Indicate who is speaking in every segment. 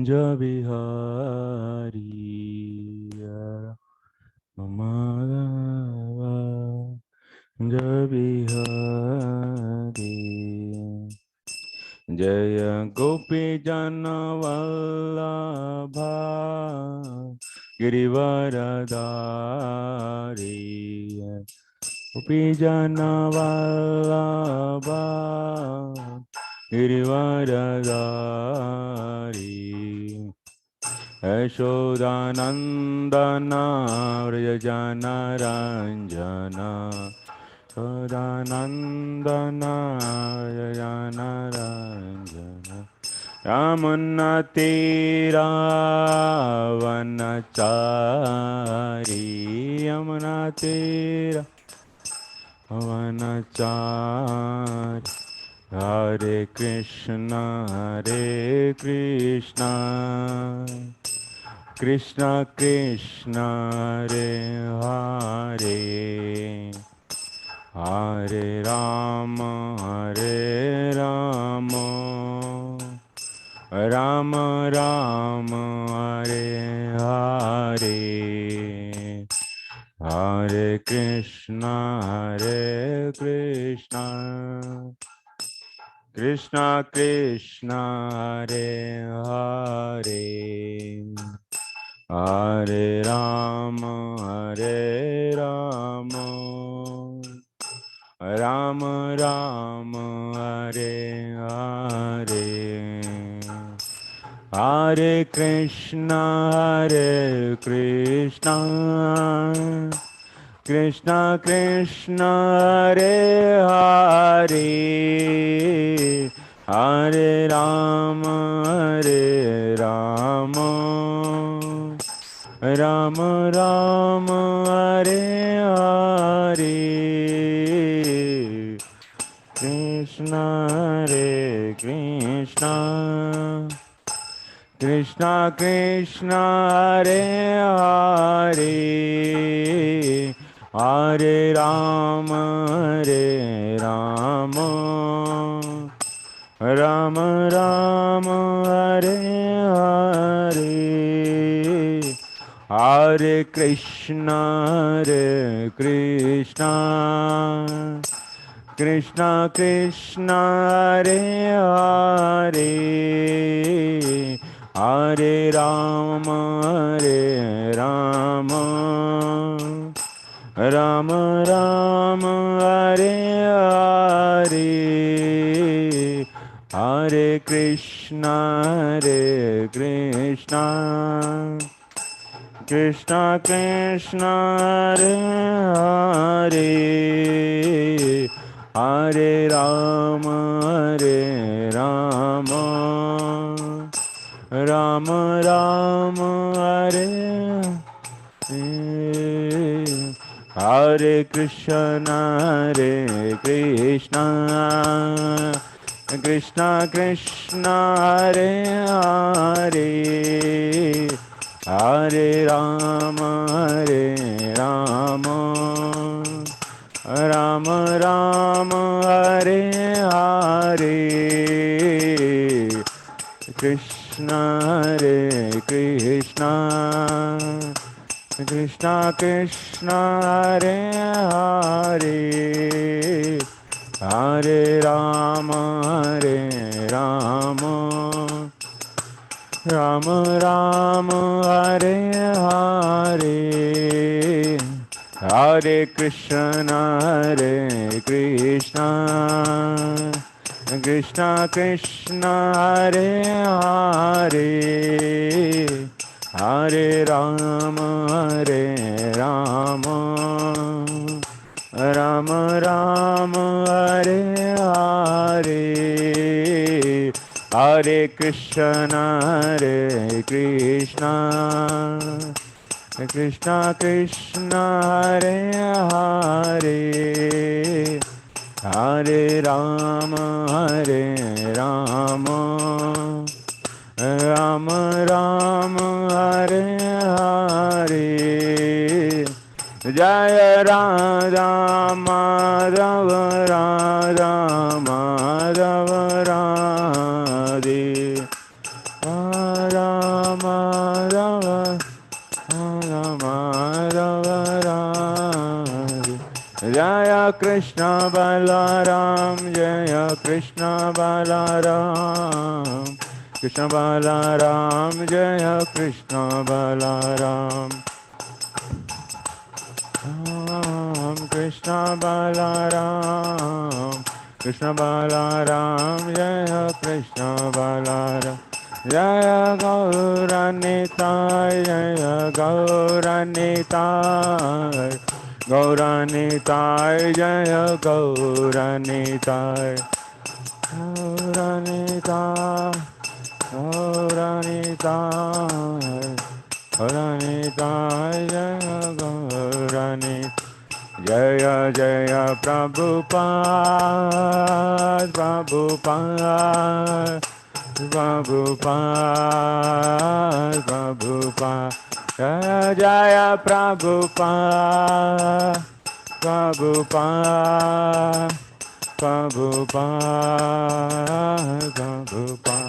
Speaker 1: जय बिहारी माधव जय बिहारी जय गोपी जन वल्लभा गिरिवरधारी गोपी जन वल्लभा गिरिवरधारी यशोदानन्दना व्रजनरञ्जना यशोदानन्दना व्रजनरञ्जना यमुनातीरावनचारी यमुनातीरावनचारी हरे कृष्णा कृष्णा कृष्णा हरे हरे हरे राम राम राम हरे हरे हरे कृष्णा कृष्णा कृष्णा हरे हरे हरे राम राम राम हरे हरे हरे कृष्णा कृष्णा कृष्णा हरे हरे हरे राम राम राम हरे हरे कृष्णा कृष्णा कृष्णा कृष्णा हरे हरे हरे राम राम राम हरे हरे हरे कृष्णा कृष्णा कृष्णा हरे हरे हरे राम राम राम हरे हरे हरे कृष्णा कृष्णा कृष्णा हरे हरे हरे राम राम राम हरे हरे कृष्णा कृष्णा कृष्णा हरे हरे हरे राम राम राम हरे हरे कृष्णा कृष्णा कृष्णा हरे हरे हरे राम राम राम हरे हरे हरे कृष्णा कृष्णा कृष्णा हरे हरे हरे राम राम राम हरे हरे हरे कृष्णा कृष्णा कृष्णा हरे हरे हरे राम राम राम हरे हरे जय Radha Madhav Radhe Radha Krishna Balaram, Jaya Krishna Balaram, Krishna Balaram, Jaya Krishna Balaram. Ram Krishna Balaram, Krishna Balaram, Jaya Krishna Balaram. Jaya Gauranitai, Jaya Gauranitai, Gauranitai, Jaya Gauranitai, Gauranitai, Gauranitai, Gauranitai, Jaya Gauranitai. Jaya Jaya Prabhupada, Prabhupada, Prabhupada, Prabhupada. Jaya Jaya Prabhupada, Prabhupada, Prabhupada, Prabhupada.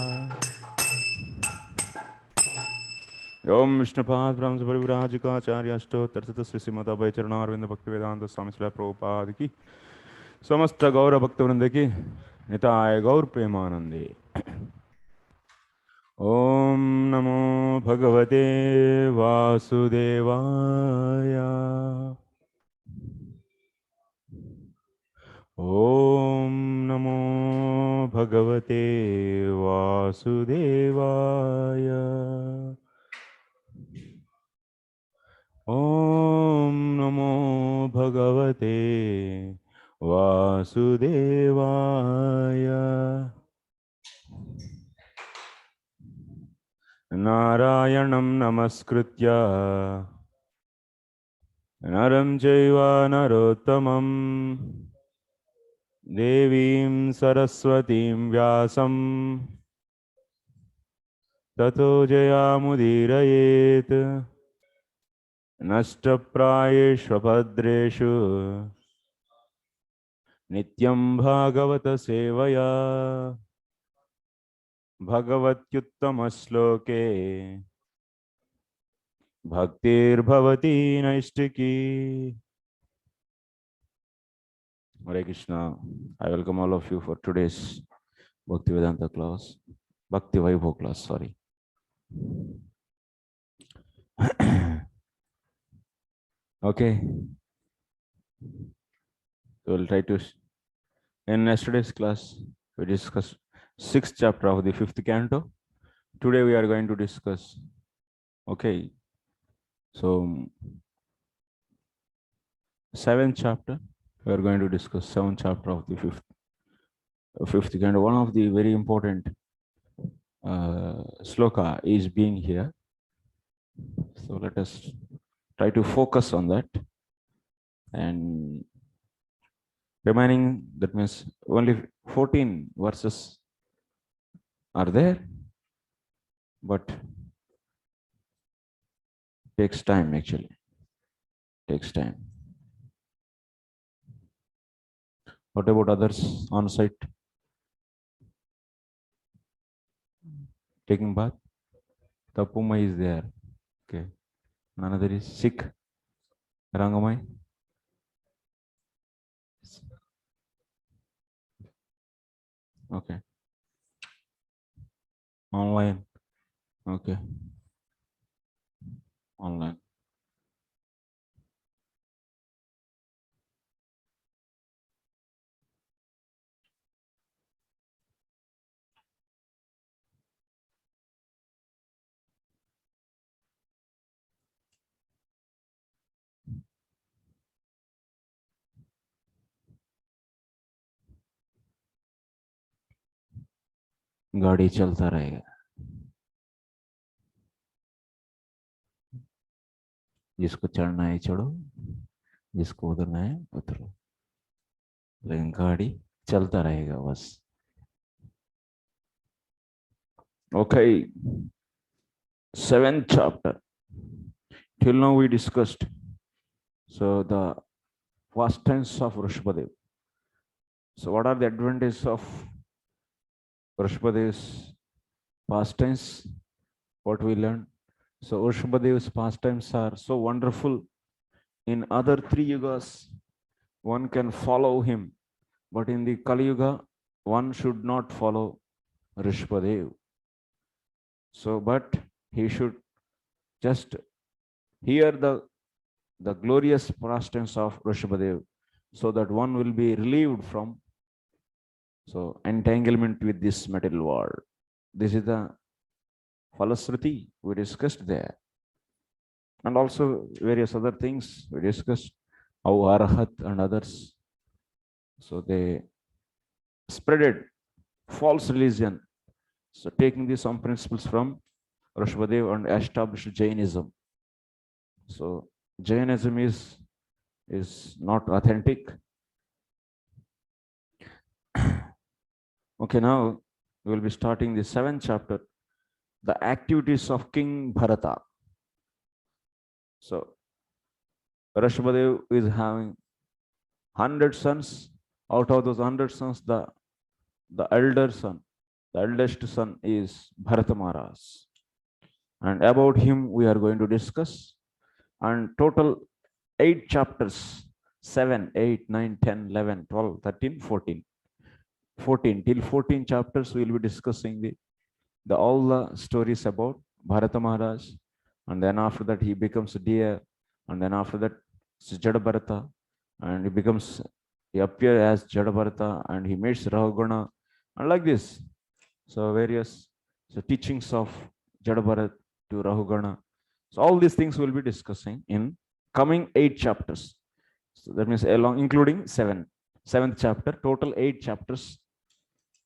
Speaker 1: Om Vishnupad Brahma Parivrajakacharya Ashtotar Sri Srimad Abhay Charanarvinda Bhaktivedanta Swami Srila Prabhupada ki समस्त गौर भक्तवृंद की निताय गौर प्रेमानंदे. ओम नमो भगवते वासुदेवाय. ओम नमो भगवते वासुदेवाय. ओम नमो भगवते वासुदेवाय. नारायणं नमस्कृत्य नरं चैव नरोत्तमं देवीं सरस्वतीं व्यासं ततो जयामुदीरयेत्. नष्टप्रायेषु भद्रेषु नित्यं भागवत सेवया भगवत्युत्तमश्लोके भक्तिर्भवति नैष्टिकी. Hare Krishna. I welcome all of you for today's Bhakti Vedanta class. Bhakti vaibhava class, sorry. Okay. So we'll try to. In yesterday's class, we discussed 6th chapter of the 5th canto. Today we are going to discuss. Okay. So 7th chapter. We are going to discuss 7th chapter of the 5th canto. One of the very important sloka is being here. So let us try to focus on that. And remaining, that means only 14 verses are there, but takes time actually. Takes time. What about others on site? Taking bath? Tapuma is there. Okay. Another is sick. Rangamai? Okay. Online. Okay. Online. गाड़ी चलता रहेगा. जिसको चढ़ना है चढ़ो, जिसको उतरना है उतरो, लेकिन गाड़ी चलता रहेगा बस. Okay, 7th chapter. Till now we discussed. So the past tense of Vrishpadev. So what are the advantages of Vrishpadev's past tense? What we learned. So Vrishpadev's past tense are so wonderful in other 3 yugas. one can follow him. But in the Kali Yuga, one should not follow Rishpadev. So, but he should just hear the glorious pastimes of Rishabhadev, so that one will be relieved from entanglement with this material world. This is the Falasruti we discussed there. And also various other things we discussed, how Arahat and others. So they spreaded false religion. So taking these some principles from Rishabhadev and established Jainism. So Jainism is not authentic. Okay, now we will be starting the 7th chapter, the activities of King Bharata. So Rishabhadev is having 100 sons. Out of those 100 sons, the eldest son is Bharata Maharaj. And about him we are going to discuss. And total 8 chapters, 7, 8, 9, 10, 11, 12, 13, 14. 14 till 14 chapters we will be discussing all the stories about Bharata Maharaj. And then after that he becomes a deer. And then after that Jada Bharata. And he appears as Jada Bharata and he meets Rahugana. And like this. So various teachings of Jada Bharata to Rahugana. So all these things we'll be discussing in coming 8 chapters. So that means including 7th chapter, total 8 chapters.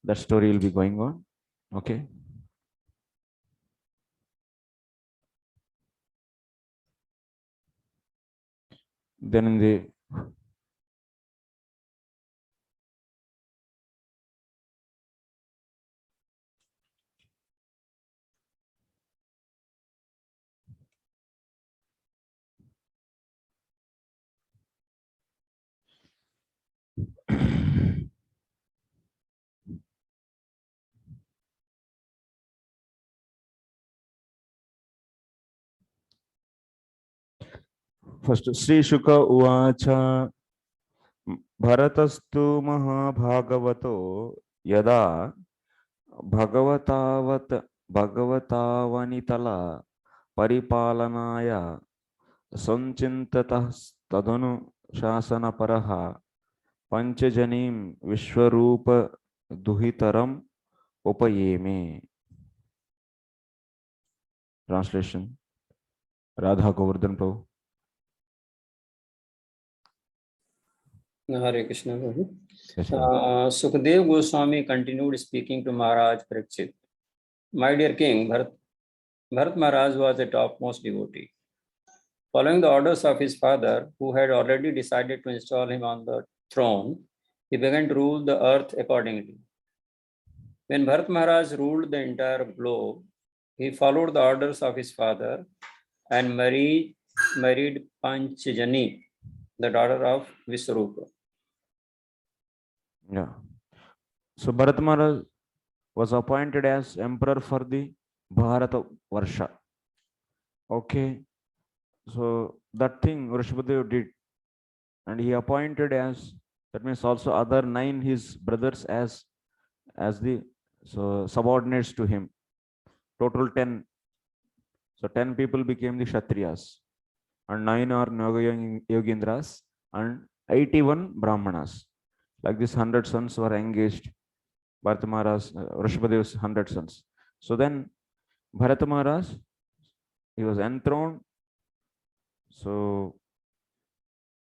Speaker 1: That story will be going on. Okay. Then in the first Sri Shuka Uvacha Bharatastu Mahabhagavato Yada Bhagavavanitala Paripalanaya Sanchintata Tadanu Shasana Paraha Panchajanim Vishwarupa Duhitaram Upayeme. Translation Radha Govardhan Prabhu.
Speaker 2: Hare Krishna Prabhu. Sukadev Goswami continued speaking to Maharaj Parikshit. My dear king, Bharat Maharaj was a topmost devotee. Following the orders of his father, who had already decided to install him on the throne, he began to rule the earth accordingly. When Bharat Maharaj ruled the entire globe, he followed the orders of his father and married Panchajani, the daughter of Viswarupa.
Speaker 1: Yeah. So Bharat Maharaj was appointed as emperor for the Bharata Varsha. Okay. So that thing Rishabhadev did. And he appointed as, that means also other 9 his brothers as the subordinates to him. Total 10. So 10 people became the Kshatriyas. And 9 are Yogendras and 81 Brahmanas. Like this 100 sons were engaged. Bharata Maharaj, Rishabhadev's 100 sons. So then Bharata Maharaj, he was enthroned. So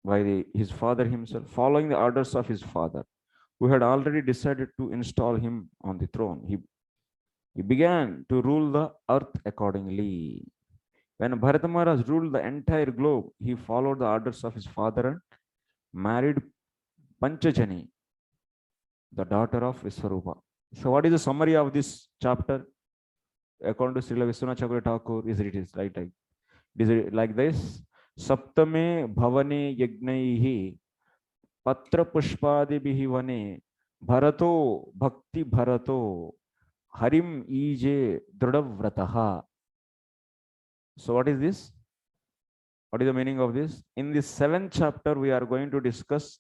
Speaker 1: by his father himself, following the orders of his father, who had already decided to install him on the throne. He began to rule the earth accordingly. When Bharata Maharaj ruled the entire globe, he followed the orders of his father and married Panchajani, the daughter of Viswarupa. So what is the summary of this chapter? According to Srila Vishwanath Chakravarti Thakur, is it like this? Saptame bhavane yagnaihi patra pushpadibihi vane bharato bhakti bharato harim ije drudavrataha. So what is this? What is the meaning of this? In this 7th chapter, we are going to discuss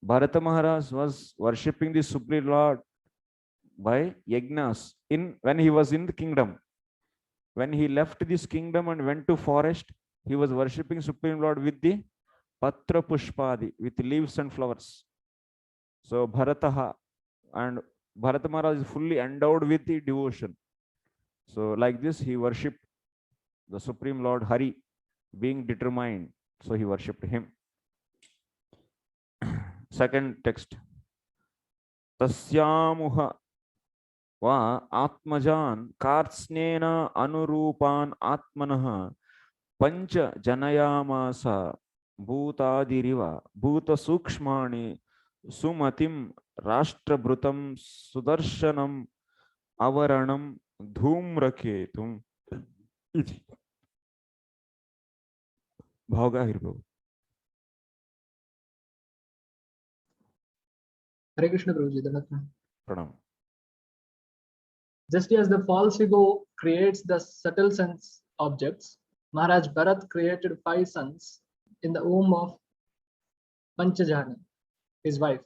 Speaker 1: Bharata Maharaj was worshipping the Supreme Lord by yagnas when he was in the kingdom. When he left this kingdom and went to forest, he was worshipping Supreme Lord with the patra pushpadi, with leaves and flowers. So Bharataha and Bharata Maharaj is fully endowed with the devotion. So like this, he worshipped the Supreme Lord Hari, being determined. So he worshipped him. Second text. Tasyamuha va atmajan kartsnena anurupan atmanah pancha janayamasa bhutadiriva bhuta sukshmani sumatim rashtrabrutam sudarshanam avaranam dhumraketum iti. Bhoga Hirbo.
Speaker 3: Hare Krishna Prabhuji,
Speaker 1: Pranam.
Speaker 3: Just as the false ego creates the subtle sense objects, Maharaj Bharat created 5 sons in the womb of Panchajani, his wife.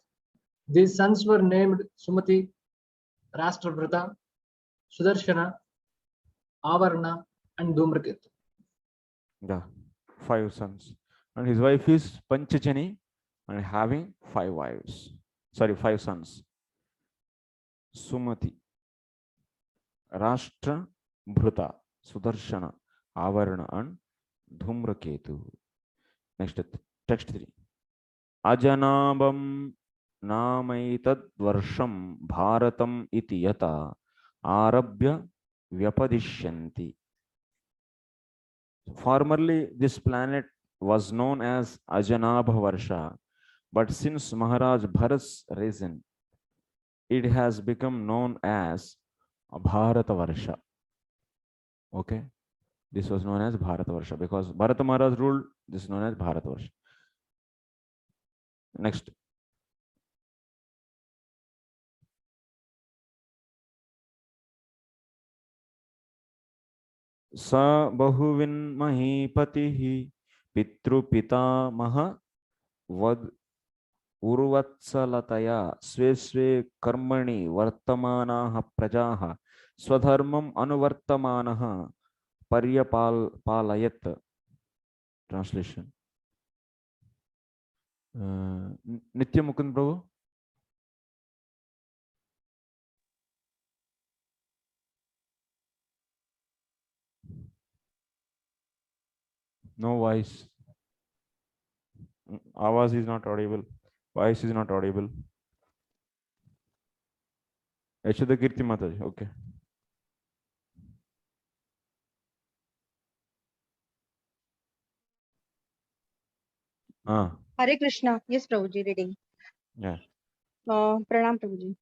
Speaker 3: These sons were named Sumati, Rashtravrata, Sudarshana, Avarna, and Dhumraketu.
Speaker 1: Yeah, 5 sons. And his wife is Panchajani and having 5 wives. Sorry, 5 sons. Sumati, Rashtra, Bhruta, Sudarshana, Avarna, and Dhumraketu. Next, text 3. Ajanabam namaitad varsham bharatam iti yata arabhya vyapadishyanti. Formerly, this planet was known as Ajanabha Varsha, but since Maharaj Bharat's reign, it has become known as Bharata Varsha. Okay, this was known as Bharata Varsha because Bharata Maharaj ruled. This is known as Bharata Varsha. Next. Sa bahuvin mahipatihi pitrupita maha vad urvatsalataya sve sve karmani vartamanaha prajaha swadharmam anuvartamanaha paryapal-palayat. Translation. Nitya Mukund Prabhu. No voice. Avaz is not audible. Voice is not audible. Yashoda Kirti Mataji. Okay.
Speaker 4: Hare Krishna. Yes, Prabhuji, reading.
Speaker 1: Yeah.
Speaker 4: Pranam, Prabhuji.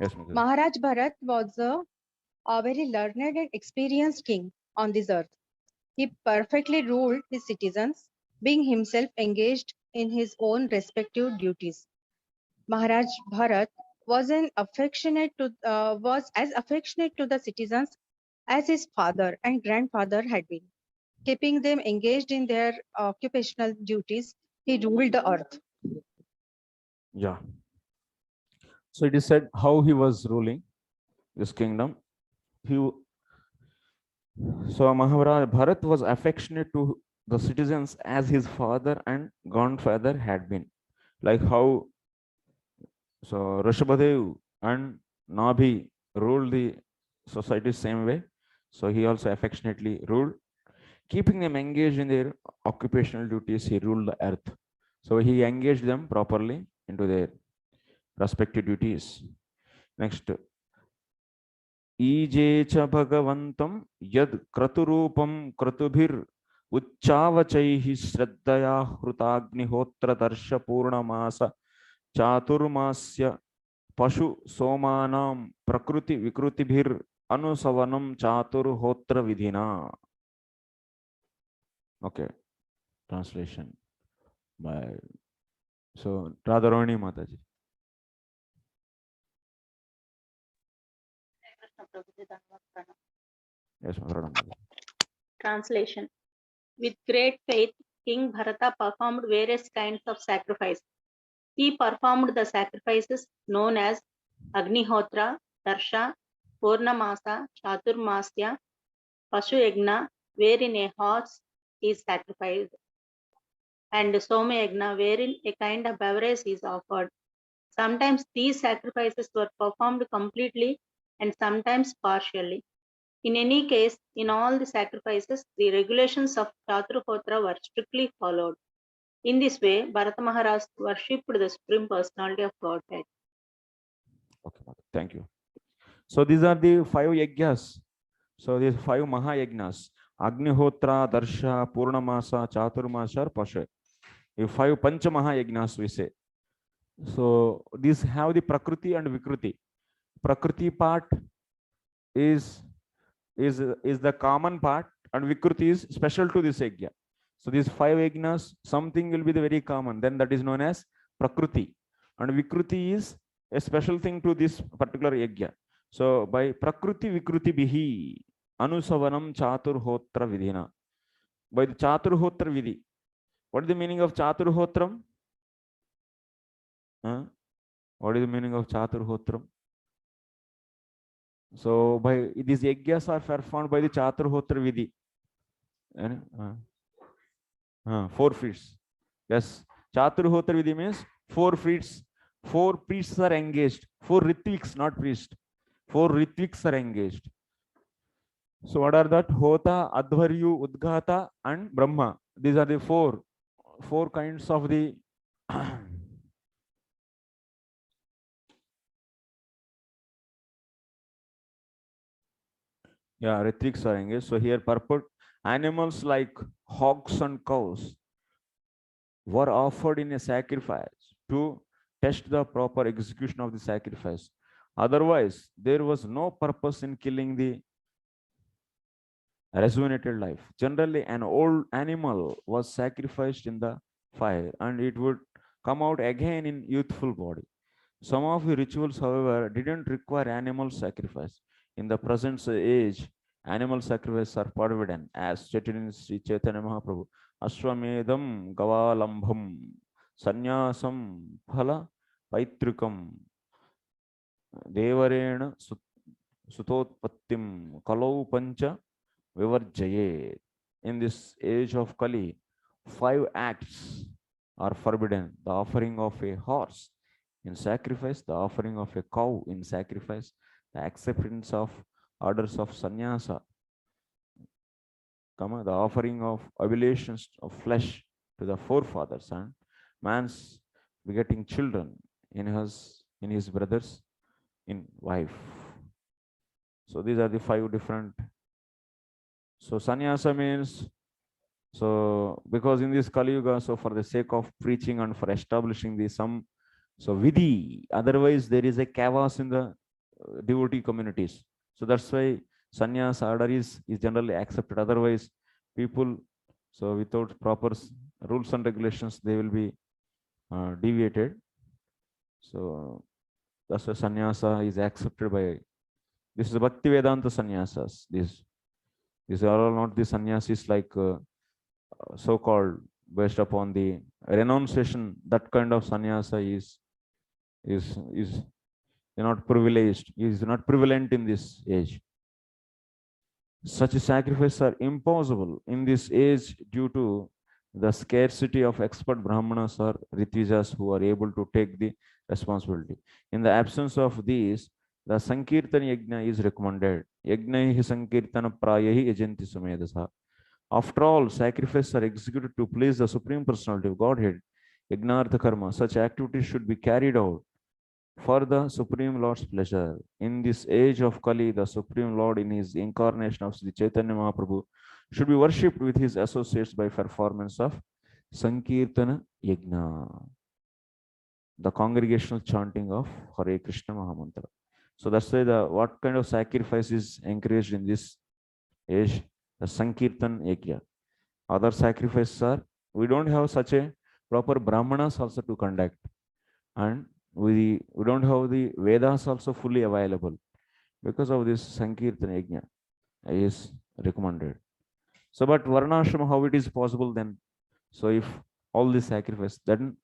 Speaker 1: Yes, Mataji.
Speaker 4: Maharaj Bharat was a very learned and experienced king on this earth. He perfectly ruled his citizens, being himself engaged in his own respective duties. Maharaj Bharat was as affectionate to the citizens as his father and grandfather had been. Keeping them engaged in their occupational duties, he ruled the earth.
Speaker 1: Yeah. So it is said how he was ruling this kingdom. So Maharaj Bharat was affectionate to the citizens as his father and grandfather had been. Like how so Rishabhadev and Nabhi ruled the society same way. So he also affectionately ruled. Keeping them engaged in their occupational duties, he ruled the earth. So he engaged them properly into their respective duties. Next. Ije cha bhagavantam yad kraturupam kratubhir ucchavachaihi shraddaya hrutagnihotra darsha purnamasa chaturmasya pashu somanam prakruti vikrutibhir anusavanam chaturhotra vidhina. Okay, translation by Radharani Mataji. Yes,
Speaker 5: Translation. With great faith, King Bharata performed various kinds of sacrifice. He performed the sacrifices known as Agnihotra, Darsha, Purnamasa, Chaturmasya, Pashu Yagna, wherein a horse is sacrificed, and Soma Yagna, wherein a kind of beverage is offered. Sometimes these sacrifices were performed completely and sometimes partially. In any case, in all the sacrifices, the regulations of Chaturhotra were strictly followed. In this way, Bharata Maharaj worshipped the Supreme Personality of Godhead.
Speaker 1: Okay, thank you. So these are the 5 yajnas. So these 5 Mahayajnas: Agnihotra, Darsha, Purnamasa, Chaturmasa, Pasha. The 5 Pancha Mahayajnas we say. So these have the Prakriti and Vikruti. Prakriti part is the common part, and Vikruti is special to this yajna. So these 5 yajnas, something will be the very common, then that is known as Prakriti, and Vikruti is a special thing to this particular yajna. So by Prakriti Vikruti bihi Anusavanam Chaturhotra Vidhina. By the Chaturhotra Vidhi. What is the meaning of Chaturhotram? What is the meaning of Chaturhotram? So by these yajnas are performed by the Chaturhotra Vidhi. 4 feats. Yes. Chaturhotra Vidhi means 4 feats. 4 priests are engaged. 4 ritviks, not priests. 4 ritviks are engaged. So what are that? Hota, Advaryu, Udgata, and Brahma. These are the 4 kinds of the yeah, ritviks are engaged. So here purport animals like hogs and cows were offered in a sacrifice to test the proper execution of the sacrifice. Otherwise, there was no purpose in killing the rejuvenated life. Generally, an old animal was sacrificed in the fire and it would come out again in youthful body. Some of the rituals, however, didn't require animal sacrifice. In the present age, animal sacrifices are forbidden, as stated in Sri Chaitanya Mahaprabhu. Ashwamedam Gavalambham Sanyasam Phala Paitrikam Devarena Sutotpattim Kalau Pancha Vivarjaye. In this age of Kali, 5 acts are forbidden: the offering of a horse in sacrifice, the offering of a cow in sacrifice, the acceptance of orders of sannyasa, the offering of oblations of flesh to the forefathers, and man's begetting children in his brothers, in wife. So these are the 5 different. So sannyasa means, so because in this Kali Yuga, so for the sake of preaching and for establishing the some, so vidhi, otherwise there is a chaos in the devotee communities. So that's why sannyasa order is generally accepted. Otherwise, people, so without proper rules and regulations, they will be deviated. So that's why sannyasa is accepted by. This is Bhakti Vedanta sannyasas. These are all not the sannyasis like so-called based upon the renunciation. That kind of sannyasa is not privileged, is not prevalent in this age. Such sacrifices are impossible in this age due to the scarcity of expert brahmanas or ritvijas who are able to take the responsibility. In the absence of these, the Sankirtan Yajna is recommended. Yajnaihi Sankirtana Prayahi Yajanti Sumedasa. After all, sacrifices are executed to please the Supreme Personality of Godhead. Yajnartha Karma. Such activities should be carried out for the Supreme Lord's pleasure. In this age of Kali, the Supreme Lord in his incarnation of Sri Chaitanya Mahaprabhu should be worshipped with his associates by performance of Sankirtana Yajna, the congregational chanting of Hare Krishna Mahamantra. So that's why what kind of sacrifice is encouraged in this age? The Sankirtan Yajna. Other sacrifices are, we don't have such a proper Brahmanas also to conduct, and we don't have the Vedas also fully available. Because of this, Sankirtan Yajna is recommended. So, but Varnashrama, how it is possible then? So, if all this sacrifice, then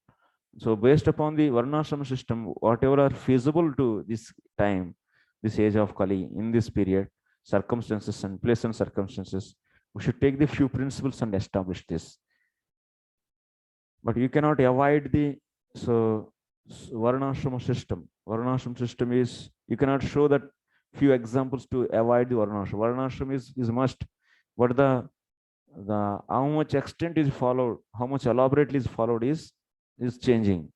Speaker 1: So based upon the varnashram system, whatever are feasible to this time, this age of Kali, in this period, circumstances and place and circumstances, we should take the few principles and establish this. But you cannot avoid the varnashram system. Varnashram system is, you cannot show that few examples to avoid the varnashram. Varnashram is must, but the how much extent is followed, how much elaborately is followed is changing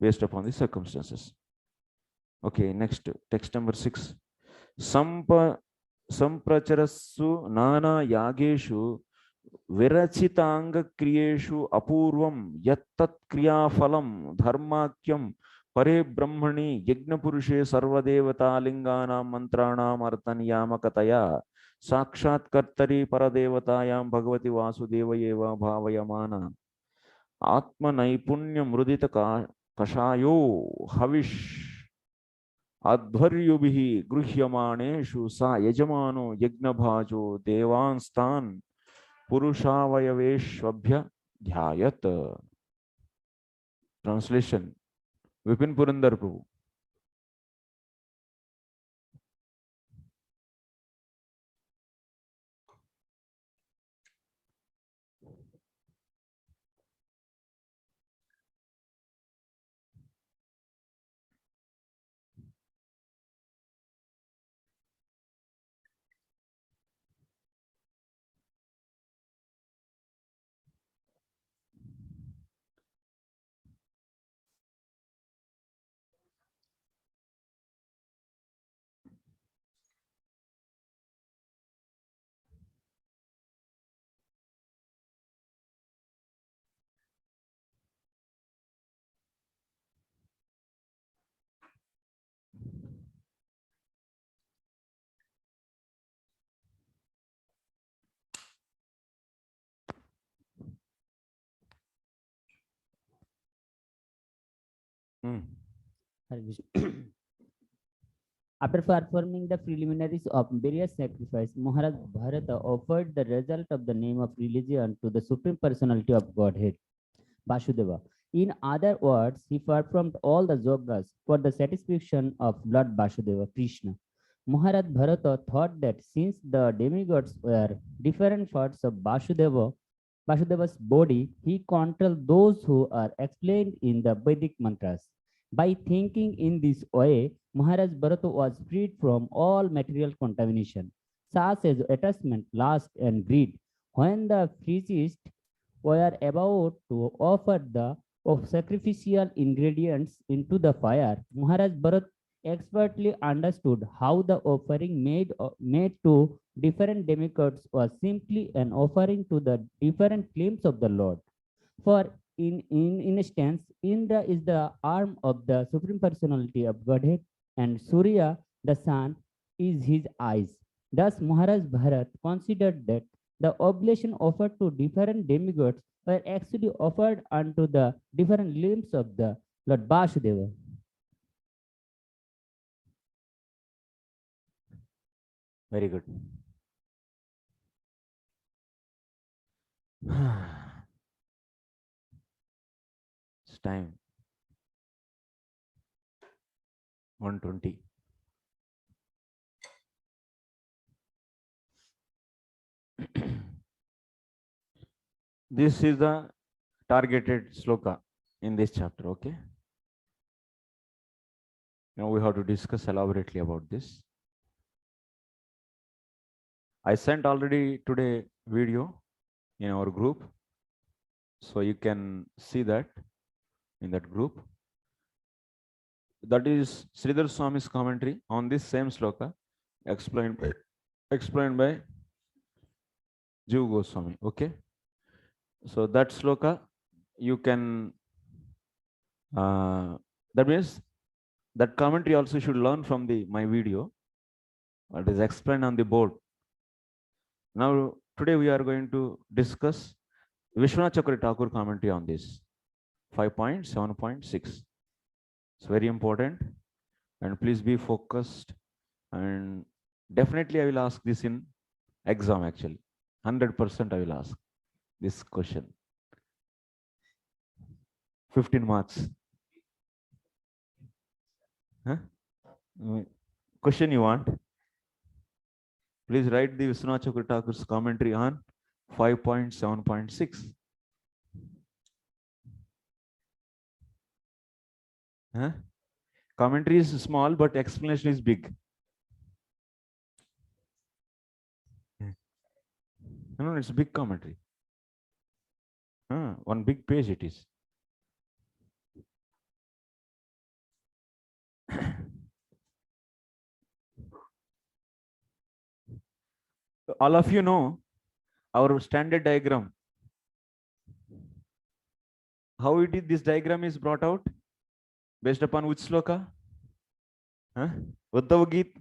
Speaker 1: based upon the circumstances. Okay, next text number 6. Sampracharasu nana yageshu virachitanga kriyeshu apurvam yattat kriyafalam dharmakyam pare brahmani yajna purushe sarvadevata linganam mantranam artanyamakataya साक्षात् कर्तरी परदेवतायां भगवती वासुदेवयेव भावयमाना आत्म नैपुण्य मृदित कषायो हविष अध्वर्युभिः गृह्यमाणेषु सा यजमानो यज्ञभाजो देवांस्तान् पुरुषावयवेष्वभ्य ध्यायत. Translation, Vipin Purandar Prabhu.
Speaker 6: After performing the preliminaries of various sacrifices, Maharaj Bharata offered the result of the name of religion to the Supreme Personality of Godhead, Vasudeva. In other words, he performed all the yogas for the satisfaction of Lord Vasudeva, Krishna. Maharaj Bharata thought that since the demigods were different parts of Vasudeva's body, he controlled those who are explained in the Vedic mantras. By thinking in this way, Maharaj Bharata was freed from all material contamination, such as attachment, lust, and greed. When the priests were about to offer the sacrificial ingredients into the fire, Maharaj Bharat expertly understood how the offering made to different demigods was simply an offering to the different claims of the Lord. For in instance, Indra is the arm of the Supreme Personality of Godhead, and Surya, the sun, is his eyes. Thus, Maharaj Bharat considered that the oblation offered to different demigods were actually offered unto the different limbs of the Lord Vasudeva.
Speaker 1: Very good. It's time. 1:20. This is the targeted sloka in this chapter, okay? Now we have to discuss elaborately about this. I sent already today video in our group, so you can see that in that group. That is Sridhar Swami's commentary on this same sloka, explained by Jiva Goswami. Okay, so that sloka you can. That means that commentary also should learn from my video. It is explained on the board. Now today we are going to discuss Vishwanath Chakravarti Thakur commentary on this 5.7.6. It's very important, and please be focused, and definitely I will ask this in exam. Actually 100% I will ask this question. 15 marks. Huh? Question you want? Please write the Vishwanath Chakravarti's commentary on 5.7.6. Huh? Commentary is small, but explanation is big. No, it's a big commentary. One big page it is. All of you know our standard diagram. How it is, this diagram is brought out? Based upon which sloka? Uddhava Geet,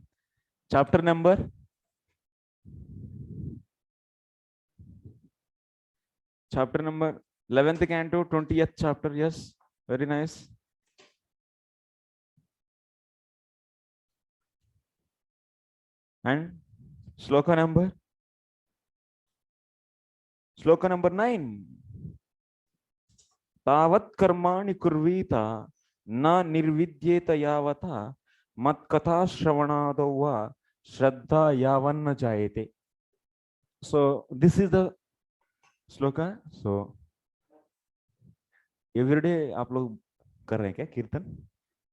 Speaker 1: chapter number? Chapter number 11th canto, 20th chapter. Yes, very nice. And sloka number? Sloka number 9. Tavat karmani kurvita na nirvidyeta yavata matkatha shravanadova shraddha yavanna jayate. So this is the sloka. So every day आप लोग कर रहे हैं क्या कीर्तन?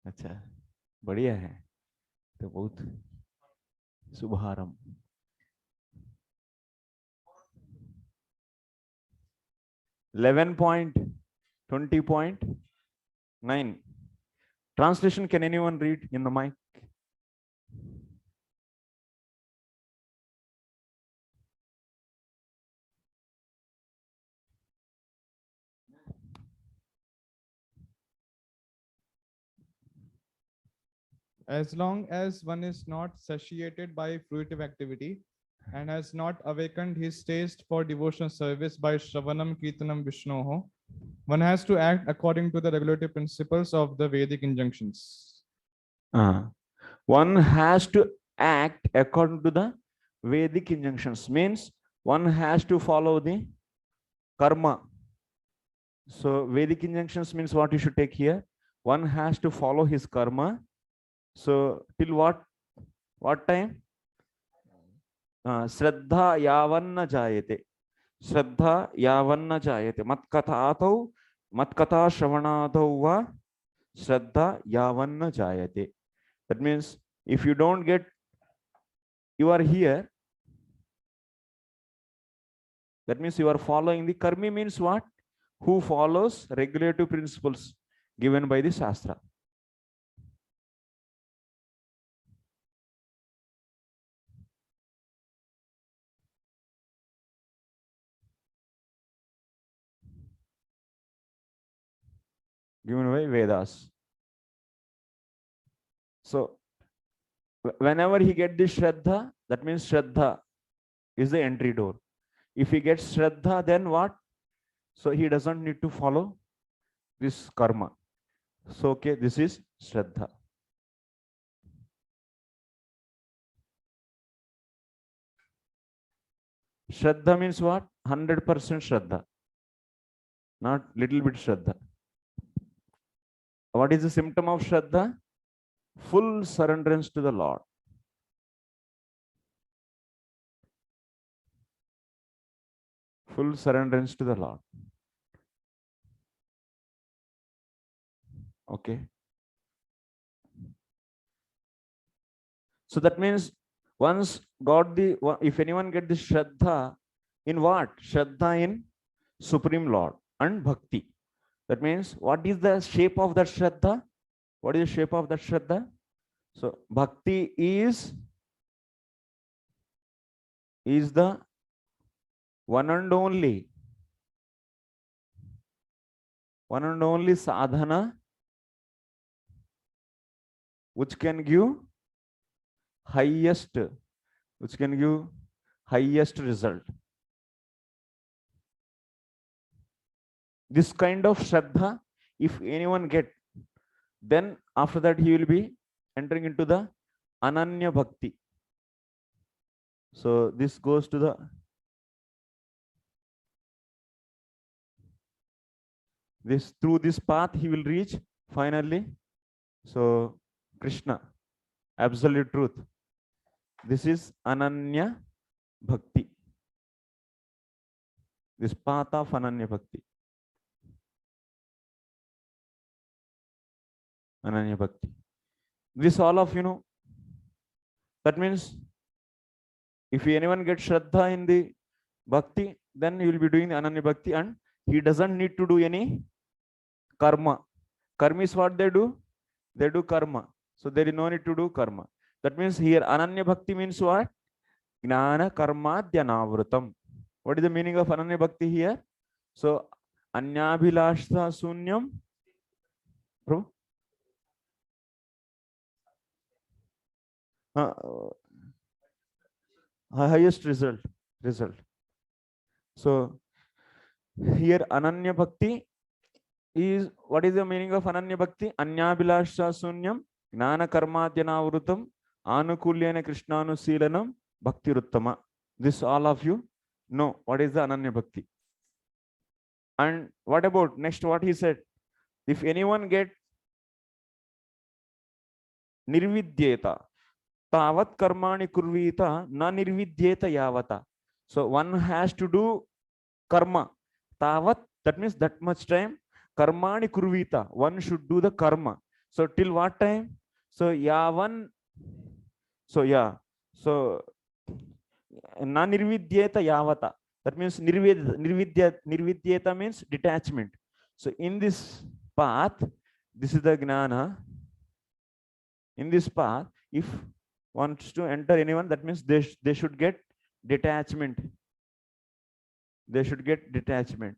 Speaker 1: अच्छा, बढ़िया है, तो बहुत शुभारंभ. 11.20.9 translation. Can anyone read in the mic?
Speaker 7: As long as one is not satiated by fruitive activity and has not awakened his taste for devotional service by Shravanam Kirtanam Vishnoho, one has to act according to the regulative principles of the Vedic injunctions.
Speaker 1: One has to act according to the Vedic injunctions, means one has to follow the karma. So Vedic injunctions means what you should take here. One has to follow his karma. So till what time? Shraddha yavanna jayate. Shraddha yavanna jayate. Matkatha shravanadau va Shraddha yavanna jayate. That means if you don't get, you are here, that means you are following the karmi, means what? Who follows regulative principles given by the Shastra. Given by Vedas. So whenever he gets this Shraddha, that means Shraddha is the entry door. If he gets Shraddha, then what? So he doesn't need to follow this karma. So okay, this is Shraddha. Shraddha means what? 100% Shraddha, not little bit Shraddha. What is the symptom of Shraddha? Full surrenderance to the Lord. Full surrenderance to the Lord. Okay. So that means once got the, if anyone get the Shraddha in what? Shraddha in Supreme Lord and Bhakti. That means what is the shape of that Shraddha? What is the shape of that Shraddha? So Bhakti is the one and only sadhana which can give highest result. This kind of Shraddha, if anyone get, then after that he will be entering into the Ananya Bhakti. So this goes to the This through this path he will reach finally. So Krishna, absolute truth. This is Ananya Bhakti. This path of Ananya Bhakti. Ananya Bhakti. This all of you know. That means if anyone gets Shraddha in the Bhakti, then he will be doing the Ananya Bhakti and he doesn't need to do any karma. Karma is what they do? They do karma. So there is no need to do karma. That means here Ananya Bhakti means what? Gnana karma dhyanavrutam. What is the meaning of Ananya Bhakti here? So Anyabhilashta Sunyam. Bro? Highest result. So here Ananya Bhakti is, what is the meaning of Ananya Bhakti? Anyabhilasha Sunyam, Gnana Karmadhyanavrutam, Anukulyana Krishnanusilanam, Bhakti Ruttama. This all of you know what is the Ananya Bhakti. And what about next what he said? If anyone get Nirvidyeta, Tavat Karmani Kurvita, Na Nirvidyeta Yavata. So one has to do karma. Tavat, that means that much time. Karmani kurvita, one should do the karma. So till what time? So yavan, so yeah, so na nirvidyeta yavata. That means nirvidyeta means detachment. So in this path, this is the gnana. In this path, if wants to enter anyone, that means they should get detachment. They should get detachment.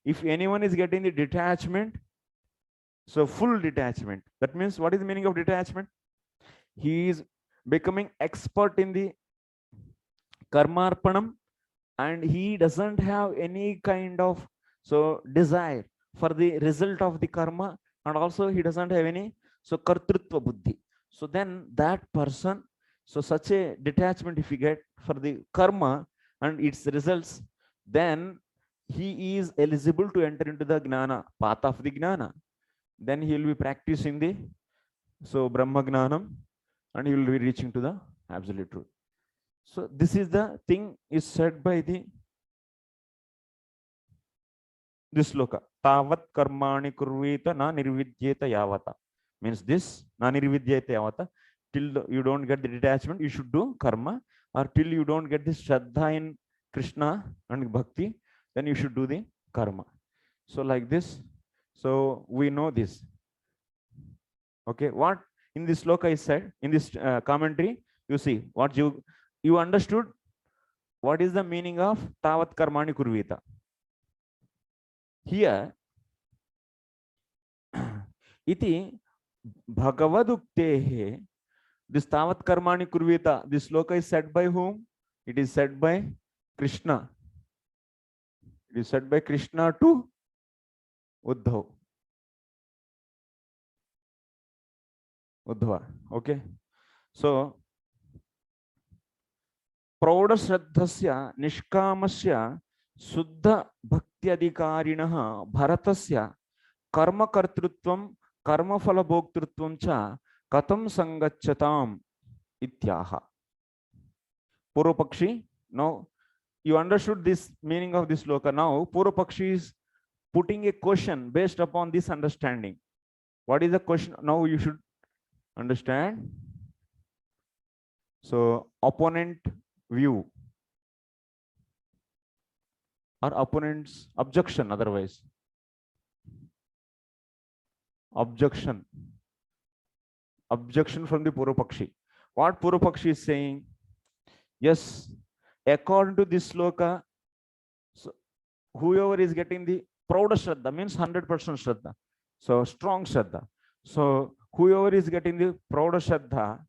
Speaker 1: If anyone is getting the detachment, so full detachment, that means what is the meaning of detachment? He is becoming expert in the karmarpanam and he doesn't have any kind of desire for the result of the karma, and also he doesn't have any kartrutva buddhi. So then that person, so such a detachment if you get for the karma and its results, then he is eligible to enter into the gnana, path of the gnana. Then he will be practicing the Brahma Gnanam and he will be reaching to the absolute truth. So this is the thing is said by this sloka. Tavat karmani kurvita na nirvidyeta yavata. Means this na nirvidyeta yavata. Till you don't get the detachment, you should do karma, or till you don't get this Shraddha in Krishna and Bhakti, then you should do the karma. So like this, so we know this. Okay, what in this sloka is said, in this commentary, you see what you understood what is the meaning of tavat karmani kurvita. Here, iti bhagavaduktehe, this tavat karmani kurvita, this sloka is said by whom? It is said by Krishna. It is said by Krishna to Uddhava. Okay. So, Prauda Shraddhasya Nishkamasya Suddha Bhakti Adhikarinah Bharatasya Karma Kartrutvam Karma Phala Bhoktrutvam Cha Katam Sangachatam Ityaha. Purvapakshi, now you understood this meaning of this sloka. Now Purvapakshi is putting a question based upon this understanding. What is the question? Now you should understand. So opponent view or opponent's objection, otherwise objection from the Purvapakshi. What Purvapakshi is saying? Yes, according to this sloka, so whoever is getting the Prauda Shraddha means 100% Shraddha, so strong Shraddha. So whoever is getting the Prauda Shraddha,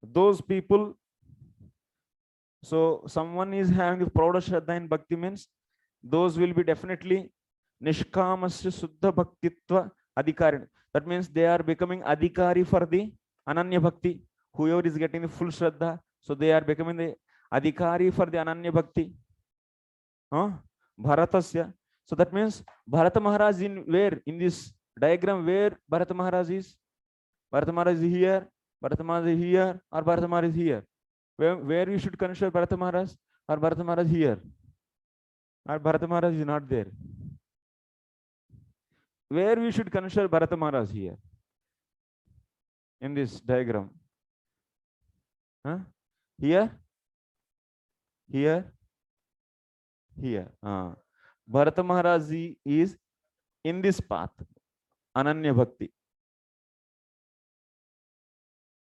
Speaker 1: those people, so someone is having the Prauda Shraddha in Bhakti means those will be definitely Nishkamasya Suddha Bhaktitva Adhikari. That means they are becoming Adhikari for the Ananya Bhakti. Whoever is getting the full Shraddha, so they are becoming the Adhikari for the Ananya Bhakti. Bharatasya. So that means Bharata Maharaj in where? In this diagram, where Bharata Maharaj is? Bharata Maharaj is here, Bharata Maharaj is here, or Bharata Maharaj is here? Where you should consider Bharata Maharaj, or Bharata Maharaj here? Or Bharata Maharaj is not there? Where we should consider Bharata Maharaj here? In this diagram? Huh? Here? Here? Here. Bharata Maharaj is in this path, Ananya Bhakti.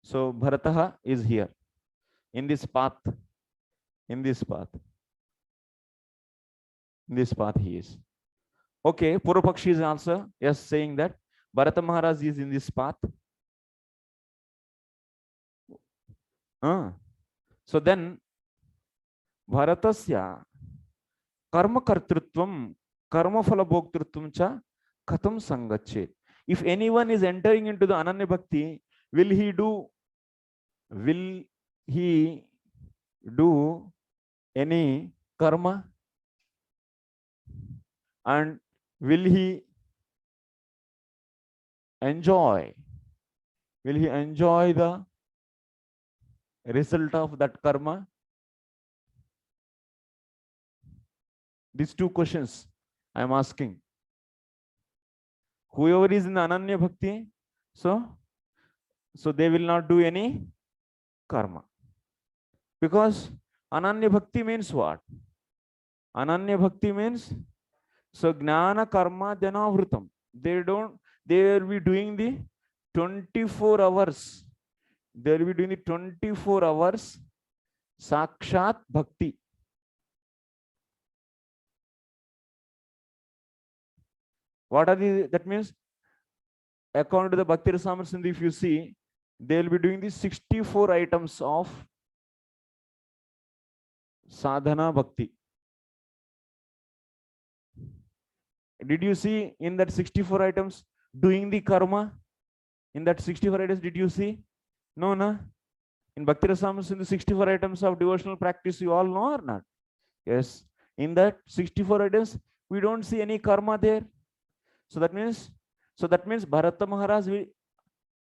Speaker 1: So Bharata is here, in this path, in this path. In this path he is. Okay, Purvapakshi is also yes saying that Bharata Maharaj is in this path. So then Bharatasya karma kartrutvam karma phala bhoktrutvam cha katam sangachet. If anyone is entering into the Ananya Bhakti, will he do any karma? And will he enjoy the result of that karma? These two questions I am asking. Whoever is in the Ananya Bhakti, so they will not do any karma. Because Ananya Bhakti means what? Ananya Bhakti means, so Gnana Karma Janavrutam. They will be doing the 24 hours. They will be doing the 24 hours Sakshat Bhakti. What are that means, according to the Bhakti Rasamrita Sindhu, if you see, they will be doing the 64 items of sadhana bhakti. Did you see in that 64 items doing the karma? In that 64 items, did you see? No, no. In Bhakti Rasamrita Sindhu, 64 items of devotional practice, you all know or not? Yes. In that 64 items, we don't see any karma there. So that means Bharata Maharaj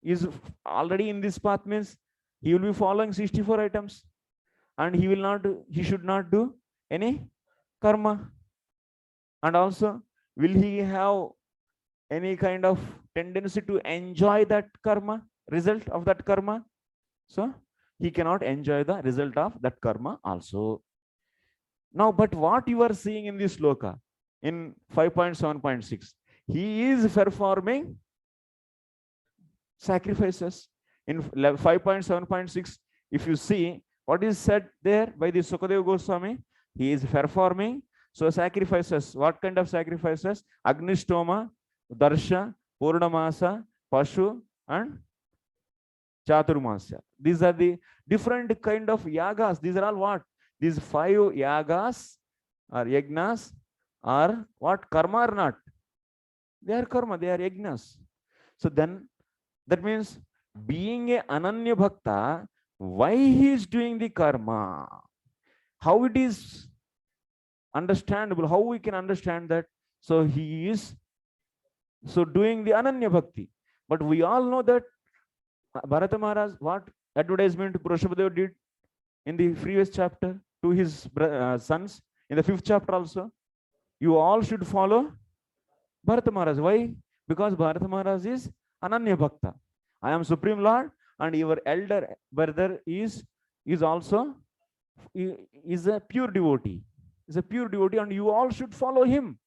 Speaker 1: is already in this path, means he will be following 64 items, and he should not do any karma. And also, will he have any kind of tendency to enjoy that karma, result of that karma? So he cannot enjoy the result of that karma also. Now, but what you are seeing in this sloka, in 5.7.6, he is performing sacrifices. In 5.7.6, if you see what is said there by the Sukadeva Goswami, he is performing sacrifices. What kind of sacrifices? Agnishtoma, Darsha, Purnamasa, Pashu, and Chaturmasya. These are the different kind of yagas. These are all what? These 5 yagas or yagnas are what? Karma or not? They are karma, they are yagnas. So then that means, being a Ananya Bhakta, why he is doing the karma? How it is understandable? How we can understand that? So he is doing the Ananya Bhakti. But we all know that Bharata Maharaj, what advertisement Prashabhadev did in the previous chapter to his sons, in the 5th chapter also, you all should follow Bharata Maharaj. Why? Because Bharata Maharaj is Ananya Bhakta. I am Supreme Lord, and your elder brother is also a pure devotee. Is a pure devotee, and you all should follow him.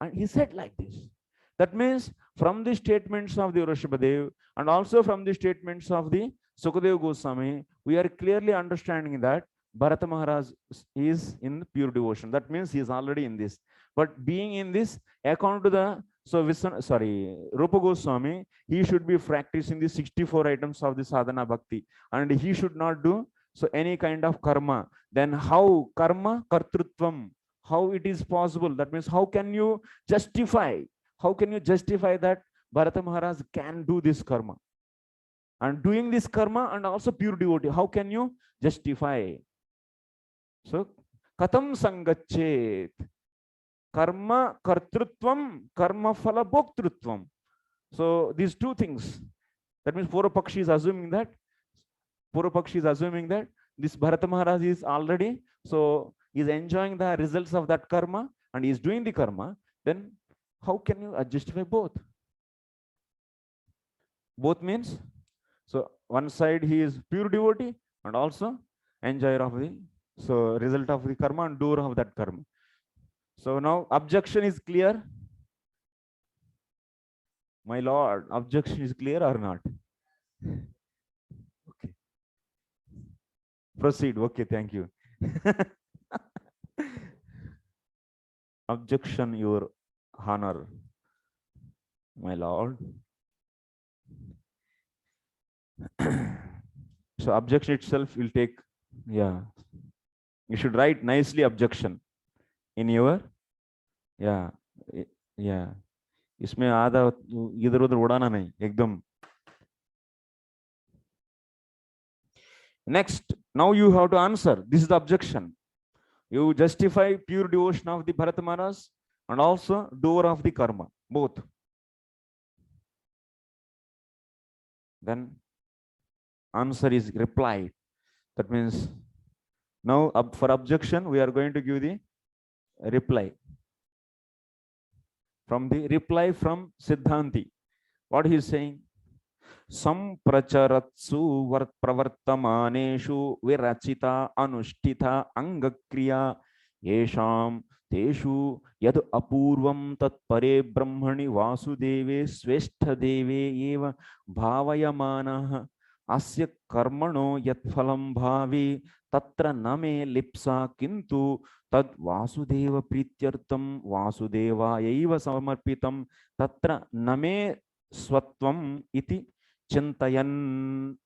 Speaker 1: And he said like this. That means, from the statements of the Rishabhadev and also from the statements of the Sukadeva Goswami, we are clearly understanding that Bharata Maharaj is in pure devotion. That means he is already in this. But being in this, according to the Rupa Goswami, he should be practicing the 64 items of the sadhana bhakti, and he should not do any kind of karma. Then how karma kartrutvam? How it is possible? That means, how can you justify? How can you justify that Bharata Maharaj can do this karma? And doing this karma and also pure devotee, how can you justify? So, katam sangachet. karma kartrutvam, karma phala bhoktrutvam. So these two things. That means Purvapakshi is assuming that this Bharata Maharaj is already, so he's enjoying the results of that karma and he's doing the karma. Then how can you justify both? Both means, so one side he is pure devotee and also enjoyer of the, so result of the karma and doer of that karma. So now objection is clear. My lord, objection is clear or not? Okay. Proceed. Okay, thank you. Objection, your honor, my lord. So objection itself will take, yeah. You should write nicely objection in your, yeah, yeah. इसमें आधा इधर उधर उड़ाना नहीं, एकदम. Next, now you have to answer. This is the objection. You justify pure devotion of the Bharata Maharaj and also doer of the karma, both. Then answer is replied. That means now for objection we are going to give the reply. From the reply from Siddhanti, what he is saying? Sampracharatsu pravartamaneshu virachita anushtita angakriya yesham teshu yad apurvam tat pare brahmani vasudeve sweshtha deve eva bhavayamanah asya karmano yat phalam bhavi tatra name lipsa kintu tad vasudeva prityartam vasudeva yaiva samarpitam tatra name swatvam iti Chintayan.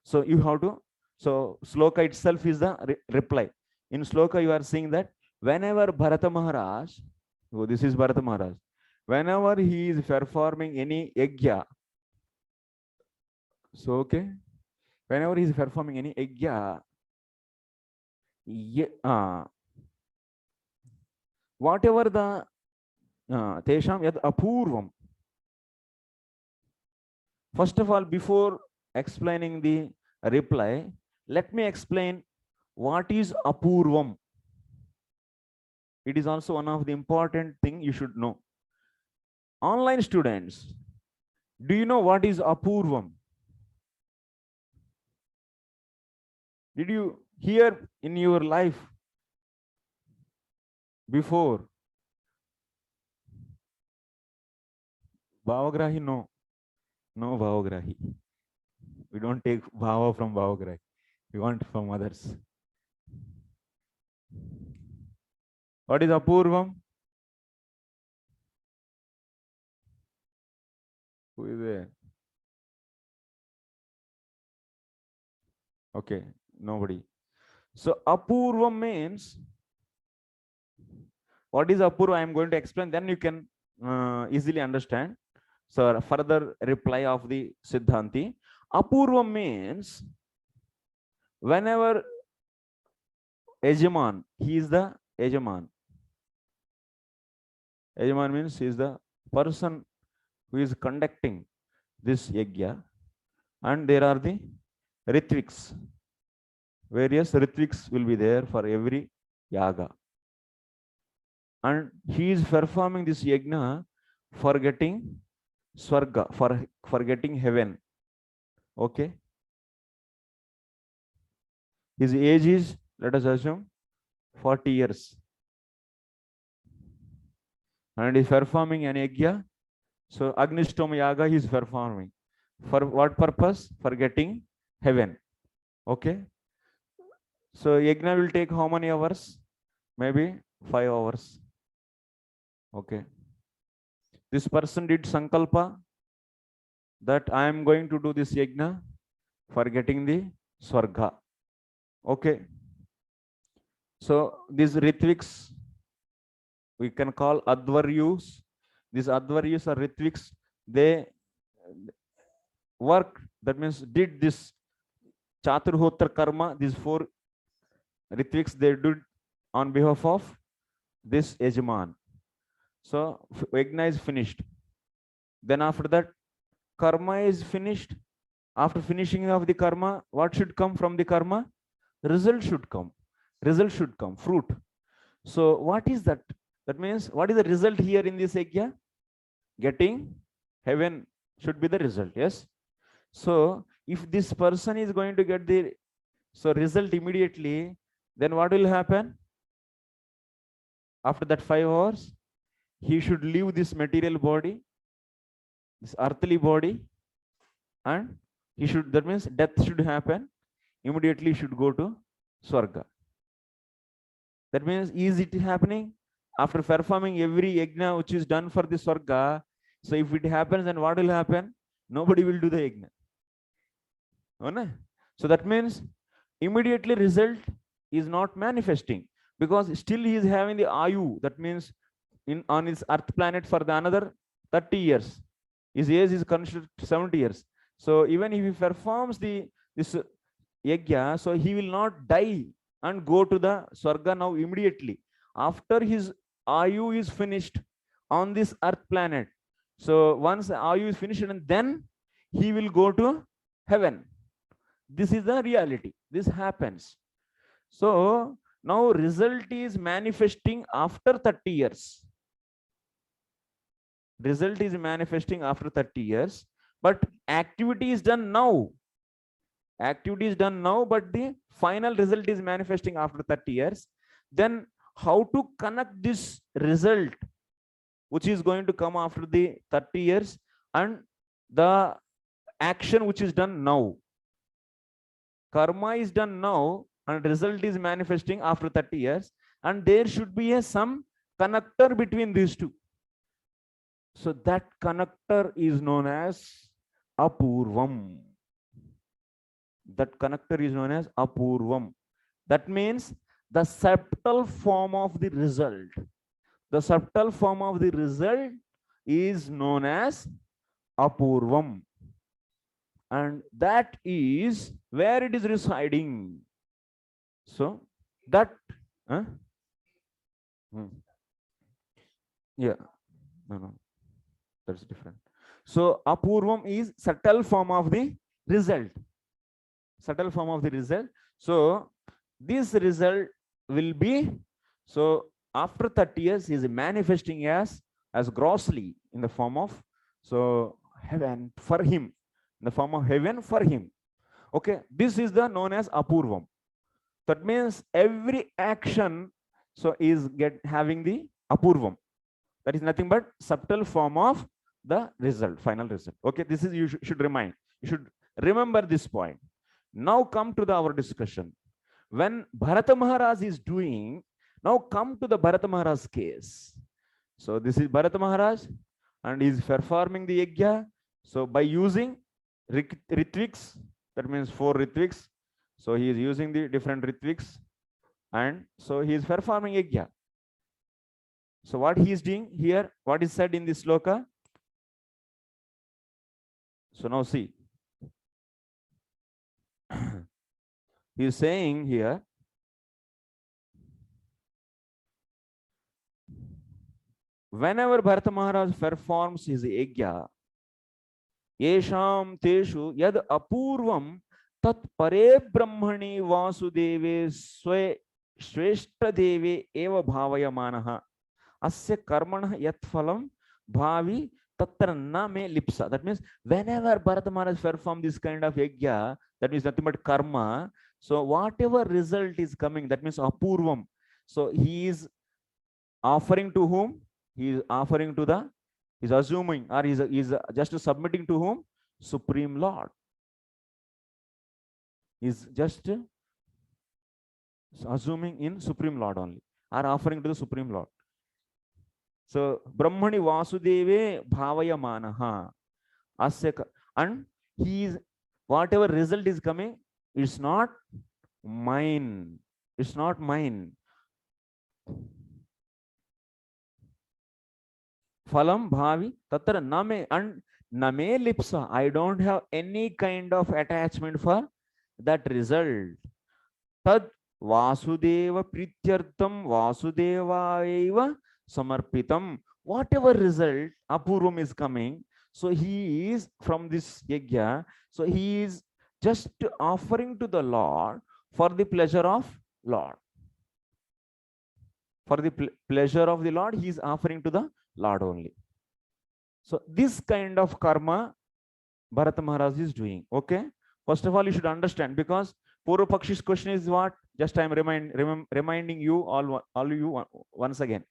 Speaker 1: So you have to, so sloka itself is the reply. In sloka you are saying that whenever Bharata Maharaj, oh, this is Bharata Maharaj, whenever he is performing any yajna, so okay, whenever he is performing any yajna, whatever the tesham yad apurvam. First of all, before explaining the reply, let me explain what is apurvam. It is also one of the important thing you should know. Online students, do you know what is apurvam? Did you hear in your life before? Bhavagrahi, no. No bhavagrahi. We don't take bhava from bhavagrahi. We want from others. What is apurvam? Who is there? Okay, nobody. So apurvam means, what is apurva? I am going to explain, then you can easily understand. So further reply of the Siddhanti. Apurva means whenever Yajaman, he is the Yajaman. Yajaman means he is the person who is conducting this yajna, and there are the ritviks. Various ritviks will be there for every yaga. And he is performing this yajna for getting Swarga, for getting heaven. Okay. His age is, let us assume, 40 years. And he is performing an yajna. So Agnishtoma Yaga he is performing. For what purpose? For getting heaven. Okay. So yajna will take how many hours? Maybe 5 hours. Okay. This person did sankalpa that I am going to do this yajna for getting the swarga. Okay. So these ritviks we can call advaryus. These advaryus or ritviks, they work, that means did this chaturhotra karma, these 4 ritviks they did on behalf of this Yajaman. So yajna is finished. Then after that, karma is finished. After finishing of the karma, what should come from the karma? Result should come. Result should come, fruit. So what is that? That means, what is the result here in this yajna? Getting heaven should be the result. Yes. So if this person is going to get the result immediately, then what will happen? After that 5 hours, he should leave this material body, this earthly body, and he should, that means death should happen. Immediately he should go to Swarga. That means, is it happening? After performing every yajna which is done for the Swarga, so if it happens, then what will happen? Nobody will do the yajna. So that means immediately result is not manifesting, because still he is having the ayu. That means on his earth planet for the another 30 years. His age is considered 70 years. So even if he performs this yajna, so he will not die and go to the Swarga now immediately. After his ayu is finished on this earth planet, so once ayu is finished, and then he will go to heaven. This is the reality. This happens. So now result is manifesting after 30 years. Result is manifesting after 30 years, but activity is done now. Activity is done now, but the final result is manifesting after 30 years. Then how to connect this result, which is going to come after the 30 years, and the action which is done now? Karma is done now, and result is manifesting after 30 years, and there should be some connector between these two. So that connector is known as apurvam. That connector is known as apurvam. That means the subtle form of the result. The subtle form of the result is known as apurvam. And that is where it is residing. So that, yeah, no, that's different. So apurvam is subtle form of the result. Subtle form of the result. So this result will be, so after 30 years is manifesting as grossly in the form of heaven for him, in the form of heaven for him. Okay, this is the known as apurvam. That means every action is having the apurvam. That is nothing but subtle form of the result, final result. Okay, this is, you should remind, you should remember this point. Now come to our discussion. When Bharata Maharaj is doing, now come to the Bharata Maharaj case. So this is Bharata Maharaj, and he is performing the yajna. So by using ritviks, that means 4 ritviks. So he is using the different ritviks, and so he is performing yajna. So what he is doing here, what is said in this sloka? So now see. He is saying here, whenever Bharata Maharaj performs his yajna, yesham teshu yad apurvam tat pare brahmani vasudeve sweshta deve eva bhavaya manaha asya karmana yat phalam bhavi tatra na me lipsa. That means whenever Bharata Maharaj performs this kind of yajna, that means nothing but karma. So whatever result is coming, that means apurvam. So he is offering to whom? He is offering to the, he is assuming, or he is just submitting to whom? Supreme Lord. He is just assuming in Supreme Lord only, or offering to the Supreme Lord. So Brahmani Vasudeve Bhavaya Manaha. And he is, whatever result is coming, it's not mine. It's not mine. Phalam bhavi tatra name, and name lipsa. I don't have any kind of attachment for that result. Tad Vasudeva Prityartham Vasudeva Eva Samarpitam. whatever result apurvam is coming, so he is from this yajna, so he is just offering to the Lord for the pleasure of Lord. For the pleasure of the Lord, he is offering to the Lord only. So this kind of karma Bharata Maharaj is doing. Okay. First of all, you should understand, because Purva Pakshi's question is what? Just I am reminding you all you once again.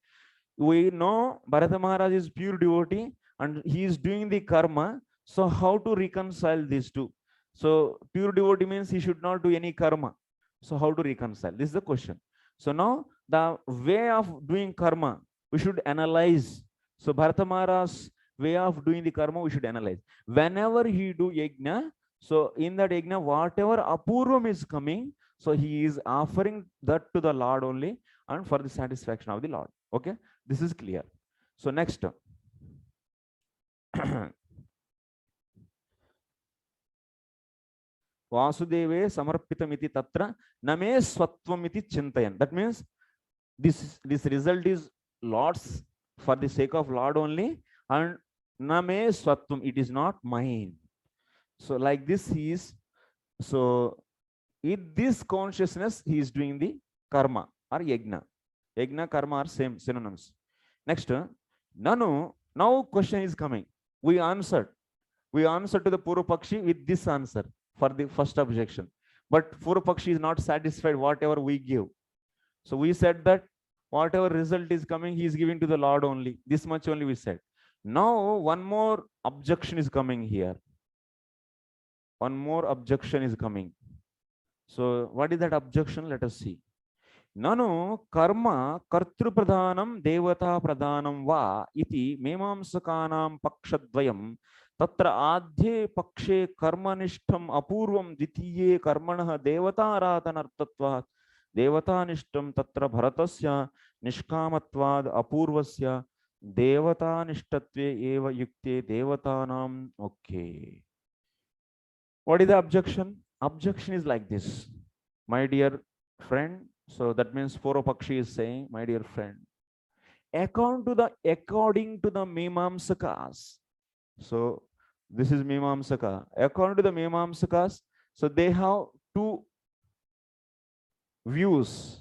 Speaker 1: We know Bharata Maharaj is pure devotee and he is doing the karma. So how to reconcile these two? So pure devotee means he should not do any karma. So how to reconcile? This is the question. So now the way of doing karma, we should analyze. So Bharata Maharaj's way of doing the karma, we should analyze. Whenever he do yajna, so in that yajna, whatever apurvam is coming, so he is offering that to the Lord only and for the satisfaction of the Lord. Okay, this is clear. So next. Vasudeve samarpitamiti tatra name swattvamiti chintayan. That means this result is Lord's, for the sake of Lord only, and name swatvam, it is not mine. So like this he is, so with this consciousness he is doing the karma or yajna. Yajna, karma are same synonyms. Next, Nanu, now question is coming. We answered to the Purva Pakshi with this answer for the first objection. But Purva Pakshi is not satisfied whatever we give. So we said that whatever result is coming, he is giving to the Lord only. This much only we said. Now one more objection is coming here. One more objection is coming. So what is that objection? Let us see. Nanu karma kartru pradhanam devata pradhanam va iti memamsakanam pakshadvayam tatra adhye pakshe karmanishtam apurvam dvitiye karmanah devataradhanartatvat devatanishtam tatra bharatasya nishkamatvad apurvasya devatanishtatve eva yukte devatanam. Okay. What is the objection? Objection is like this. My dear friend, so that means Purva Pakshi is saying, my dear friend, according to the Mimamsakas, so this is Mimamsaka. According to the Mimamsakas, so they have two views.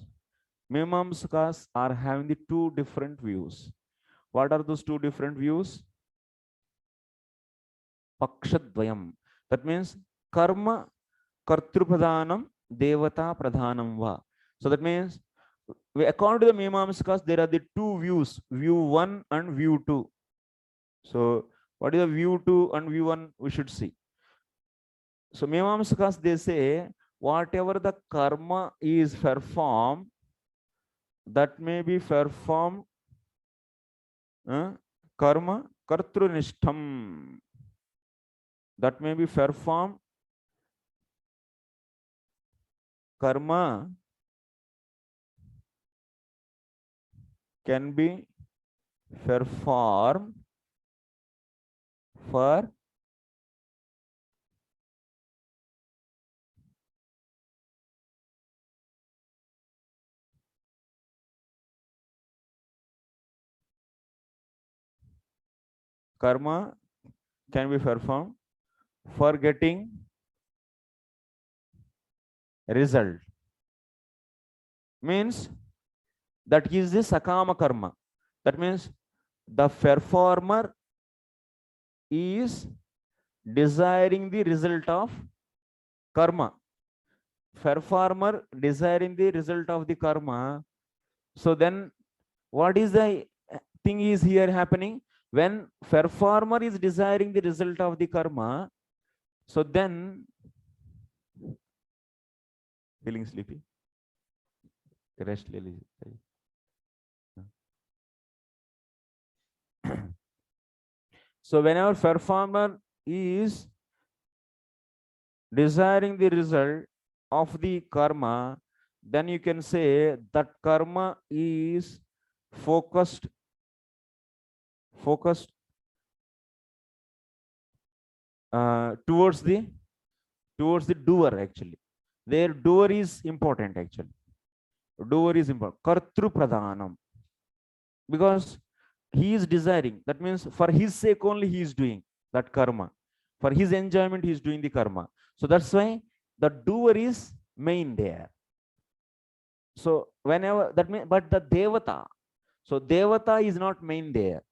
Speaker 1: Mimamsakas are having the two different views. What are those two different views? Pakshadvayam. That means karma kartrupradhanam devata pradhanam va. So that means, according to the Mimamsakas, there are the two views, view 1 and view 2. So what is the view 2 and view 1? We should see. So Mimamsakas, they say, whatever the karma is performed, that may be performed karma kartrunishtam. That may be performed karma can be performed for karma can be performed for getting result. Means that is the sakama karma. That means the performer is desiring the result of karma. Performer desiring the result of the karma. So then what is the thing is here happening? When performer is desiring the result of the karma, so then feeling sleepy, rest. So whenever performer is desiring the result of the karma, then you can say that karma is focused towards the doer. Actually, their doer is important. Actually, doer is important. Kartru pradhanam, because he is desiring. That means for his sake only he is doing that karma. For his enjoyment, he is doing the karma. So that's why the doer is main there. So whenever that means, but the devata, so devata is not main there.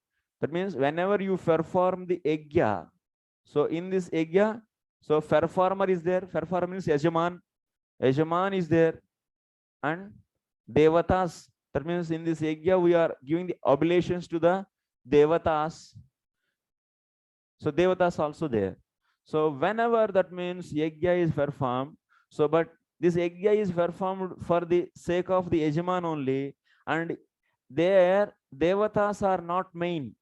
Speaker 1: That means whenever you perform the yajna, so in this yajna, so performer is there. Performer means yajaman. Yajaman is there, and devatas. That means in this yajna we are giving the oblations to the devatas. So devatas also there. So whenever that means yajna is performed, so but this yajna is performed for the sake of the yajaman only, and there devatas are not main.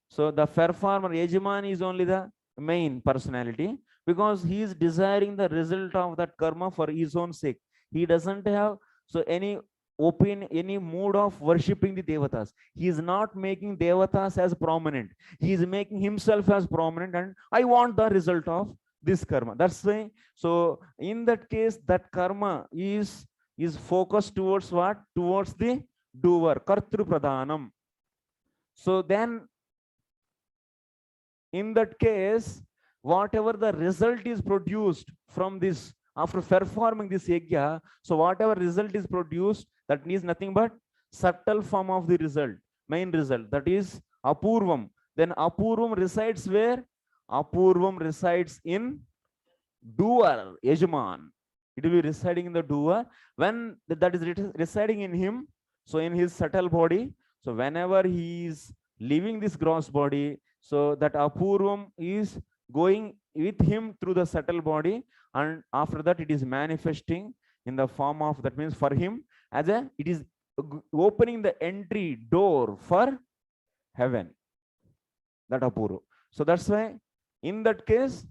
Speaker 1: So the performer yajaman is only the main personality, because he is desiring the result of that karma for his own sake. He doesn't have so any any mood of worshipping the devatas. He is not making devatas as prominent. He is making himself as prominent, and I want the result of this karma. That's why. So in that case, that karma is focused towards what? Towards the doer, kartru pradhanam. So then in that case, whatever the result is produced from this, after performing this yajna, so whatever result is produced, that is nothing but subtle form of the result, main result, that is apurvam. Then apurvam resides where? Apurvam resides in doer, yajman. It will be residing in the doer. When that is residing in him, so in his subtle body, so whenever he is leaving this gross body, so that apurvam is going with him through the subtle body, and after that it is manifesting in the form of, that means for him as a, it is opening the entry door for heaven, that apurva. So that's why in that case,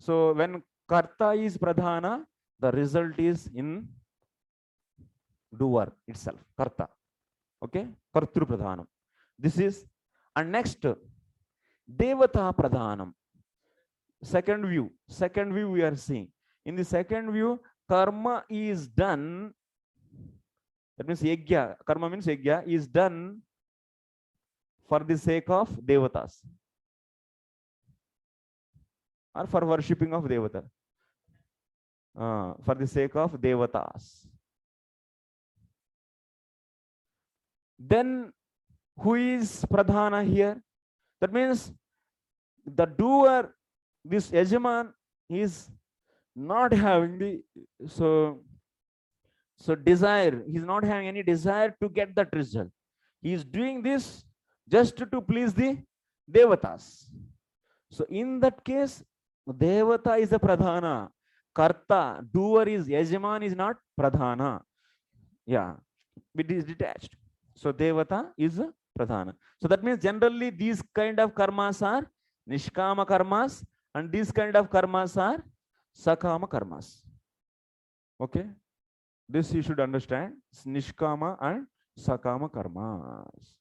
Speaker 1: so when karta is pradhana, the result is in doer itself, karta. Okay, kartru pradhanam. This is, and next devata pradhanam. Second view we are seeing. In the second view, karma is done. That means yajna, karma means yajna is done for the sake of devatas, or for worshipping of devata, for the sake of devatas. Then who is pradhana here? That means the doer, this yajaman, is not having the so desire. He's not having any desire to get that result. He is doing this just to please the devatas. So in that case, devata is the pradhana, karta, doer is yajaman, is not pradhana. Yeah, it is detached. So devata is pradhana. So that means generally these kind of karmas are nishkama karmas, and these kind of karmas are sakama karmas. Okay, this you should understand. Nishkama and sakama karmas.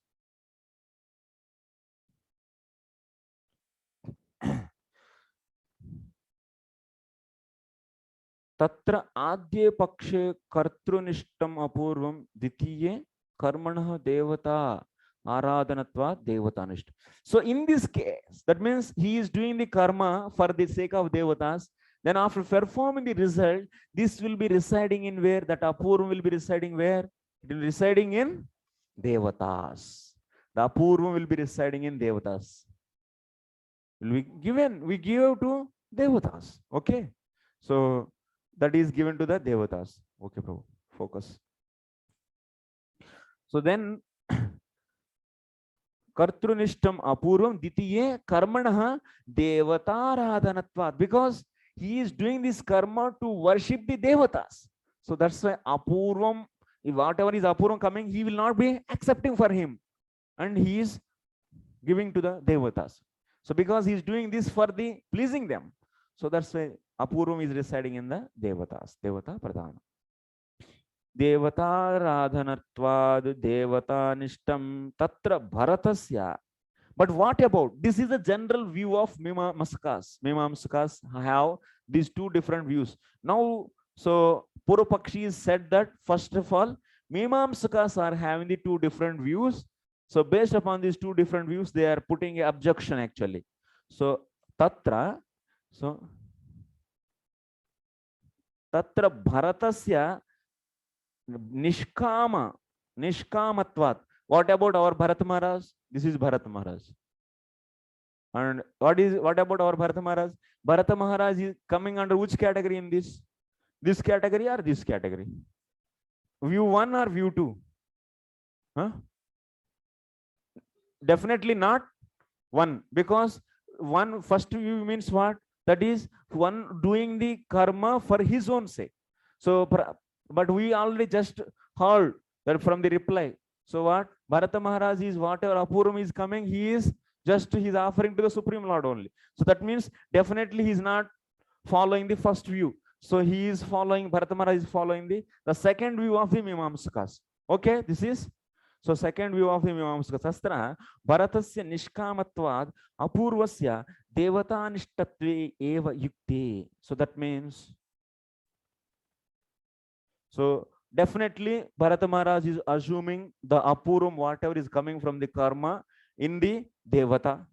Speaker 1: तत्र आद्ये पक्षे कर्तृनिष्ठम अपूर्वम, द्वितीये कर्मणः देवता आराधनत्वात् देवतानिष्ठ. So in this case, that means he is doing the karma for the sake of devatas. Then after performing the result, this will be residing in where? That apurvam will be residing where? It will be residing in devatas. The apurvam will be residing in devatas. We give to devatas. Okay, so that is given to the devatas. Okay, Prabhu, focus. So then kartrunishtam apurvam, ditiye karmanah devataradhanatvat, because he is doing this karma to worship the devatas. So that's why apurvam, whatever is apurvam coming, he will not be accepting for him, and he is giving to the devatas. So because he is doing this for the pleasing them, so that's why apurvam is residing in the devatas, devata pradhana. Devata radhanatvad devata nishtam tatra bharatasya. But what about, this is a general view of Mimamsakas. Mimamsakas have these two different views. Now, so Purupakshi said that first of all, Mimamsakas are having the two different views. So based upon these two different views, they are putting an objection actually. So tatra, so tatra bharatasya nishkamatvat. What about our Bharat Maharaj? This is Bharat Maharaj. And what about our Bharat Maharaj? Bharat Maharaj is coming under which category in this? This category or this category? View 1 or view 2? Huh? Definitely not 1, because one first view means what? That is one doing the karma for his own sake. So, but we already just heard that from the reply. So what? Bharata Maharaj is whatever Apuram is coming, he's offering to the Supreme Lord only. So that means definitely he's not following the first view. So he is following, Bharata Maharaj is following the second view of the Mimamsakas. Okay, this is. So second view of the Mimamsaka Sastra, Bharatasya Nishkamatvad Apurvasya Devata Nishtatve Eva Yukte. So that means, so definitely Bharata Maharaj is assuming the Apuram, whatever is coming from the karma, in the Devata.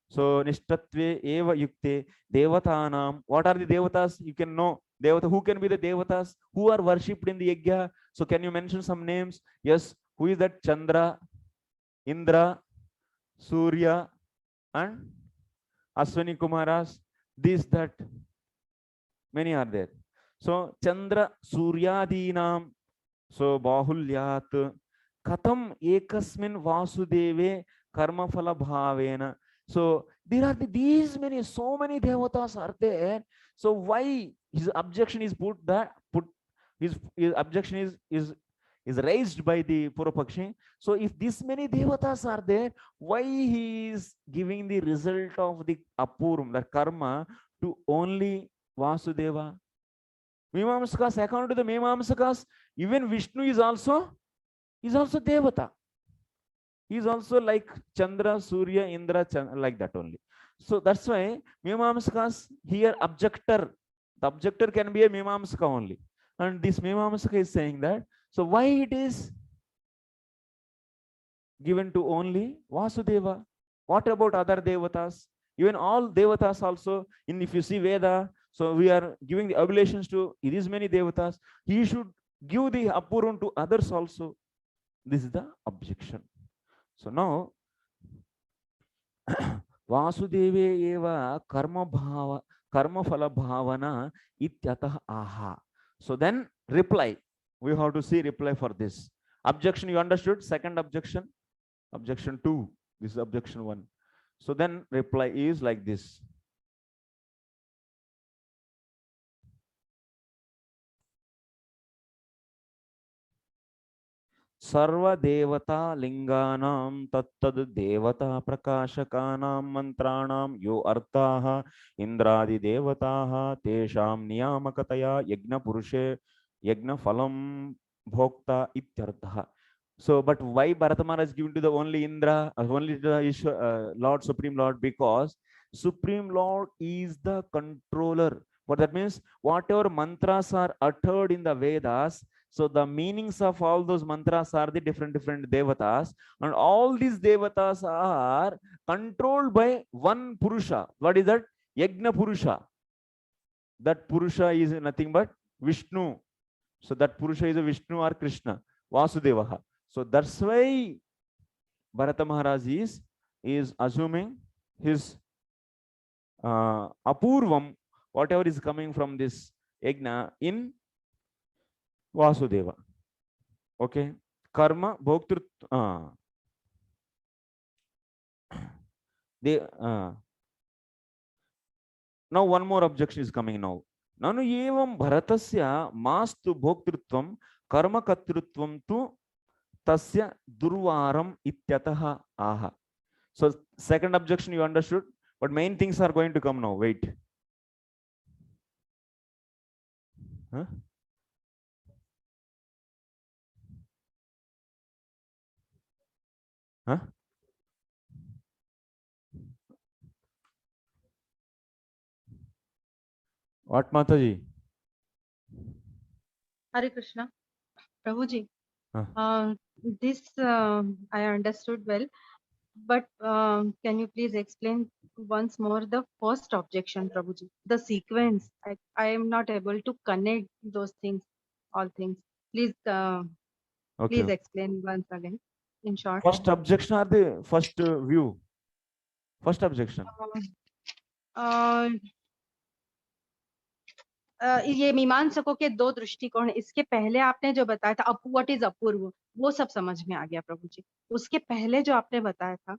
Speaker 1: So Nishtatve Eva Yukte Devatanam. What are the Devatas? You can know. Devata, who can be the Devatas? Who are worshipped in the Yajna? So can you mention some names? Yes. Who is that? Chandra, Indra, Surya, and Aswani Kumaras. These, that. Many are there. So Chandra, Suryadinam. So Bahulyat. Katham Ekasmin Vasudeve Karma Phala Bhavena. So there are so many devatas are there. So why his objection is his objection is raised by the Purapakshi. So if this many devatas are there, why he is giving the result of the Apuram, the karma, to only Vasudeva? Mimamsakas, according to the Mimamsakas, even Vishnu is also devata. He is also like Chandra, Surya, Indra, like that only. So that's why Mimamsakas here objector. The objector can be a Mimamsaka only. And this Mimamsaka is saying that. So why it is given to only Vasudeva? What about other devatas? Even all devatas also, if you see Veda, so we are giving the oblations to these many devatas. He should give the Apuram to others also. This is the objection. So now Vasudeve eva karma phala bhavana ityatah aha. So then reply. We have to see reply for this. Objection you understood? Second objection. Objection 2. This is objection 1. So then reply is like this. Sarva devata linganam tattad devata prakashakanam mantranam yo artaha indradi devataha tesham niyamakataya yajna purushe yajna phalam bhokta ityartha. So, but why Bharata Maharaj is given to the only Indra, only the Lord, Supreme Lord? Because Supreme Lord is the controller. What that means? Whatever mantras are uttered in the Vedas, so the meanings of all those mantras are the different devatas, and all these devatas are controlled by one Purusha. What is that? Yajna Purusha. That Purusha is nothing but Vishnu. So that Purusha is a Vishnu or Krishna, Vasudevaha. So that's why Bharata Maharaj is assuming his Apurvam, whatever is coming from this Yajna, in Vasudeva. Okay. Karma, Bhoktrut. Now one more objection is coming now. Nanu evam Bharatasya mastu Bhoktrutvam karma katrutvam tu tasya durvaram ityataha aha. So second objection you understood, but main things are going to come now. Wait. Huh? Huh? What, Mataji?
Speaker 4: Hare Krishna. Prabhuji,
Speaker 1: Huh.
Speaker 4: This I understood well, but can you please explain once more the first objection, Prabhuji? The sequence. I am not able to connect those things, all things. Please,
Speaker 1: Okay.
Speaker 4: please explain once again, in short.
Speaker 1: First objection or the first view? First objection.
Speaker 4: अ, ये मीमांसकों के दो दृष्टिकोण, इसके पहले आपने जो बताया था व्हाट इज अपूर्व, वो सब समझ में आ गया प्रभु जी। उसके पहले जो आपने बताया था,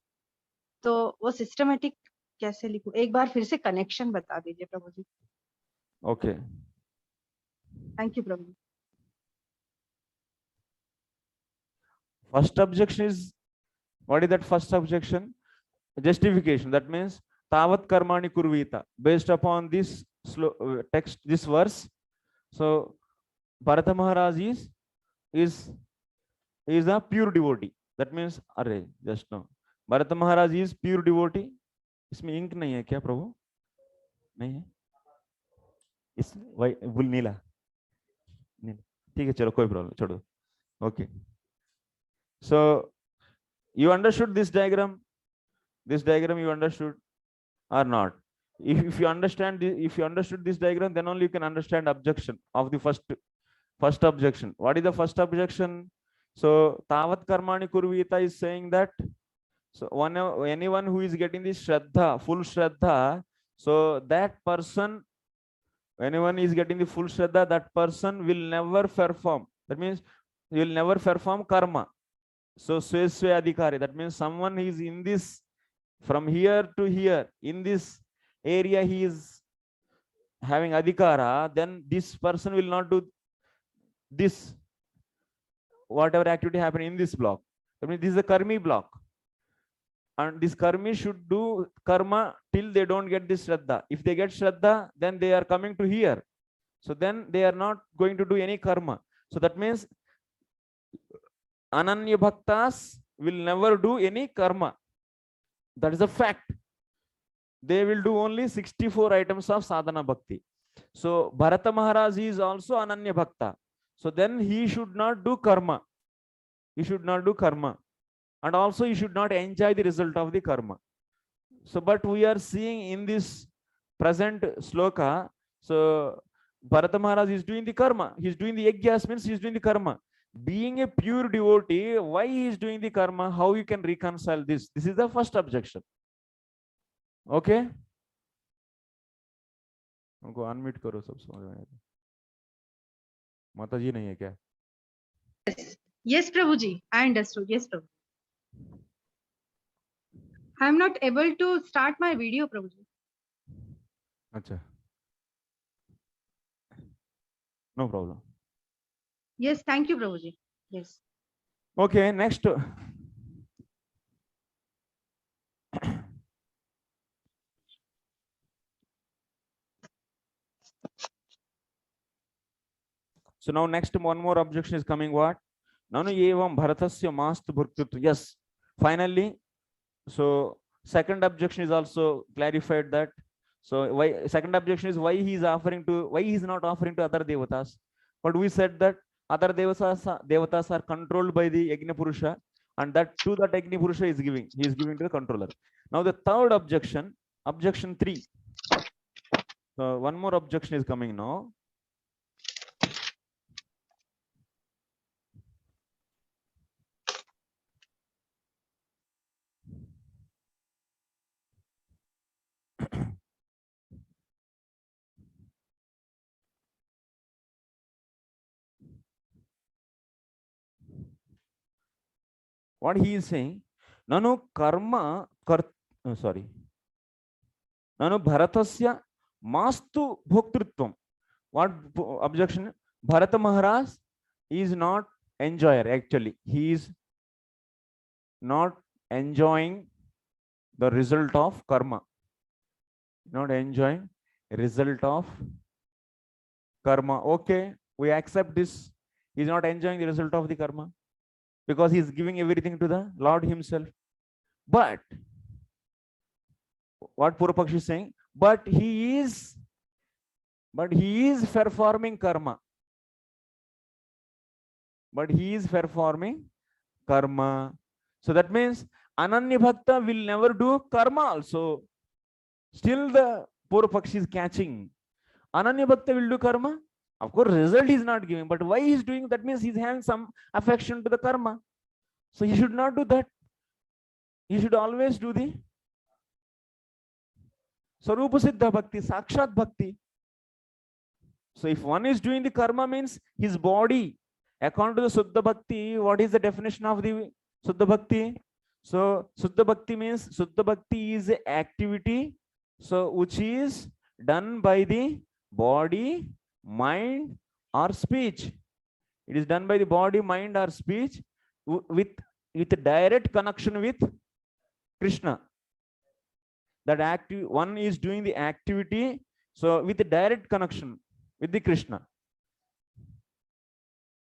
Speaker 4: तो वो सिस्टमेटिक कैसे लिखूं, एक बार फिर से कनेक्शन बता दीजिए Prabhu ji.
Speaker 1: Okay.
Speaker 4: Thank you Prabhu ji.
Speaker 1: First objection is, what is that first objection? Justification. That means tavat karmani kurvita. Based upon this text, this verse, so Bharata Maharaj is a pure devotee. That means, अरे just now, Bharata Maharaj is pure devotee. इसमें ink नहीं है क्या प्रभु? नहीं है? इस bull नीला, ठीक है, चलो कोई प्रॉब्लम छोड़ो. Okay. So you understood this diagram? This diagram you understood or not? If you understand, if you understood this diagram, then only you can understand objection of the first objection. What is the first objection? So tavat karmani kurvita is saying that, so anyone who is getting this shraddha, full shraddha, so that person, anyone is getting the full shraddha, that person will never perform. That means he will never perform karma. So swe adhikari, that means someone is in this, from here to here, in this area he is having adhikara, then this person will not do this, whatever activity happen in this block. I mean, this is a karmi block, and this karmi should do karma till they don't get this shraddha. If they get shraddha, then they are coming to here, so then they are not going to do any karma. So that means ananya bhaktas will never do any karma. That is a fact. They will do only 64 items of sadhana bhakti. So Bharata Maharaj is also ananya bhakta. So then he should not do karma. He should not do karma. And also he should not enjoy the result of the karma. So but we are seeing in this present sloka, so Bharata Maharaj is doing the karma. He is doing the yajnas, means he is doing the karma. Being a pure devotee, why he is doing the karma? How you can reconcile this? This is the first objection. Okay? उनको unmute करो, सब समझ में आएगा. माता जी नहीं है क्या?
Speaker 4: Yes Prabhu ji, I understood. Yes Prabhu. I am not able to start my video प्रभु जी.
Speaker 1: अच्छा. No problem.
Speaker 4: Yes, thank you Prabhu ji. Yes.
Speaker 1: Okay, next. So now next one more objection is coming. What? Nanu evam bharatasya mastu bhaktitva. Yes, finally. So second objection is also clarified that. So why second objection is why he is offering to, why he is not offering to other devatas. But we said that other devatas are controlled by the Yajna Purusha, and that to that Yajna Purusha is giving. He is giving to the controller. Now the third objection, objection 3. So one more objection is coming now. What he is saying, nanu karma sorry, nanu bharatasya mastu bhoktritvam. What objection? Bharata Maharaj is not enjoyer. Actually, he is not enjoying the result of karma. Not enjoying result of karma. Okay, we accept this. He is not enjoying the result of the karma, because he is giving everything to the Lord himself. But what Purvapakshi is saying, but he is performing karma. But he is performing karma. So that means Ananya Bhakta will never do karma also. Still the Purupakshi is catching. Ananya Bhakta will do karma. Of course, result he is not giving, but why he is doing that means he is having some affection to the karma. So he should not do that. He should always do the Sarupa Siddha Bhakti, Sakshat Bhakti. So if one is doing the karma means his body, according to the Suddha Bhakti, what is the definition of the Suddha Bhakti? So Suddha Bhakti means Suddha Bhakti is a activity, so which is done by the body, mind or speech. It is done by the body, mind or speech with direct connection with Krishna. That active one is doing the activity, so with a direct connection with the Krishna.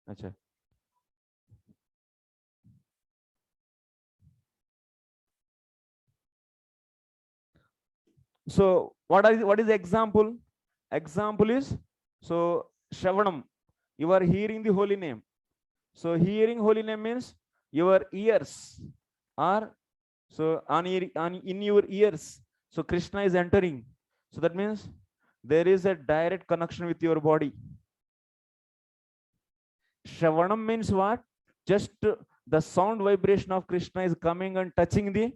Speaker 1: Achha. So what is the example? Example is, so Shravanam, you are hearing the holy name. So hearing holy name means your ears are, so in your ears, so Krishna is entering. So that means there is a direct connection with your body. Shravanam means what? Just the sound vibration of Krishna is coming and touching the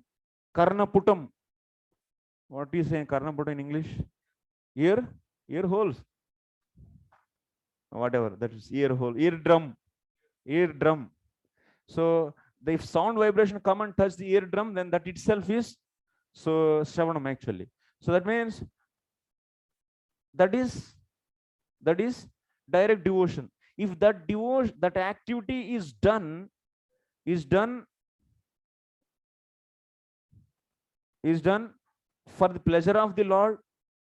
Speaker 1: Karna Putam. What do you say Karna Putam in English? Ear holes. Whatever, that is ear hole, eardrum. So the if sound vibration come and touch the eardrum, then that itself is so Shravanam actually. So that means that is direct devotion. If that devotion, that activity is done for the pleasure of the Lord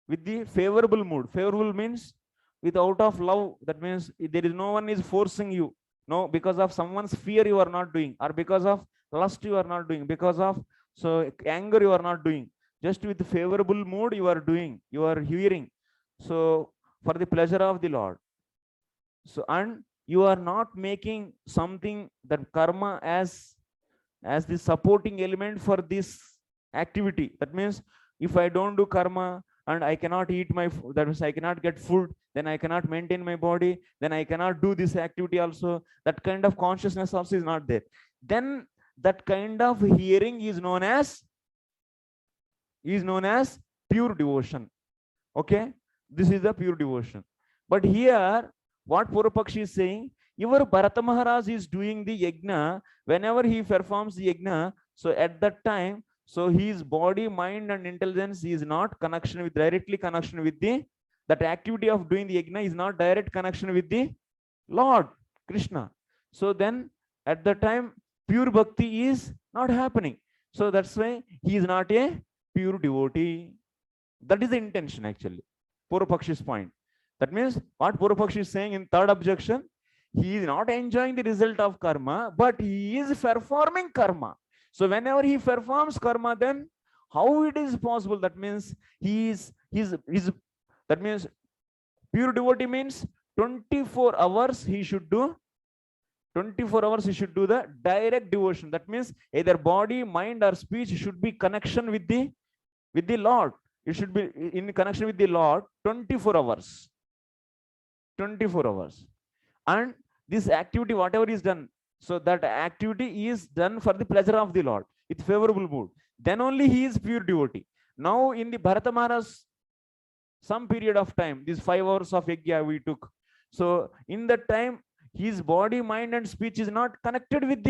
Speaker 1: with the favorable mood. Favorable means with out of love. That means there is no one is forcing you. No, because of someone's fear you are not doing, or because of lust you are not doing, because of so anger you are not doing. Just with favorable mood you are doing, you are hearing. So for the pleasure of the Lord. So and you are not making something that karma as the supporting element for this activity. That means if I don't do karma and I cannot eat my food, that means I cannot get food, then I cannot maintain my body, then I cannot do this activity also. That kind of consciousness also is not there. Then that kind of hearing is known as pure devotion. Okay, this is the pure devotion. But here what Purupakshi is saying, your Bharata Maharaj is doing the yajna. Whenever he performs the yajna, so at that time, so his body, mind and intelligence is not directly connection with that activity of doing the yajna is not direct connection with the Lord Krishna. So then at the time pure bhakti is not happening. So that's why he is not a pure devotee. That is the intention actually, Purupaksh's point. That means what Purupakshi is saying in third objection, he is not enjoying the result of karma, but he is performing karma. So whenever he performs karma, then how it is possible? That means that means pure devotee means 24 hours he should do. 24 hours he should do the direct devotion. That means either body, mind or speech should be connection with the Lord. It should be in connection with the Lord 24 hours. 24 hours. And this activity, whatever is done, so that activity is done for the pleasure of the Lord with favorable mood. Then only he is pure devotee. Now in the Bharata Maharaj, some period of time, these 5 hours of yajna we took. So in that time, his body, mind and speech is not connected with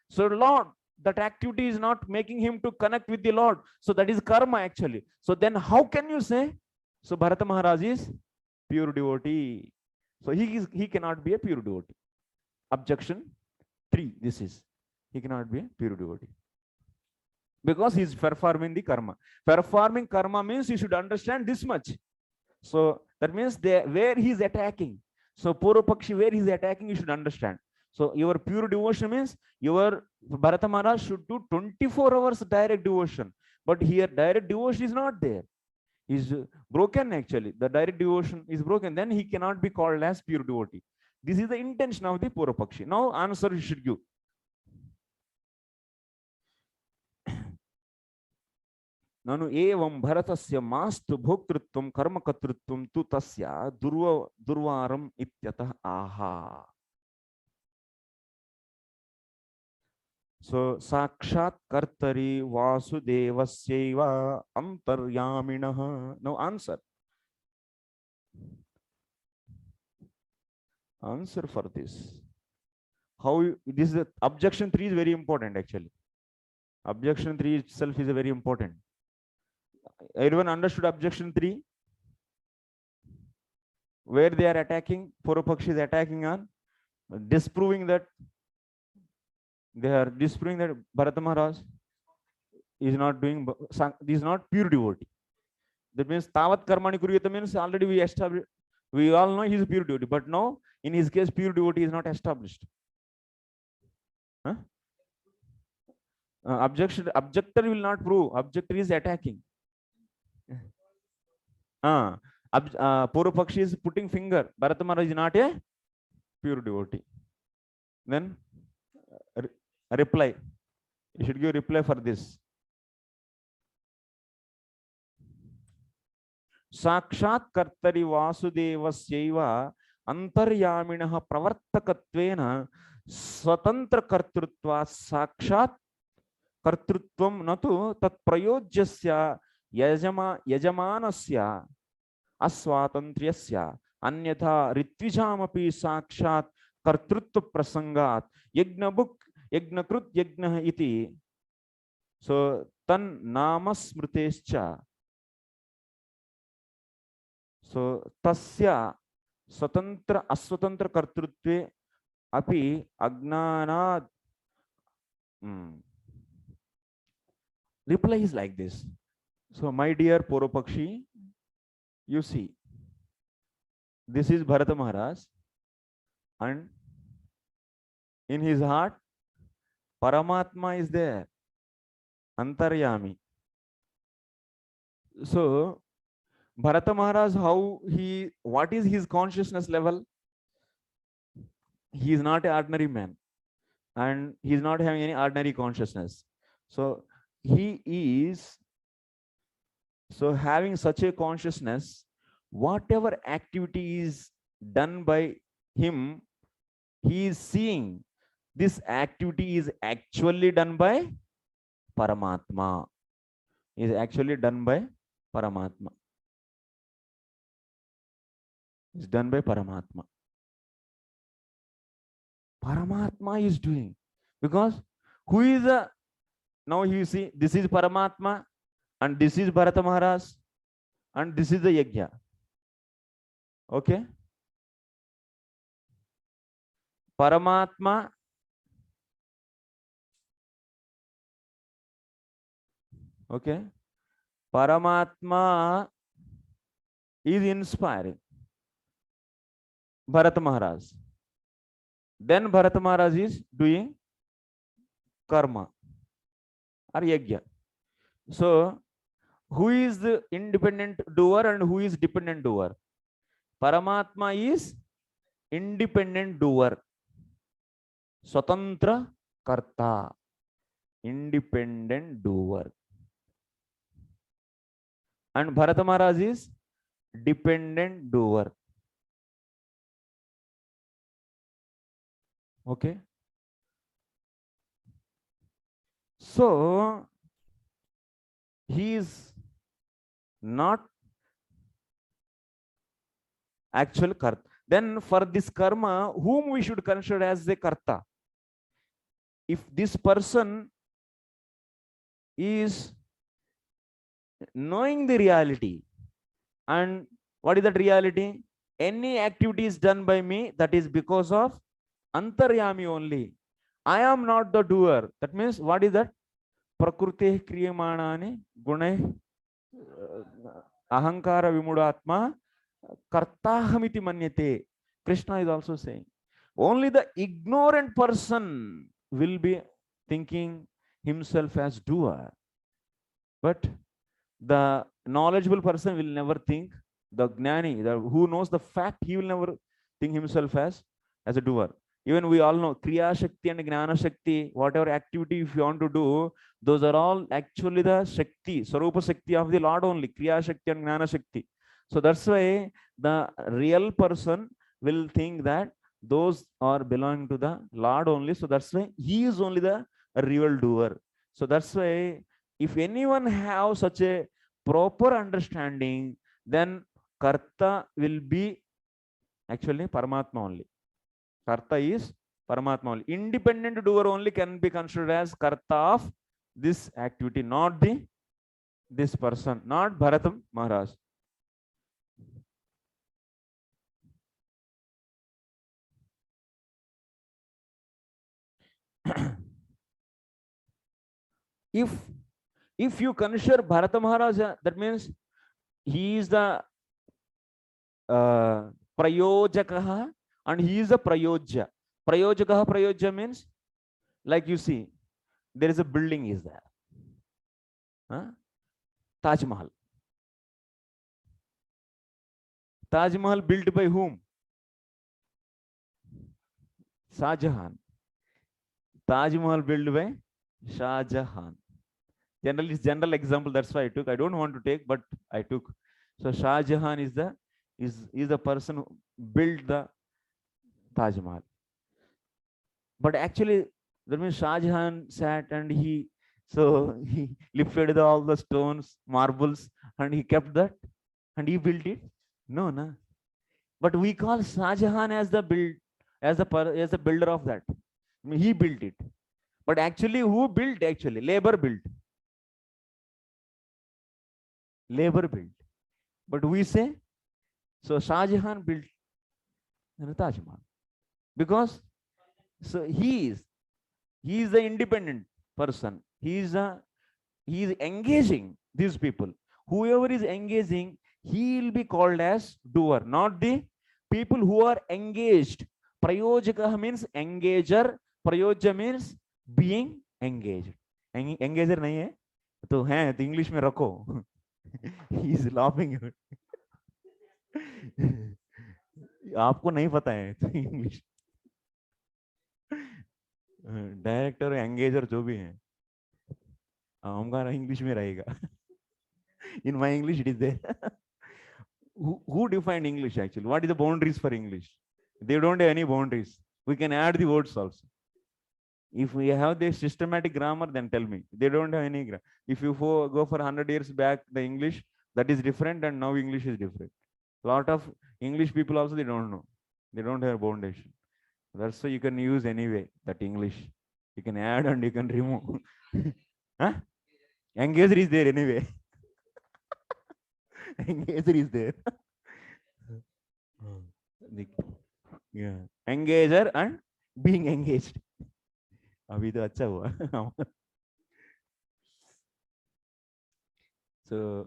Speaker 1: so Lord. That activity is not making him to connect with the Lord. So that is karma actually. So then how can you say, so Bharata Maharaj is pure devotee? So he cannot be a pure devotee. Objection 3, this is, he cannot be a pure devotee. Because he is performing the karma. Performing karma means you should understand this much. So that means where he is attacking. So Purupakshi, where he is attacking, you should understand. So your pure devotion means your Bharata Maharaj should do 24 hours direct devotion. But here direct devotion is not there. Is broken actually. The direct devotion is broken. Then he cannot be called as pure devotee. This is the intention of the Purvapakshi. Now answer you should give. Nanu evam bharatasya mastu bhoktritvam karma katritvam tu tasya durvaram ityatah aha. So sakshat kartari vasudevasyaiva antaryaminah. Now answer. Answer for this. How this is objection 3 is very important actually. Objection 3 itself is a very important. Everyone understood objection 3? Where they are attacking, Purvapakshi is attacking on disproving that Bharata Maharaj is not doing, is not pure devotee. That means Tavat Karmani Kuryata means already we established, we all know he is a pure devotee, but now in his case pure devotee is not established. Huh? Objector will not prove, objector is attacking. Purvapakshi is putting finger, Bharata Maharaj is not a pure devotee. Then reply. You should give reply for this. Sakshat kartari vasudevasyaiva antaryaminah pravartakattvena swatantra kartrutva sakshat kartrutvam natu tat prayojyasya yajamanasya aswatantriyasya anyatha ritvijamapi sakshat kartrutva prasangat yajnakrut yajnah iti. So tan namasmritescha. So tasya swatantra aswatantra kartrutve api agnanad. Reply is like this. So my dear Purvapakshi, you see, this is Bharata Maharaj, and in his heart Paramatma is there, Antaryami. So Bharata Maharaj, what is his consciousness level? He is not an ordinary man, and he is not having any ordinary consciousness. So he is having such a consciousness, whatever activity is done by him, he is seeing this activity is actually done by Paramatma. Is actually done by Paramatma. Is done by Paramatma. Paramatma is doing, because who is a, now you see, this is Paramatma, and this is Bharata Maharaj, and this is the Yajna. Okay? Paramatma Paramatma is inspiring Bharata Maharaj. Then Bharata Maharaj is doing karma or yajna. So who is the independent doer and who is dependent doer? Paramatma is independent doer. Swatantra karta. Independent doer. And Bharata Maharaj is dependent doer. Okay. So he is not actual karta. Then for this karma, whom we should consider as the karta? If this person is knowing the reality, and what is that reality? Any activity is done by me, that is because of Antaryami only. I am not the doer. That means what is that? Prakrute kriyamanani gunai ahankara vimudatma kartahamiti manyate. Krishna is also saying, only the ignorant person will be thinking himself as doer, but the knowledgeable person will never think, the gnani, who knows the fact, he will never think himself as as a doer. Even we all know Kriya Shakti and Gnana Shakti, whatever activity if you want to do, those are all actually the Shakti, Sarupa Shakti of the Lord only, Kriya Shakti and Gnana Shakti. So that's why the real person will think that those are belonging to the Lord only. So that's why he is only the real doer. So that's why if anyone have such a proper understanding, then Karta will be actually Paramatma only. Karta is Paramatma only. Independent doer only can be considered as Karta of this activity, not this person, not Bharatam Maharaj. if you consider Bharata Maharaj, that means he is the Prayojakaha and he is a Prayojya. Prayojakaha, Prayojya means, like you see, there is a building is there. Taj Mahal. Taj Mahal built by whom? Shah Jahan. Taj Mahal built by Shah Jahan. Generally, it's general example. That's why I took. I don't want to take, but I took. So Shah Jahan is the person who built the Taj Mahal. But actually, that means Shah Jahan sat and he lifted all the stones, marbles, and he kept that, and he built it. No, no. But we call Shah Jahan as the builder of that. I mean, he built it. But actually, who built? Actually, labor built. Labor built. But we say, so Shah Jahan built Taj Mahal. Because so he is the independent person. He is engaging these people. Whoever is engaging, he will be called as doer, not the people who are engaged. Prayojaka means engager. Prayojya means being engaged. Engager नहीं है तो है तो English में रखो. He is laughing. आपको नहीं पता है तो इंग्लिश. डायरेक्टर एंगेजर जो भी है हमारा इंग्लिश में रहेगा. In my English it is there. Who defined English actually? What is the boundaries for English? They don't have any boundaries. We can add the words also. If we have this systematic grammar, then tell me. They don't have any grammar. If you go for 100 years back, the English, that is different, and now English is different. A lot of English people also, they don't know. They don't have foundation. That's why you can use anyway, that English. You can add and you can remove. Huh? Engager is there anyway. Engager is there. Yeah. Engager and being engaged. अभी तो अच्छा हुआ. So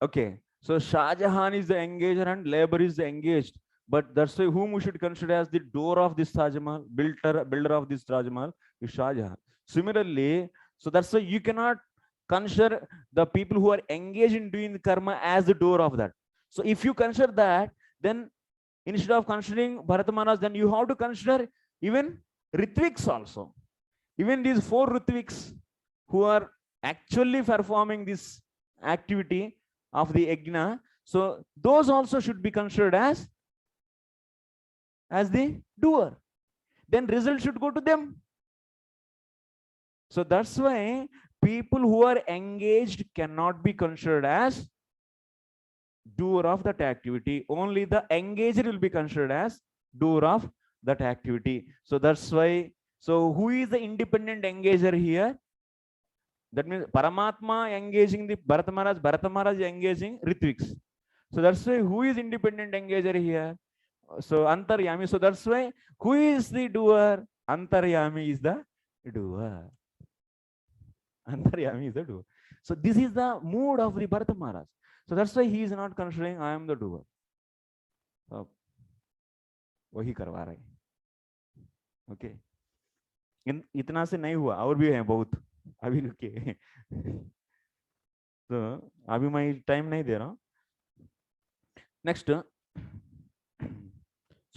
Speaker 1: okay, so Shah Jahan is the engager and labor is the engaged. But that's why whom we should consider as the door of this Taj Mahal, builder of this Taj Mahal is Shah Jahan. Similarly, so that's why you cannot consider the people who are engaged in doing the karma as the door of that. So if you consider that, then instead of considering Bharata Maharaj, then you have to consider even Ritviks also. Even these 4 Ritviks who are actually performing this activity of the Yajna, so those also should be considered as the doer. Then result should go to them. So that's why people who are engaged cannot be considered as doer of that activity. Only the engager will be considered as doer of that activity. So that's why, so who is the independent engager here? That means Paramatma engaging the Bharata Maharaj engaging Ritviks. So that's why who is independent engager here? So Antaryami. So that's why who is the doer? Antaryami is the doer. Antaryami is the doer. So this is the mood of the Bharata Maharaj. So that's why he is not considering I am the doer. So वही करवा रहे. Okay. इतना से नहीं हुआ, और भी है बहुत. अभी रुकिए. तो अभी मैं टाइम नहीं दे रहा हूँ. Next.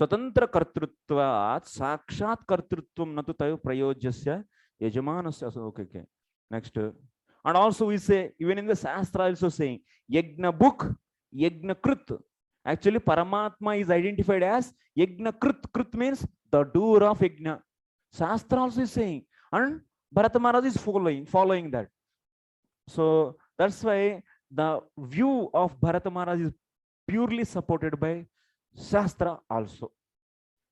Speaker 1: स्वतंत्र कर्तृत्वात् साक्षात् कर्तृत्वं न तु तयो प्रयोज्यस्य यजमानस्य. Okay. Next. And also we say, even in the Shastra also saying, Yajna book, Yajna Krut. Actually, Paramatma is identified as Yajna Krut. Krut means the doer of Yajna. Shastra also is saying, and Bharata Maharaj is following that. So that's why the view of Bharata Maharaj is purely supported by Shastra also.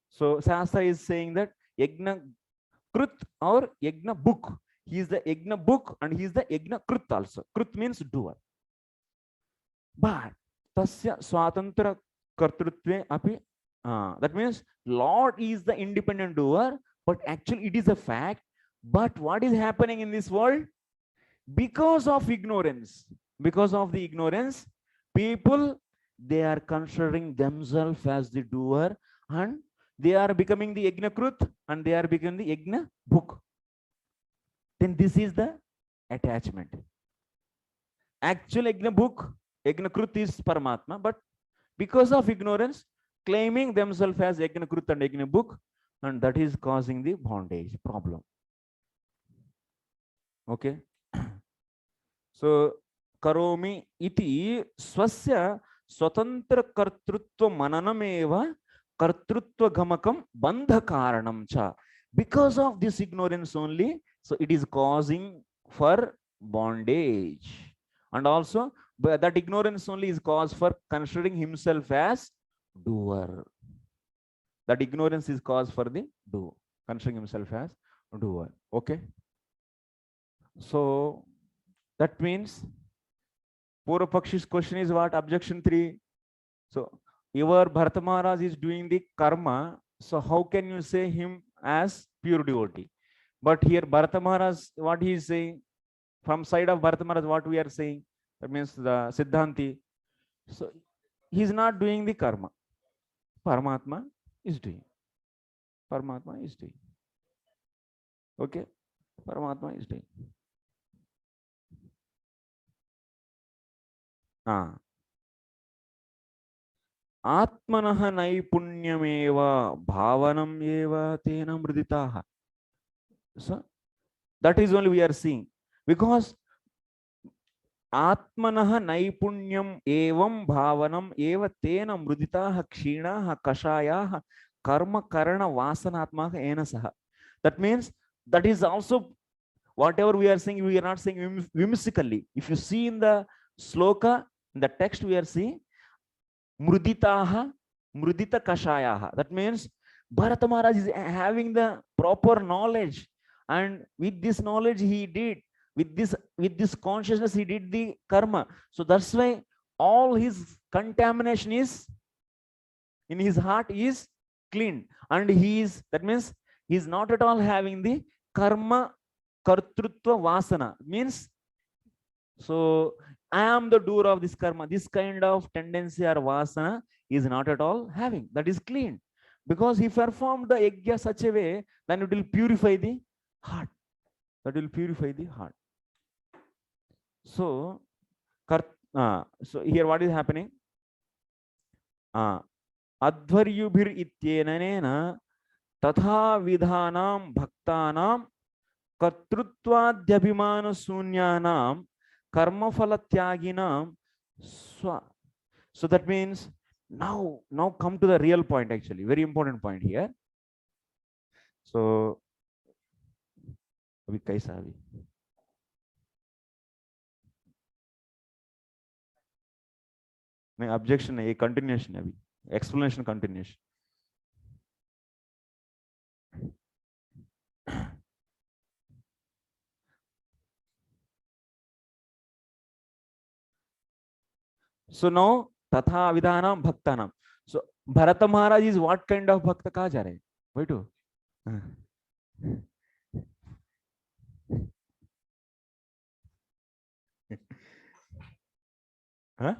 Speaker 1: So Shastra is saying that Yajna Krut or Yajna book. He is the Yajna book and he is the Yajna Krut also. Krut means doer. But Tasya Swatantra Kartrutve api. That means Lord is the independent doer, but actually it is a fact. But what is happening in this world? Because of ignorance, because of the ignorance, people, they are considering themselves as the doer and they are becoming the Yajna Krut and they are becoming the Yajna book. Then this is the attachment. Actual Yajna book, Yajna Krut is Paramatma, but because of ignorance, claiming themselves as Yajna Krut and Yajna book, and that is causing the bondage problem. Okay. So karomi iti swasya swatantra kartrutva mananameva kartrutva gamakam bandha karanam cha. Because of this ignorance only, so it is causing for bondage. And also that ignorance only is cause for considering himself as doer. That ignorance is cause for the doer, considering himself as doer. Okay. So that means Purva Pakshi's question is what? Objection 3. So your Bharata Maharaj is doing the karma. So how can you say him as pure devotee? But here Bharata Maharaj, what he is saying, from side of Bharata Maharaj, what we are saying, that means the Siddhanti. So he is not doing the karma. Paramatma is doing. Paramatma is doing. Okay. Paramatma is doing. आत्मनः नैपुण्यमेव भावनम एव तेन मृदिताः. So that is only we are seeing, because आत्मनः नैपुण्यम एवं भावनम एव तेन मृदिताः क्षीणाः कषायाः कर्म करण वासनात्मक N सह. That means that is also whatever we are saying, we are not saying whimsically. If you see in the sloka, in the text, we are seeing mruditaha, mrudita kashayaha. That means Bharata Maharaj is having the proper knowledge, and with this knowledge he did, with this consciousness he did the karma. So that's why all his contamination is in his heart is clean, and he is, that means he is not at all having the karma kartrutva vasana. Means, so I am the doer of this karma. This kind of tendency or vasana is not at all having. That is clean. Because he performed the yajna such a way, then it will purify the heart. That will purify the heart. So, so here what is happening? Advaryubhir ityenanena tatha vidhanam bhaktanam कर्तृत्वाद्यभिमान शून्यानाम कर्मफल त्यागिनाम स्व. So that means now come to the real point, actually very important point here. So अभी कैसा अभी नहीं objection है, ये continuation है, अभी explanation continuation. So now tatha vidhanam bhaktanam. So Bharata Maharaj is what kind of bhakta कहा जा रहे हैं? Wait to. Huh?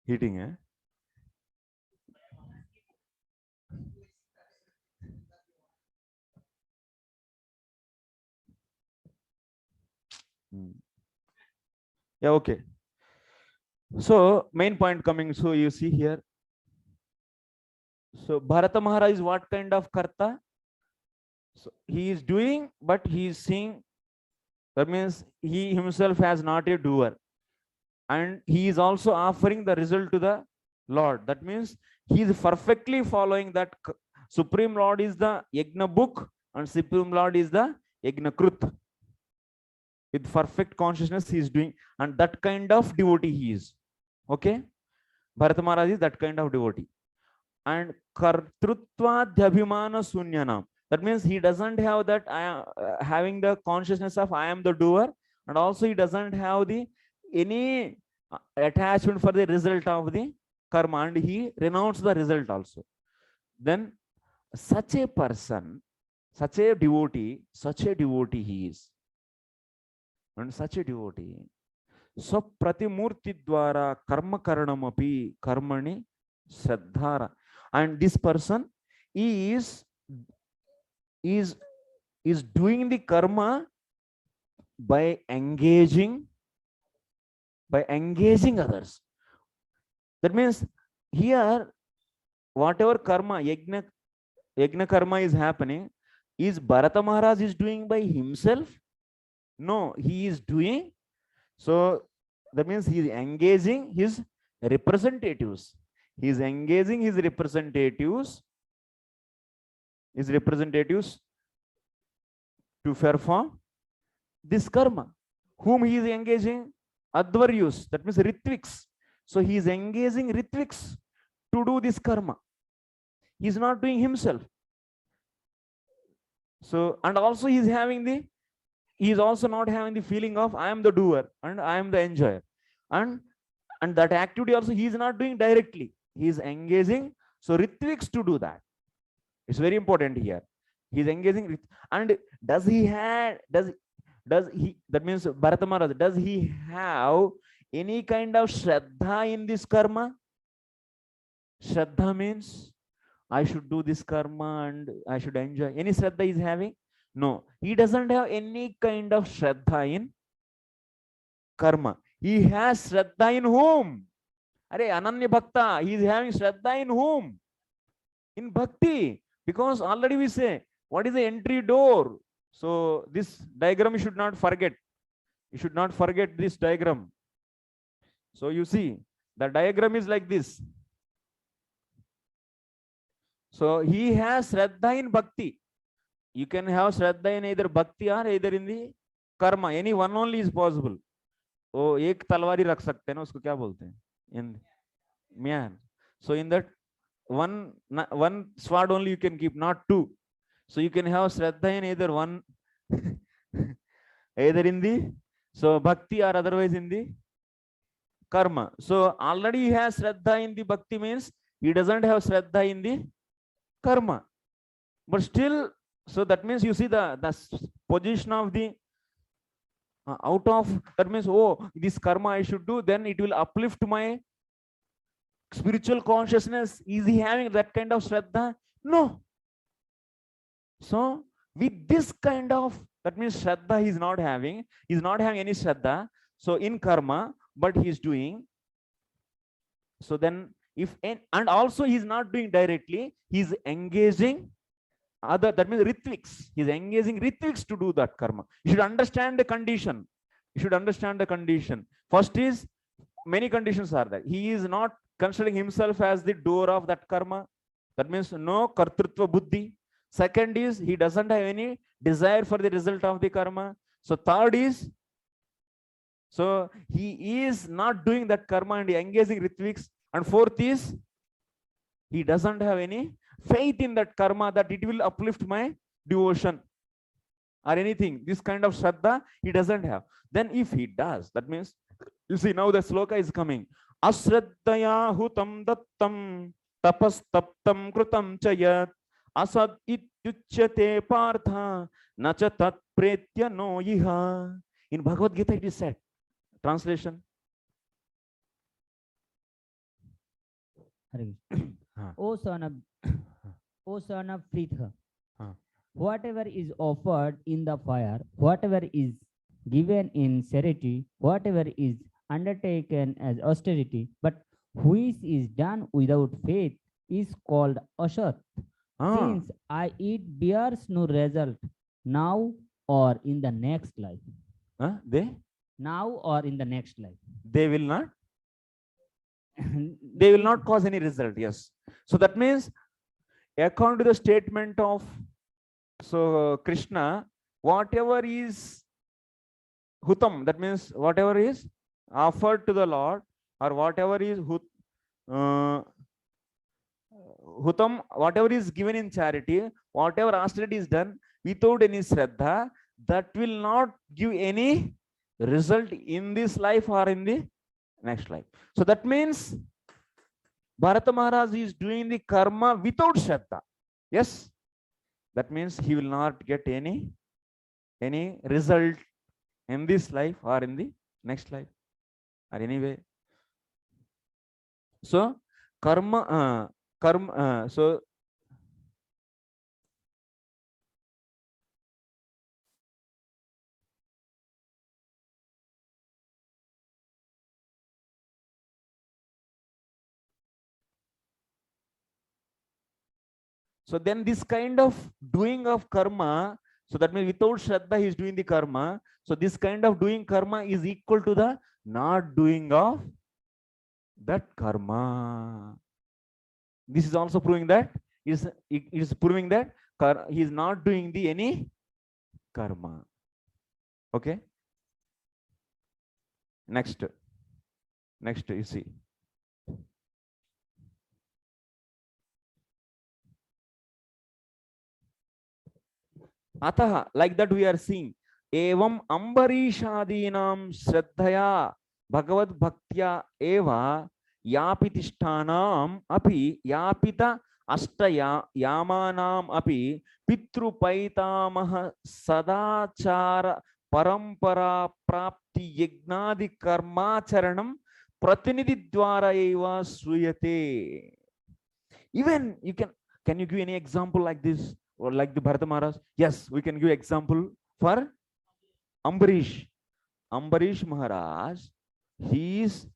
Speaker 1: Heating है? Yeah, okay. So main point coming. So you see here. So Bharata Maharaj is what kind of karta? So he is doing, but he is seeing. That means he himself has not a doer, and he is also offering the result to the Lord. That means he is perfectly following that. Supreme Lord is the Yagna book, and Supreme Lord is the Yagna Krut. With perfect consciousness he is doing, and that kind of devotee he is. Okay, Bharata Maharaj is that kind of devotee. And kartrutva dhyabhimana sunyanam. That means he doesn't have that having the consciousness of I am the doer, and also he doesn't have the any attachment for the result of the karma, and he renounced the result also. Then such a person, such a devotee he is. And such a devotee swapratimurti dwara karma karanamapi karmani shraddhara. And this person is doing the karma by engaging others. That means here whatever karma yagna karma is happening, is Bharata Maharaj is doing by himself? No, he is doing. So that means he is engaging his representatives. He is engaging his representatives to perform this karma. Whom he is engaging? Advaryus, that means Ritviks. So he is engaging Ritviks to do this karma. He is not doing himself. So, and also he is also not having the feeling of I am the doer and I am the enjoyer. And that activity also he is not doing directly. He is engaging so Ritviks to do that. It's very important here. He is engaging. And does he, that means Bharata Maharaj, does he have any kind of shraddha in this karma? Shraddha means I should do this karma and I should enjoy. Any shraddha is having? No, he doesn't have any kind of shraddha in karma. He has shraddha in whom? Are Ananya Bhakta, he is having shraddha in whom? In bhakti. Because already we say, what is the entry door? So this diagram you should not forget. You should not forget this diagram. So you see, the diagram is like this. So he has shraddha in bhakti. You can have shraddha in either bhakti or either in the karma. Any one only is possible. Oh, एक तलवारी रख सकते हैं ना, उसको क्या बोलते हैं? In man. So in that one sword only you can keep, not two. So you can have shraddha in either one, either in the bhakti or otherwise in the karma. So already he has shraddha in the bhakti means he doesn't have shraddha in the karma. But still, so that means you see the position of the out of, that means, oh, this karma I should do, then it will uplift my spiritual consciousness. Is he having that kind of shraddha? No. So with this kind of, that means shraddha he is not having. He is not having any shraddha. So in karma, but he is doing. So then if, and also he is not doing directly, he is engaging other, that means Ritviks. He is engaging Ritviks to do that karma. You should understand the condition. You should understand the condition. First is, many conditions are there. He is not considering himself as the doer of that karma. That means no kartrutva buddhi. Second is, he doesn't have any desire for the result of the karma. So third is, so he is not doing that karma and engaging Ritviks. And fourth is, he doesn't have any faith in that karma that it will uplift my devotion or anything. This kind of shraddha he doesn't have. Then if he does, that means, you see now the sloka is coming. Asraddhaya hutam dattam tapas taptam krutam chayat asad ityuchyate partha nacha tat pretya no iha. In Bhagavad Gita it is said. Translation.
Speaker 6: O son of Pritha, whatever is offered in the fire, whatever is given in charity, whatever is undertaken as austerity, but which is done without faith is called asat.
Speaker 1: Ah,
Speaker 6: Since it bears no result now or in the next life. Now or in the next life.
Speaker 1: they will not cause any result. Yes. So that means, according to the statement of Krishna, whatever is hutam, that means whatever is offered to the Lord, or whatever is hutam, whatever is given in charity, whatever austerity is done without any shraddha, that will not give any result in this life or in the next life. So that means Bharata Maharaj is doing the karma without shraddha. Yes, that means he will not get any result in this life or in the next life or anyway. So karma so then this kind of doing of karma, so that means without shraddha he is doing the karma. So this kind of doing karma is equal to the not doing of that karma. This is also proving that it is proving that he is not doing the any karma. Okay. Next you see. Ataha, like that we are seeing, evam ambarishadinam shraddhaya bhagavad bhaktya eva yapitishtanam api yapita ashtaya yamanam api pitrupaitamah sadachara parampara prapti yagnadi karmacharanam pratinidhi dwara eva suyate. Even you can you give any example like this, or like the Bharata Maharaj? Yes, we can give example for Ambarish. Ambarish Maharaj, he is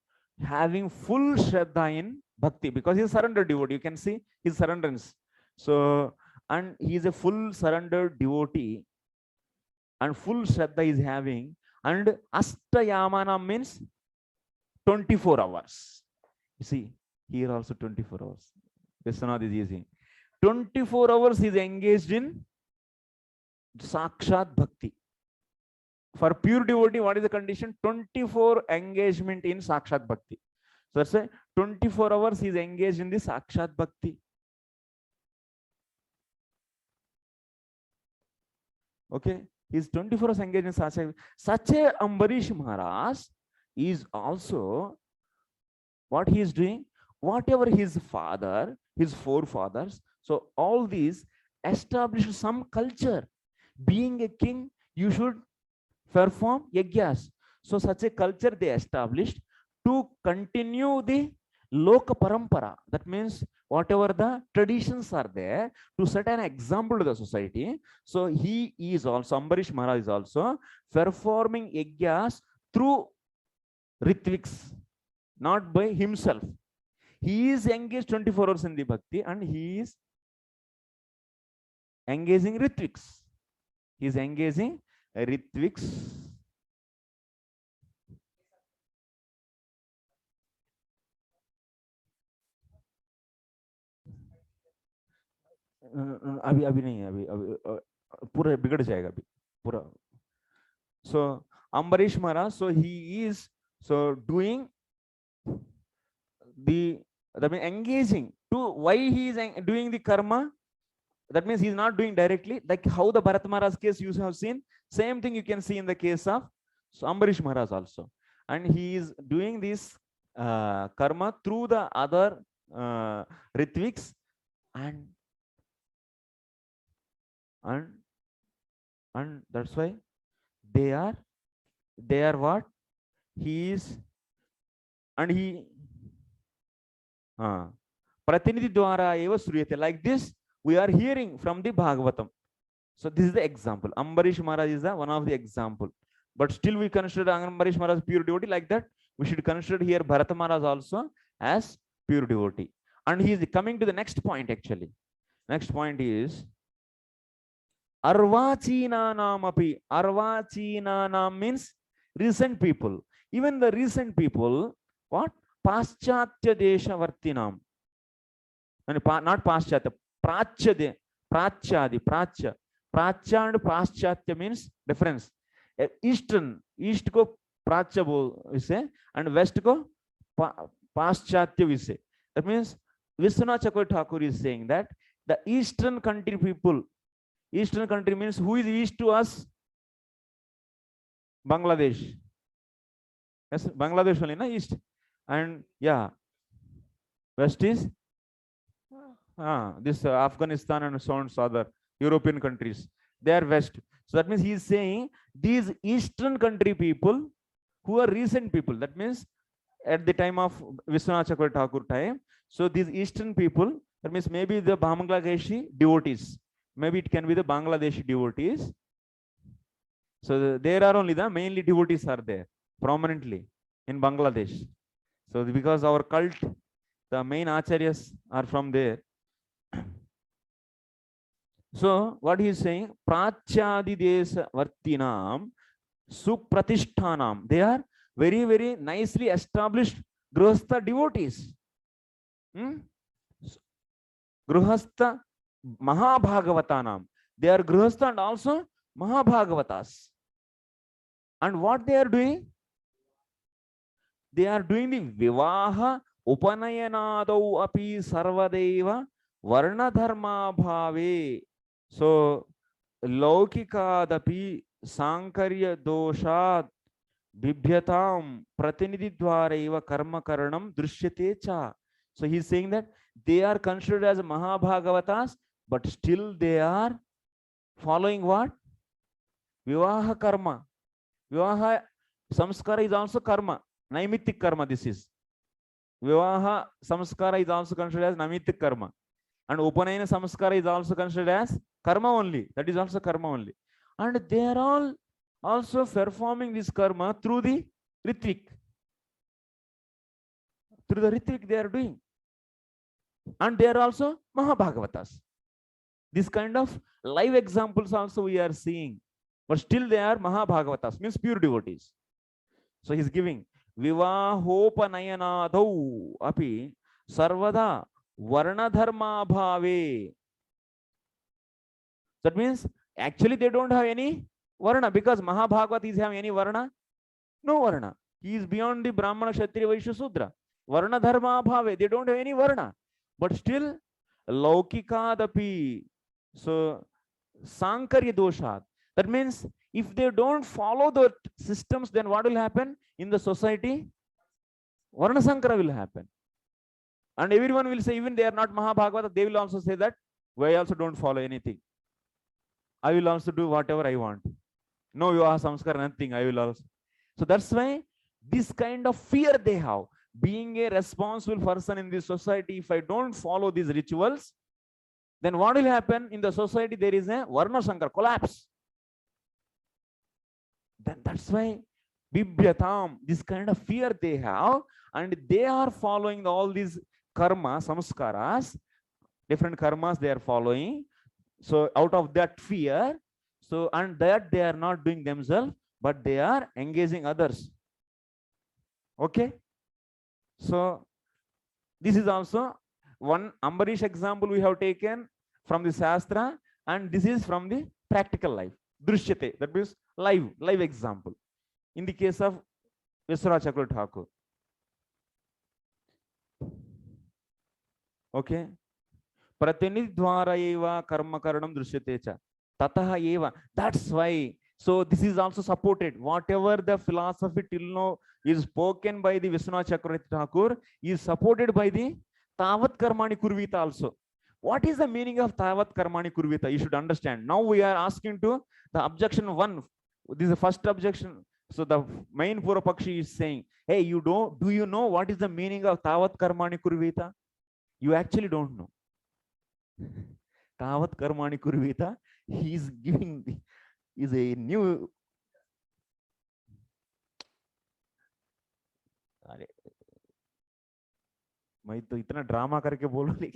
Speaker 1: having full shraddha in bhakti because he is surrendered devotee. You can see his surrenderance. So, and he is a full surrendered devotee, and full shraddha is having, and Astayamana means 24 hours. You see, here also 24 hours. Vishwanath is using 24 hours is engaged in Sakshat Bhakti. For pure devotee, what is the condition? 24 engagement in Sakshat Bhakti. So that's why 24 hours is engaged in the Sakshat Bhakti. Okay, he's 24 hours engaged in Sakshat. Such a Ambarish Maharaj is also what he is doing, whatever his father, his forefathers. So all these establish some culture. Being a king, you should perform yajnas. So such a culture they established to continue the loka parampara. That means whatever the traditions are there, to set an example to the society. So he is also, Ambarish Maharaj is also performing yajnas through ritviks, not by himself. He is engaged 24 hours in the bhakti, and he is engaging ritviks. He is engaging ritviks. अभी नहीं है, अभी पूरा बिगड़ जाएगा अभी पूरा. So Ambarish Maharaj, so he is doing that means engaging to why he is doing the karma. That means he is not doing directly, like how the Bharat Maharaj case you have seen. Same thing you can see in the case of Ambarish Maharaj also, and he is doing this karma through the other ritviks, and that's why they are what he is, and he pratinidhi dwara eva sruyate. Like this we are hearing from the Bhagavatam. So this is the example. Ambarish Maharaj is one of the example, but still we consider Ambarish Maharaj pure devotee. Like that we should consider here Bharata Maharaj also as pure devotee. And he is coming to the next point actually. Next point is Arvachinanam api. Arvachinanam means recent people. Even the recent people, what? Paschatya Deshavartinam. Not Paschatya, Prachya, Prachadi, Prachya. Prachya and Paschatya means difference. Eastern, East ko Prachya we say, and West ko Paschatya we say. That means Vishwanath Chakravarti Thakur is saying that the Eastern country people, Eastern country means who is east to us? Bangladesh. Yes, Bangladesh only, na east. And yeah, west is this Afghanistan and so on, so other European countries. They are west. So that means he is saying these Eastern country people who are recent people. That means at the time of Vishwanath Chakravarti Thakur time. So these Eastern people, that means maybe the Bangladeshi devotees. Maybe it can be the Bangladeshi devotees. So there are only the mainly devotees are there prominently in Bangladesh. So because our cult, the main acharyas are from there. So what he is saying, Prachadi Desa Vartinam Supratishtanam. They are very, very nicely established Grihastha devotees. Grihastha Mahabhagavatanam. They are Grihastha and also Mahabhagavatas. And what they are doing? They are doing the Vivaha Upanayanadau api Sarvadeva Varna Dharma Bhave. So Laukikadapi Sankarya Doshat Bibhyatam Pratinidhi Dwaraiva Karma Karanam Drishyate Cha. So he is saying that they are considered as Mahabhagavatas, but still they are following what? Vivaha karma. Vivaha samskara is also karma. Naimittik karma this is. Vivaha samskara is also considered as naimittik karma. And Upanayana samskara is also considered as karma only. That is also karma only. And they are all also performing this karma through the ritvik. Through the ritvik they are doing. And they are also Mahabhagavatas. This kind of live examples also we are seeing. But still they are Mahabhagavatas, means pure devotees. So he is giving Vivahopanayanaadau api sarvada varna dharma bhave. That means actually they don't have any varna, because Mahabhagavat is having any varna? No varna. He is beyond the Brahmana, Kshatriya, Vaishya, Sudra. Varna dharma bhave. They don't have any varna. But still Laukikadapi. So Sankarya doshat. That means if they don't follow the systems, then what will happen in the society? Varna Sankara will happen. And everyone will say, even they are not Mahabhagavata, they will also say that, well, I also don't follow anything. I will also do whatever I want. No Vivaha Samskara, nothing. I will also. So that's why this kind of fear they have. Being a responsible person in this society, if I don't follow these rituals, then what will happen in the society? There is a Varna Sankara collapse. Then that's why Bibhyatam, this kind of fear they have, and they are following all these karma, samskaras, different karmas they are following. So out of that fear, so and that they are not doing themselves, but they are engaging others. Okay. So this is also one Ambarish example we have taken from the Shastra, and this is from the practical life. Drishyate, that means live example. In the case of Vishwanath Chakravarti Thakur. Okay. Pratinidhi dvara eva karma karanam drishyate cha. Tataha eva. That's why. So this is also supported. Whatever the philosophy till now is spoken by the Vishwanath Chakravarti Thakur is supported by the Tavat Karmani Kurvita also. What is the meaning of Tavat Karmani Kurvita? You should understand. Now we are asking to the objection 1. This is the first objection. So the main Purapakshi is saying, hey, do you know what is the meaning of Tavat Karmani Kurvita? You actually don't know. Tavat Karmani Kurvita, he is giving is a new. अरे मैं तो इतना drama करके बोल रही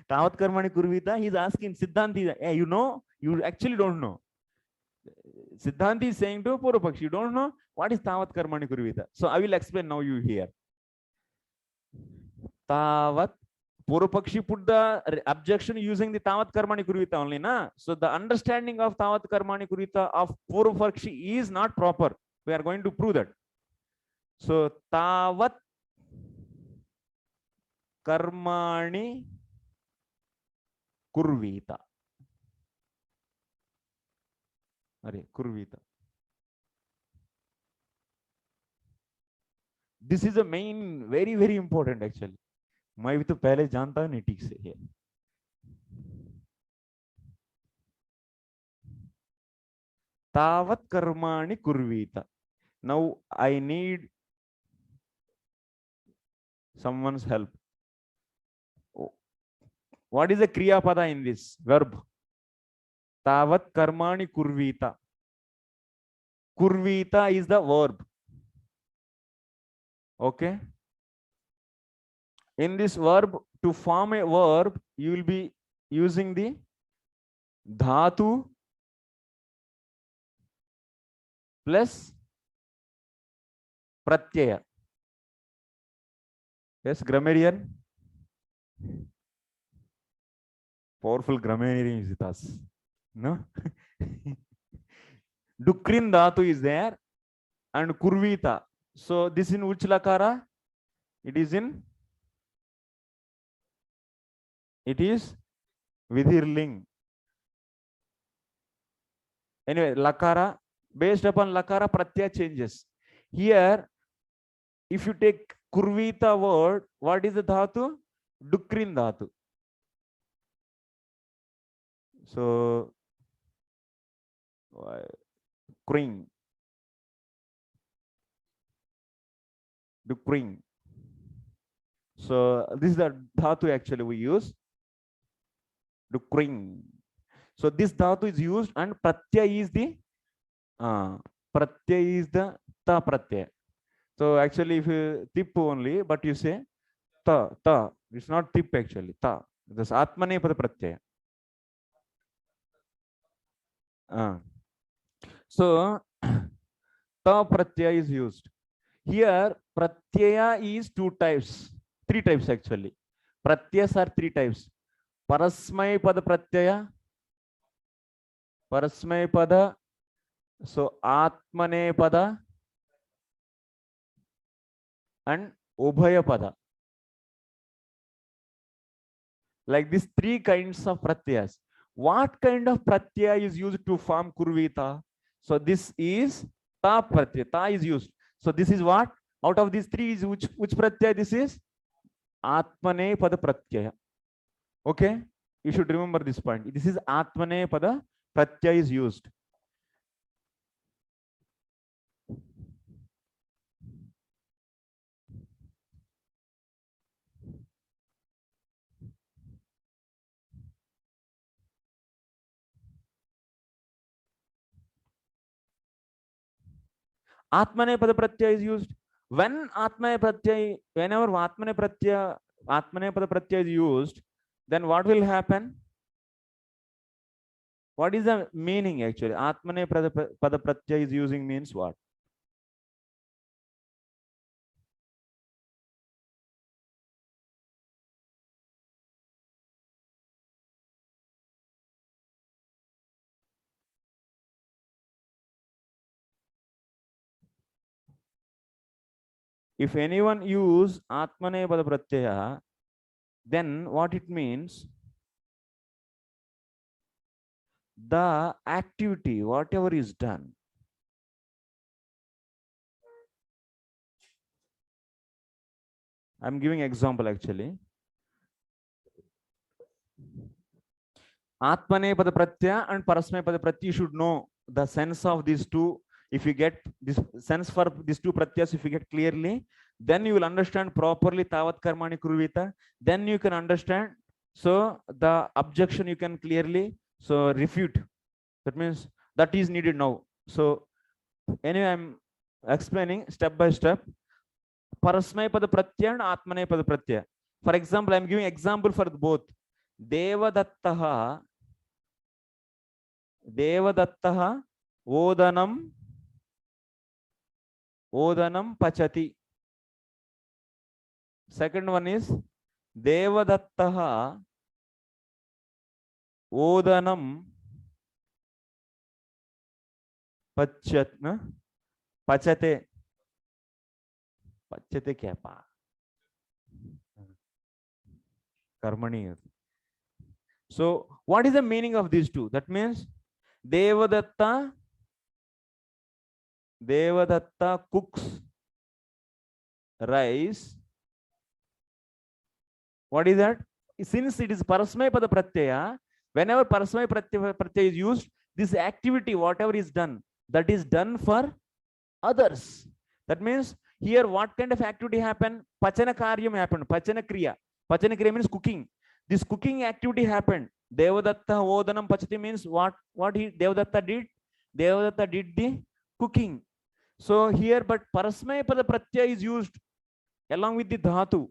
Speaker 1: तावत कर्मणि कुर्वीता he is asking सिद्धांति you know you actually don't know Siddhanti is saying to Purvapakshi, you don't know what is tavat karmani kurvita. So I will explain now you here. Tavat, Purvapakshi put the objection using the tavat karmani kurvita only, na? So the understanding of tavat karmani kurvita of Purvapakshi is not proper. We are going to prove that. So tavat karmani kurvita. अरे कुर्वीता. This is a main very important actually. मैं भी तो पहले जानता नहीं ठीक से है. तावत कर्माणि कुर्वीता. Now I need someone's help. What is the kriya pada in this verb? Tavat karmani kurvita. Kurvita is the verb. Okay. In this verb, to form a verb, you will be using the dhatu plus pratyaya. Yes, grammarian. Powerful grammarian is with us. No? Dukrin dhatu is there and kurvita. So this in which lakara? It is vidhirling. Anyway, lakara, based upon lakara, pratyaya changes. Here, if you take kurvita word, what is the dhatu? Dukrin dhatu. So Kring. Dukring. So this is the dhatu actually we use. Dukring. So this dhatu is used and pratyaya is the ta pratyaya. So actually if you tip only, but you say ta. It's not tip actually. Ta. This atmane pada pratyaya. So ta pratyaya is used. Here pratyaya is three types actually. Pratyas are three types. Parasmay pada pratyaya, parasmay pada, so atmane pada and ubhaya pada. Like these three kinds of pratyas. What kind of pratyaya is used to form kurvita? So this is ta pratyaya. Ta is used. So this is what? Out of these three is which pratyaya this is? Atmane pada pratyaya. Okay? You should remember this point. This is atmane pada pratyaya is used. Atmane pada pratyaya is used. When atmane pratyaya, whenever atmane pada pratyaya is used, then what will happen? What is the meaning actually? Atmane pada pratyaya is using means what? If anyone use atmane pada pratyaya, then what it means? The activity, whatever is done, I'm giving example actually. Atmane pada pratyaya and parasmay pada pratyaya, you should know the sense of these two. If you get this sense for these two pratyas, if you get clearly, then you will understand properly tavat karmani kurvita. Then you can understand. So the objection you can clearly refute. That means that is needed now. So anyway, I'm explaining step by step. parasmaypada pratyaya and atmanepada pratyaya. For example, I am giving example for both. Devadattaha odanam pachati. Second one is Devadattaha odanam pachate. Pachate kya pa? Karmani. So what is the meaning of these two? That means Devadatta cooks rice. What is that? Since it is parasmaypada pratyaya, whenever parasmaypada pratyaya is used, this activity, whatever is done, that is done for others. That means here what kind of activity happened? Pachana karyam happened. Pachana kriya. Pachana kriya means cooking. This cooking activity happened. Devadatta odanam pachati means what Devadatta did? Devadatta did the cooking. So here, but parasmaypada pratyaya is used along with the dhatu.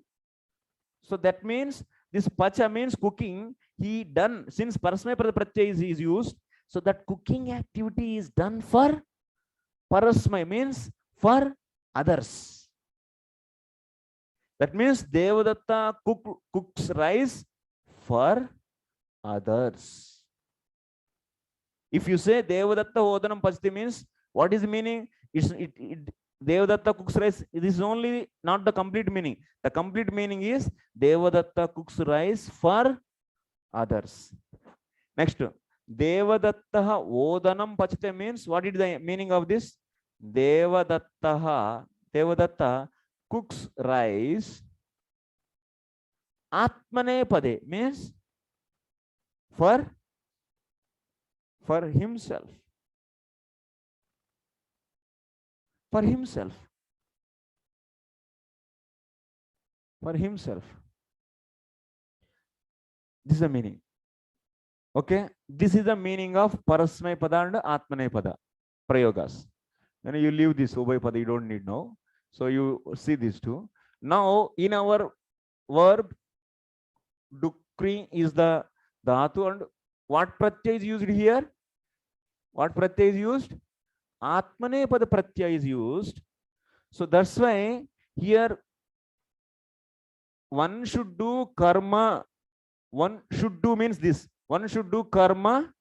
Speaker 1: So that means this pacha means cooking. He done, since parasmaypada pratyaya is used, so that cooking activity is done for parasmay, means for others. That means Devadatta cooks rice for others. If you say Devadatta odanam pachati means, what is the meaning? Devadatta cooks rice. This is only not the complete meaning. The complete meaning is Devadatta cooks rice for others. Next, Devadatta odanam pachate means, what is the meaning of this? Devadatta cooks rice atmane pade means for himself. For himself. For himself. This is the meaning. Okay, this is the meaning of parasmay pada and atmane pada prayogas. When you leave this ubhay pada, you don't need now. So you see these two. Now in our verb, dukri is the dhatu, and what pratyaya is used here? What pratyaya is used? Atmane pada pratyaya is used. So that's why here one should do karma. One should do means this. One should do karma.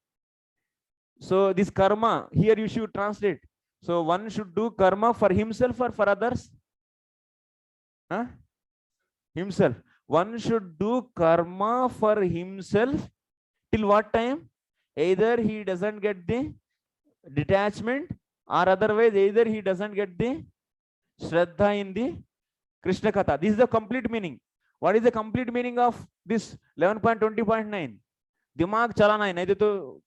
Speaker 1: So this karma, here you should translate. So one should do karma for himself or for others? Huh? Himself. One should do karma for himself till what time? Either he doesn't get the detachment, or otherwise either he doesn't get the Shraddha in the Krishna Katha. This is the complete meaning. What is the complete meaning of this 11.20.9? दिमाग चलाना है, नहीं तो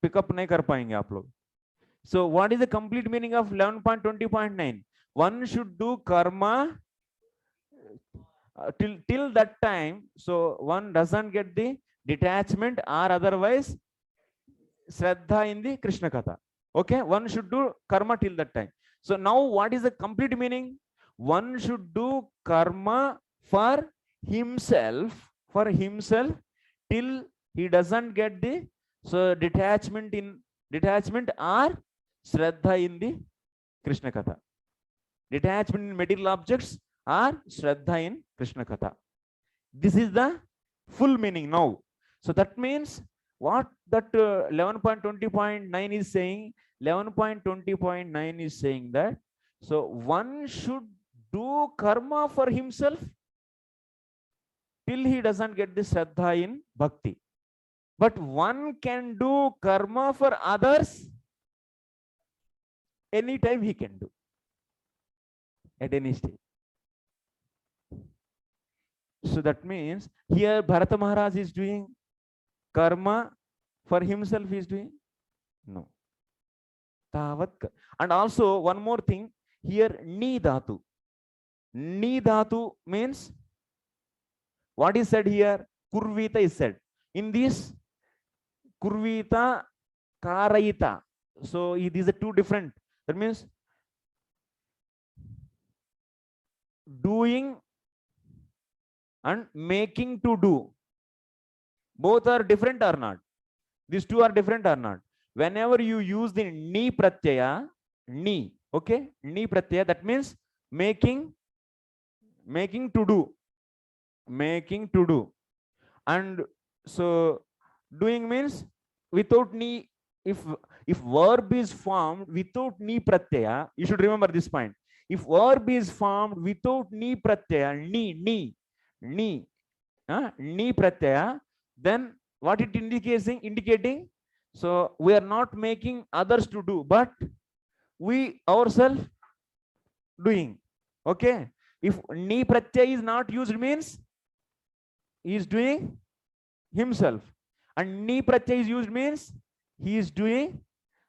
Speaker 1: pickup नहीं कर पाएंगे आप लोग. So what is the complete meaning of 11.20.9? One should do karma till that time, so one doesn't get the detachment or otherwise Shraddha in the Krishna Katha. Okay, one should do karma till that time. So now what is the complete meaning? One should do karma for himself till he doesn't get the detachment or Shraddha in the Krishna Katha. Detachment in material objects or Shraddha in Krishna Katha. This is the full meaning now. So that means what that 11.20.9 is saying. 11.20.9 is saying that, so one should do karma for himself till he doesn't get the Shraddha in bhakti. But one can do karma for others anytime he can do, at any stage. So that means here Bharata Maharaj is doing karma for himself, he is doing? No. And also one more thing, here ni dhatu. Ni dhatu means, what is said here? Kurvita is said. In this, kurvita, karayita. So these are two different. That means doing and making to do. Both are different or not? These two are different or not? Whenever you use the ni pratyaya, ni, okay, ni pratyaya, that means making to do, and so doing means without ni. If verb is formed without ni pratyaya, you should remember this point. If verb is formed without ni pratyaya, ni pratyaya, then what it indicating? So we are not making others to do, but we ourselves doing. Okay. If ni pratyaya is not used, means he is doing himself, and ni pratyaya is used means he is doing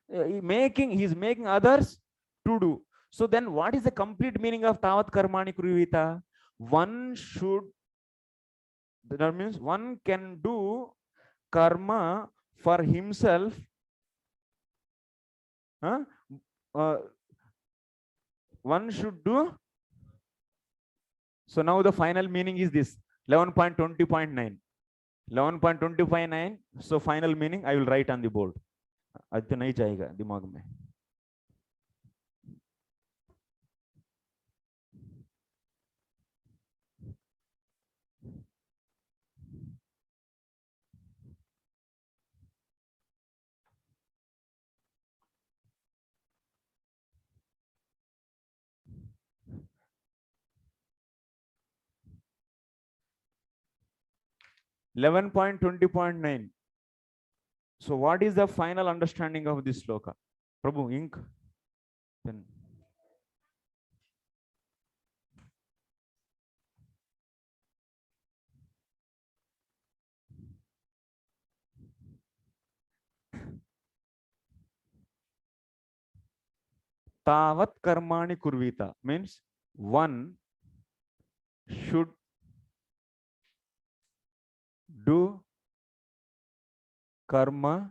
Speaker 1: he is making others to do. So then what is the complete meaning of tavat karmani kurvita? One should, that means one can do karma for himself, one should do. So now the final meaning is this 11.20.9. 11.25.9. So final meaning I will write on the board. आज तो नहीं जाएगा दिमाग में. Eleven point 20.9. So what is the final understanding of this sloka? Prabhu, ink. Then tavat karmani kurvita means one should do karma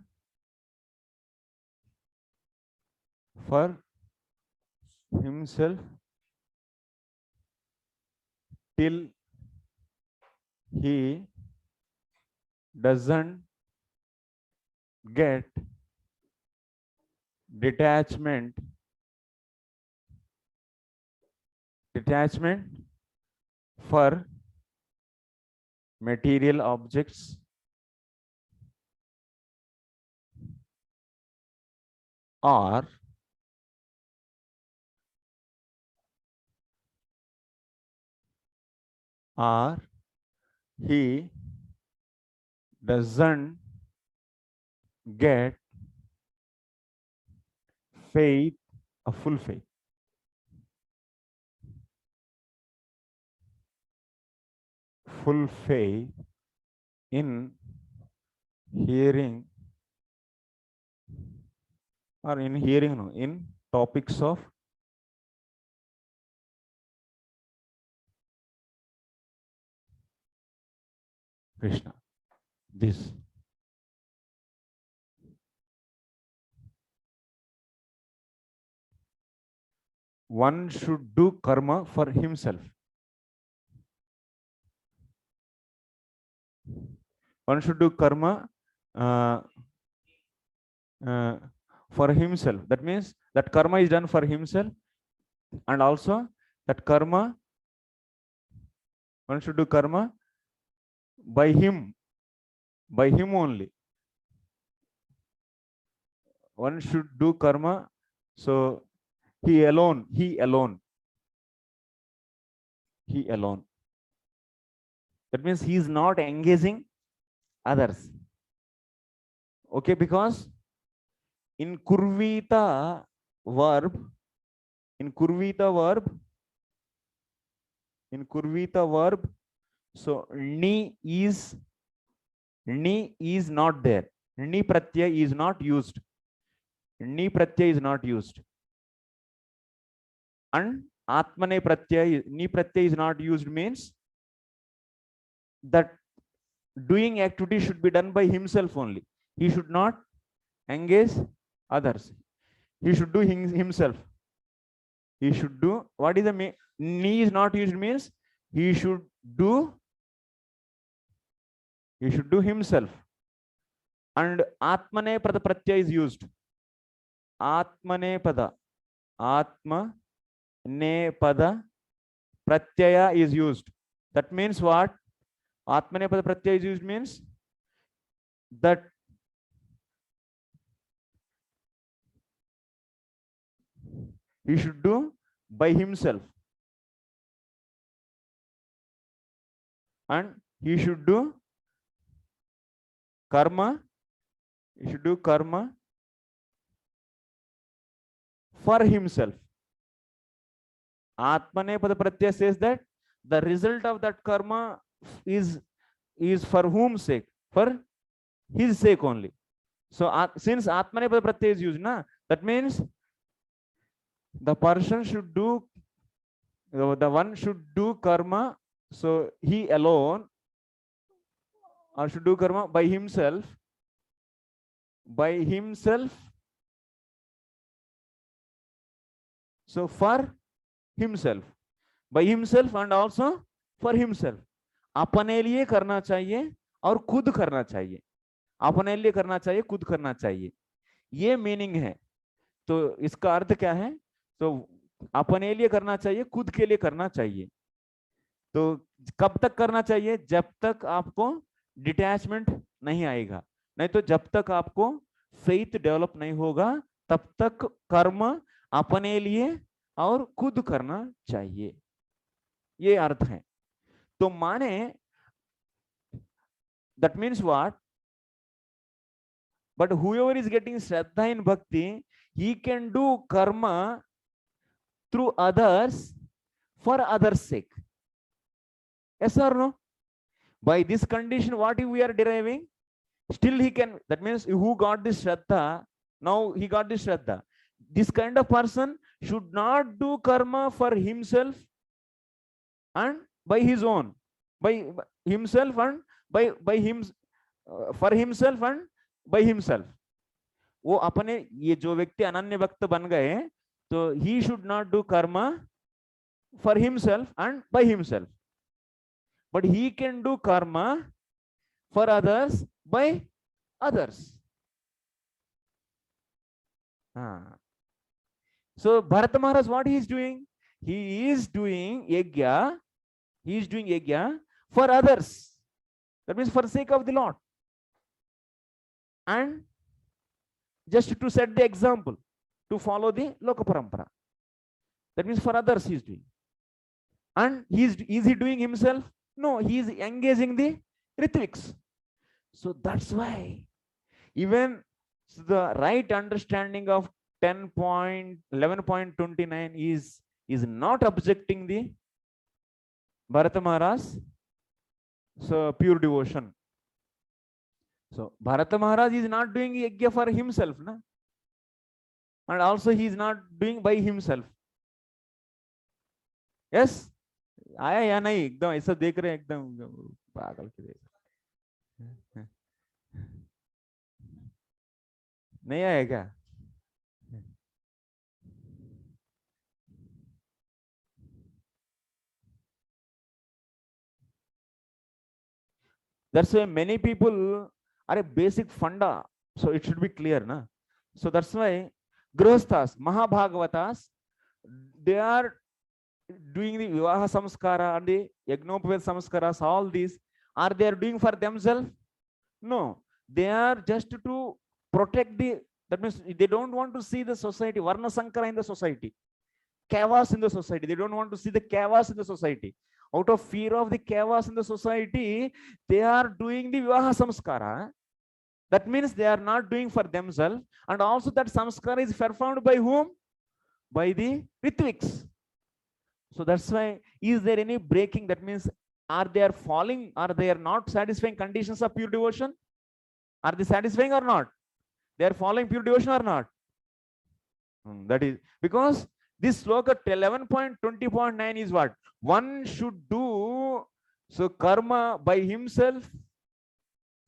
Speaker 1: for himself till he doesn't get detachment for material objects or he doesn't get faith, a full faith. Full faith in hearing, or in hearing, no, in topics of Krishna. This. One should do karma for himself. One should do karma for himself. That means that karma is done for himself, and also that karma, one should do karma by him only. One should do karma, so he alone. That means he is not engaging others. Okay, because in kurvita verb, so ni is not there. Ni pratyaya is not used. And atmane pratyaya, ni pratyaya is not used, means that doing activity should be done by himself only. He should not engage others. He should do himself. He should do. What is the ni is not used means he should do. He should do himself. And atmane pada pratyaya is used. Atmane pada. Atma ne pada pratyaya is used. That means what? Atmane pada pratyaya is used means that he should do by himself. And he should do karma. He should do karma for himself. Atmane pada pratyaya says that the result of that karma is for whom's sake? For his sake only. So since Atmane pada pratyaya is used, that means the person should do, the one should do karma. So he alone, or should do karma by himself. By himself. So for himself. By himself and also for himself. अपने लिए करना चाहिए और खुद करना चाहिए. अपने लिए करना चाहिए, खुद करना चाहिए. ये मीनिंग है. तो इसका अर्थ क्या है? तो अपने लिए करना चाहिए, खुद के लिए करना चाहिए. तो कब तक करना चाहिए? जब तक आपको डिटैचमेंट नहीं आएगा. नहीं तो जब तक आपको फेथ डेवलप नहीं होगा तब तक कर्म अपने लिए और खुद करना चाहिए. ये अर्थ है. तो माने that means what? But whoever is getting Shraddha in Bhakti, he can do karma through others for others' sake. Yes or no? By this condition, what we are deriving? Still he can, that means who got this Shraddha, now he got this Shraddha. This kind of person should not do karma for himself and by his own. By himself and by him, for himself and by himself. वो अपने, ये जो व्यक्ति अनन्य भक्त बन गए, तो he should not do karma for himself and by himself, but he can do karma for others by others. So Bharata Maharaj, what he is doing? He is doing yajna. He is doing yajna for others. That means for the sake of the Lord. And just to set the example, to follow the Loka Parampara. That means for others he is doing. And is he doing himself? No, he is engaging the Ritviks. So that's why even the right understanding of 10.11.29 is not objecting the Bharata Maharaj. So pure devotion. So Bharata Maharaj is not doing yajna for himself, na? And also he is not doing by himself. Yes? आया या नहीं? एकदम ऐसा देख रहे हैं, एकदम पागल के देख. नहीं आया क्या? That's why many people are a basic funda, so it should be clear, na? So that's why Grihasthas, Mahabhagavatas, they are doing the Vivaha Samskara and the Yagnopaved Samskaras, all these, are they doing for themselves? No, they are just to protect the, that means they don't want to see the society, Varna Sankara in the society, chaos in the society. They don't want to see the chaos in the society. Out of fear of the chaos in the society, they are doing the Vivaha Samskara. That means they are not doing for themselves. And also that Samskara is performed by whom? By the Ritviks. So that's why, is there any breaking? That means, are they falling? Are they not satisfying conditions of pure devotion? Are they satisfying or not? They are following pure devotion or not? That is because this sloka 11.20.9 is what? One should do so karma by himself,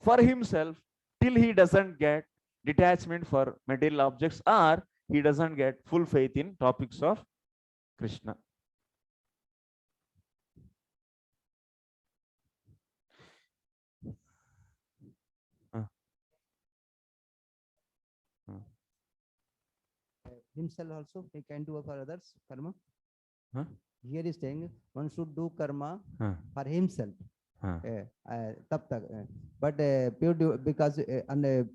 Speaker 1: for himself, till he doesn't get detachment for material objects, or he doesn't get full faith in topics of Krishna.
Speaker 8: Himself also he can do for others karma.
Speaker 1: Huh?
Speaker 8: Here is saying one should do karma for himself.
Speaker 1: Huh.
Speaker 8: तब तक but pure because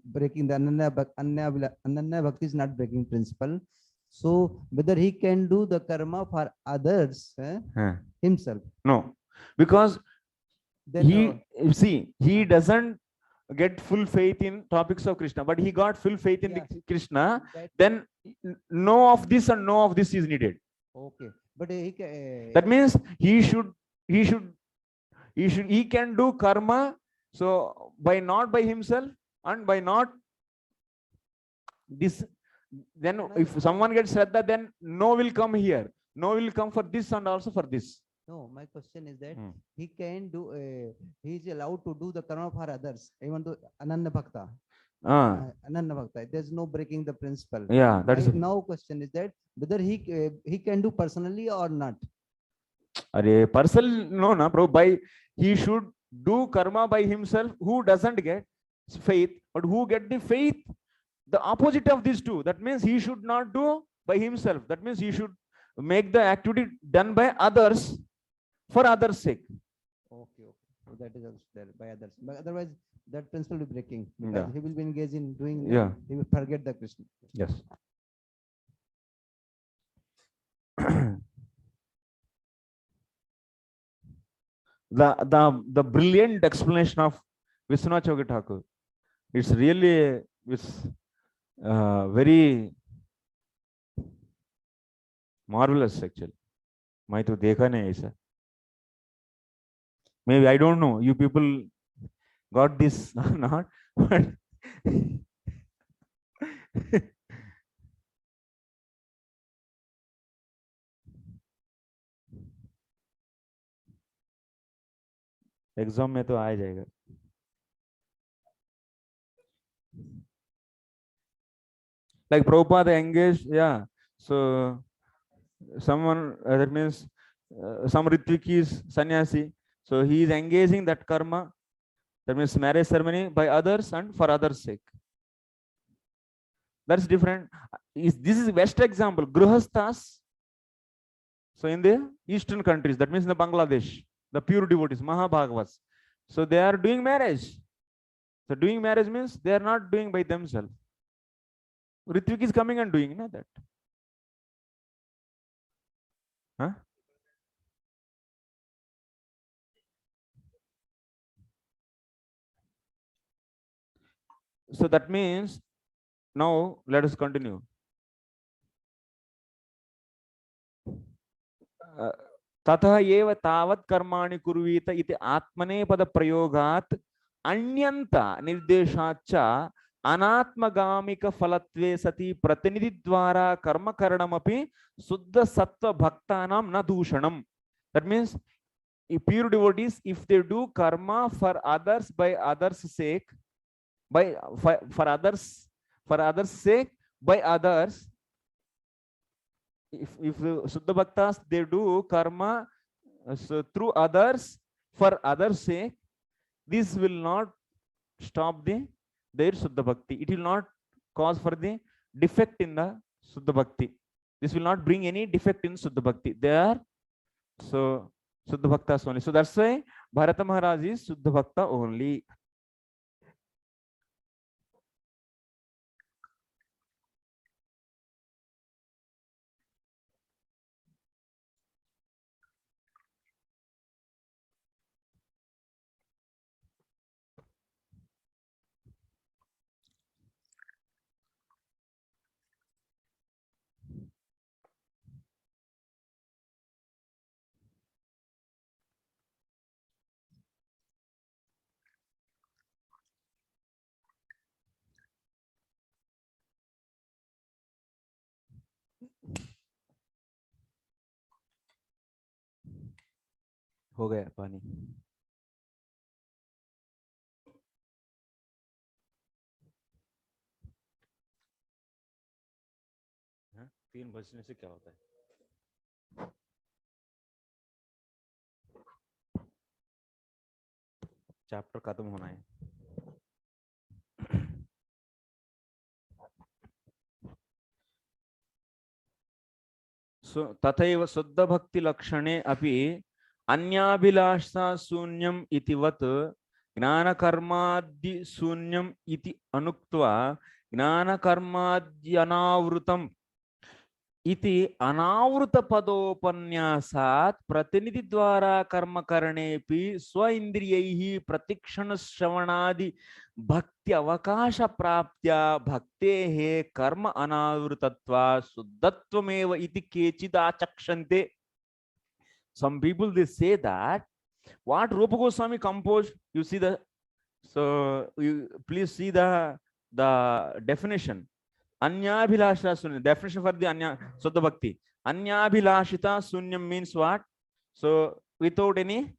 Speaker 8: breaking the ananya bhakti is not breaking principle. So whether he can do the karma for others himself?
Speaker 1: No, because
Speaker 8: Then
Speaker 1: he doesn't get full faith in topics of Krishna, but he got full faith in the Krishna. Then no of this and no of this is needed.
Speaker 8: Okay, but
Speaker 1: that means he can do karma. So by not by himself and by not this, then if someone gets Shraddha, then no will come here. No will come for this and also for this.
Speaker 8: No, my question is that he can do, he is allowed to do the karma for others, even though Ananya Bhakta. Ananya Bhakta, there's no breaking the principle.
Speaker 1: Yeah, that is.
Speaker 8: Now question is that whether he can do personally or not.
Speaker 1: Are personal no na bro. By he should do karma by himself. Who doesn't get faith, but who get the faith? The opposite of these two. That means he should not do by himself. That means he should make the activity done by others for others' sake.
Speaker 8: Okay. So that is also there by others. But otherwise, that principle will be breaking because he will be engaged in doing. He will forget the Krishna.
Speaker 1: Yes. The brilliant explanation of Vishwanath Chaudhary Thakur. It's really very marvelous actually. मैं तो देखा नहीं ऐसा. Maybe I don't know. You people got this or not, but exam में तो आ जाएगा. Like Prabhupada engaged, so someone that means some Ritvik is sannyasi, so he is engaging that karma, that means marriage ceremony by others and for others' sake. That's different. This is best example. Grihasthas. So in the eastern countries, that means in the Bangladesh, the pure devotees, Mahabhagavas. So they are doing marriage. So doing marriage means they are not doing by themselves. Ritvik is coming and doing that. Huh? So that means now let us continue. ततः एव तावत् कर्माणि कुर्वीत इति आत्मनेपद प्रयोगात् अन्यन्त निर्देशाच्च अनात्मगामिक फलत्वे सति प्रतिनिधि द्वारा कर्मकरणमपि शुद्ध सत्व भक्तानां न दूषणम्. That means pure devotees, if they do karma for others by others' sake, for others' sake by others, if Shuddha Bhaktas, they do karma through others for others' sake, this will not stop their Shuddha Bhakti. It will not cause for the defect in the Shuddha Bhakti. This will not bring any defect in Shuddha Bhakti. They are so Shuddha Bhaktas only. So that's why Bharata Maharaj is Shuddha Bhakta only. हो गया पानी. हाँ? 3 बजने से क्या होता है? Chapter खत्म होना है. सो तथैव शुद्ध भक्ति लक्षणे अपि अन्याभिलाषा शून्यम इतिवत् ज्ञान कर्मादि शून्यम इति अनुक्त्वा ज्ञान कर्माद्यनावृतम इति अनावृत पदोपन्यासात् प्रतिनिधि द्वारा कर्म करणेपि स्व इंद्रियैः प्रतिक्षण श्रवणादि भक्ति अवकाश प्राप्त्या भक्तेः कर्म अनावृतत्वा शुद्धत्वमेव इति केचित् आचक्षन्ते. Some people they say that what Rupa Goswami composed, you see the, so you please see the definition. Anyabhilasha sunyam, definition for the anya Suddha Bhakti. Anyabhilashita sunyam means what? So without any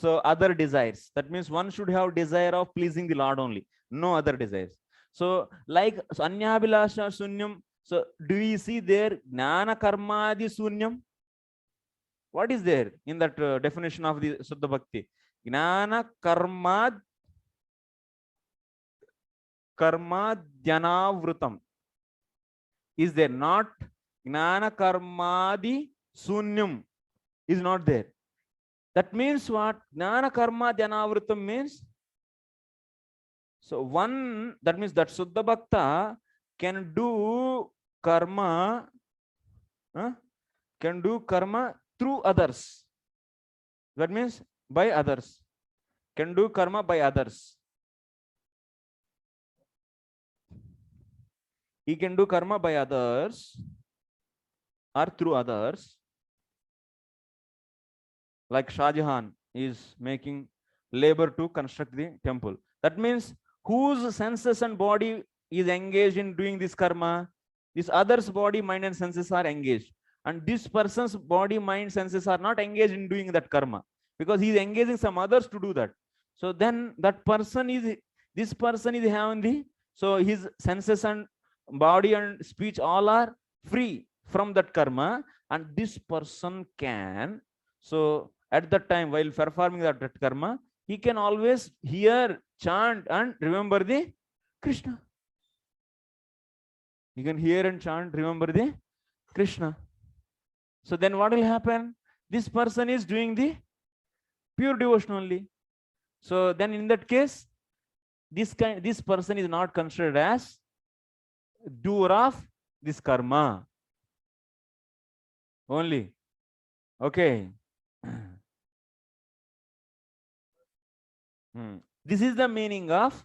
Speaker 1: other desires. That means one should have desire of pleasing the Lord only, no other desires. So like anyabhilasha sunyam. So do we see there jnana karmadi sunyam? What is there in that definition of the Suddha Bhakti? Jnana karmadhyanavrutam. Is there not? Jnana karmadi sunyam is not there. That means what? Jnana karmadhyanavrutam means, so one, that means that Suddha Bhakta can do karma, through others. That means by others. Can do karma by others. He can do karma by others or through others. Like Shah Jahan is making labor to construct the temple. That means whose senses and body is engaged in doing this karma? This other's body, mind and senses are engaged. And this person's body, mind, senses are not engaged in doing that karma, because he is engaging some others to do that. So then this person is having the, so his senses and body and speech all are free from that karma, and this person can, so at that time while performing that karma, he can always hear, chant and remember the Krishna. He can hear and chant, remember the Krishna. So then what will happen? This person is doing the pure devotion only. So then in that case, this person is not considered as doer of this karma only. Okay. This is the meaning of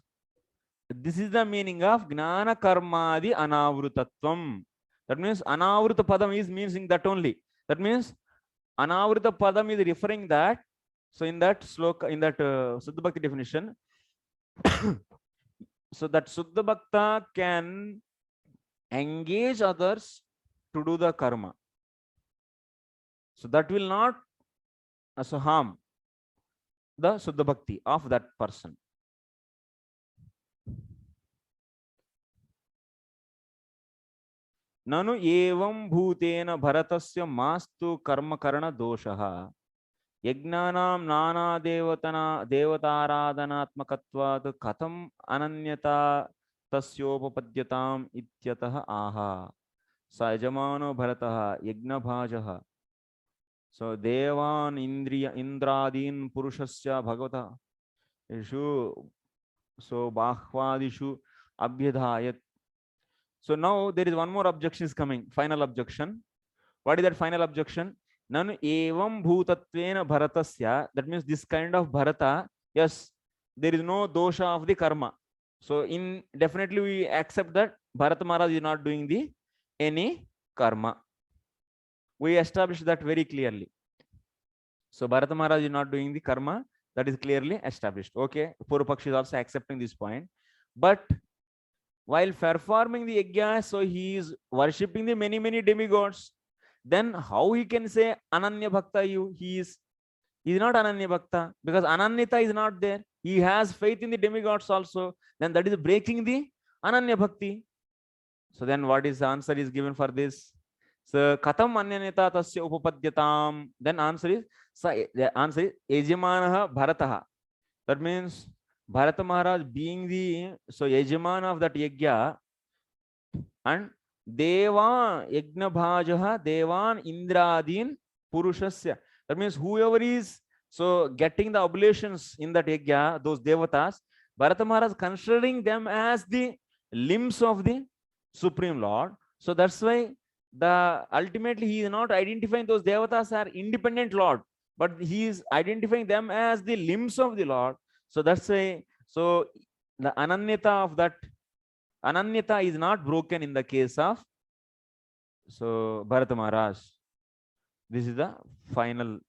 Speaker 1: gnana karmadi anavrutatvam. That means anavruta padam is meaning that only. That means anavruta padam is referring that. So in that sloka, in that Suddha Bhakti definition, so that Suddha Bhakta can engage others to do the karma. So that will not harm the Suddha Bhakti of that person. ननु एवं भूतेन भरतस्य मास्तु कर्मकरण दोषः यज्ञानां नाना देवताराधनात्मकत्वात् कथम अनन्यता तस्योपपद्यताम् इत्यतः आहा स यजमानो भरतः यज्ञभाजः सो देवान् इंद्रादीन् पुरुषस्य भगवतः सो बाह्वादिषु अभ्यधायत्. So now there is one more objection is coming, final objection. What is that final objection? Nanu evam bhutatvena bharatasya, that means this kind of bharata, yes, there is no dosha of the karma. So definitely we accept that Bharata Maharaj is not doing any karma. We established that very clearly. So Bharata Maharaj is not doing the karma, that is clearly established. Okay, Purvapakshi is also accepting this point. But while performing the yajna, so he is worshipping the many demigods. Then how he can say Ananya Bhakta you? He is not Ananya Bhakta, because Ananyata is not there. He has faith in the demigods also. Then that is breaking the Ananya Bhakti. So then what is the answer is given for this? So Katam Anyanyata Tasya Upapadyatam. Then the answer is Ejamanaha Bharataha. That means Bharata Maharaj being the Yajaman of that yajna, and Deva Yajna Bhajaha Devan Indradin Purushasya. That means whoever is getting the oblations in that yajna, those devatas, Bharata Maharaj considering them as the limbs of the Supreme Lord. So that's why ultimately he is not identifying those devatas are independent Lord, but he is identifying them as the limbs of the Lord. So that's why the Ananyata of that Ananyata is not broken in the case of Bharata Maharaj. This is the final.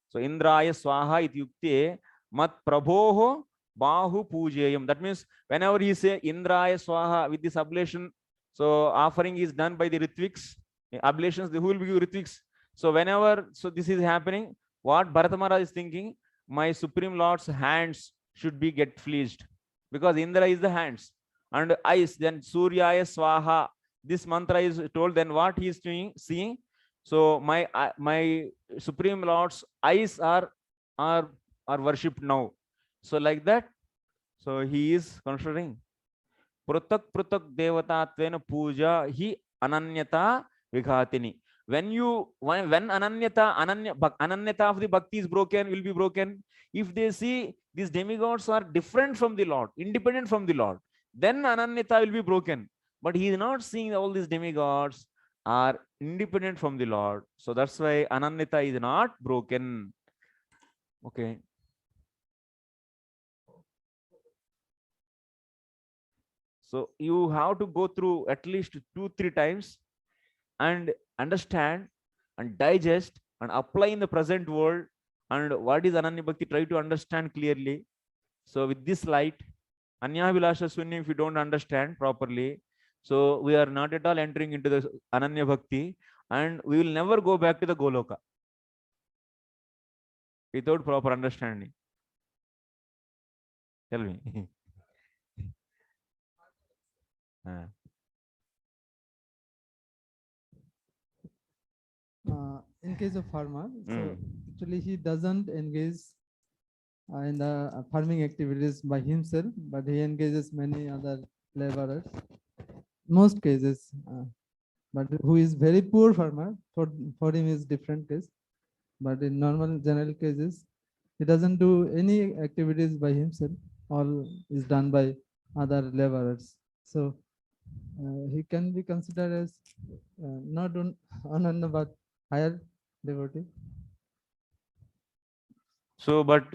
Speaker 1: So Indraya Swaha ityukte mat prabhoho bahu pujeyam. That means whenever he say Indraya Swaha with this oblation, so offering is done by the Ritviks, oblations, who will be Ritviks. So whenever this is happening, what Bharata Maharaj is thinking, my Supreme Lord's hands should be get fleeced, because Indra is the hands and eyes. Then Suryaya Swaha, this mantra is told. Then what he is doing, seeing, so my Supreme Lord's eyes are worshipped now. So like that, so he is considering Prutak Devatattvena puja hi ananyata vikhatini. When ananyata of the bhakti is broken, will be broken. If they see these demigods are different from the Lord, independent from the Lord, then ananyata will be broken. But he is not seeing all these demigods are independent from the Lord. So that's why ananyata is not broken. Okay. So you have to go through at least 2-3 times and understand and digest and apply in the present world. And what is Ananya Bhakti? Try to understand clearly. So with this light, Anya Vilasha Sunya, if you don't understand properly, so we are not at all entering into the Ananya Bhakti, and we will never go back to the Goloka without proper understanding. Tell me.
Speaker 9: In case of farmer, so actually he doesn't engage in the farming activities by himself, but he engages many other laborers. Most cases, but who is very poor farmer, for him is different case. But in normal general cases, he doesn't do any activities by himself. All is done by other laborers. So he can be considered as not Ananda but higher devotee.
Speaker 1: So, but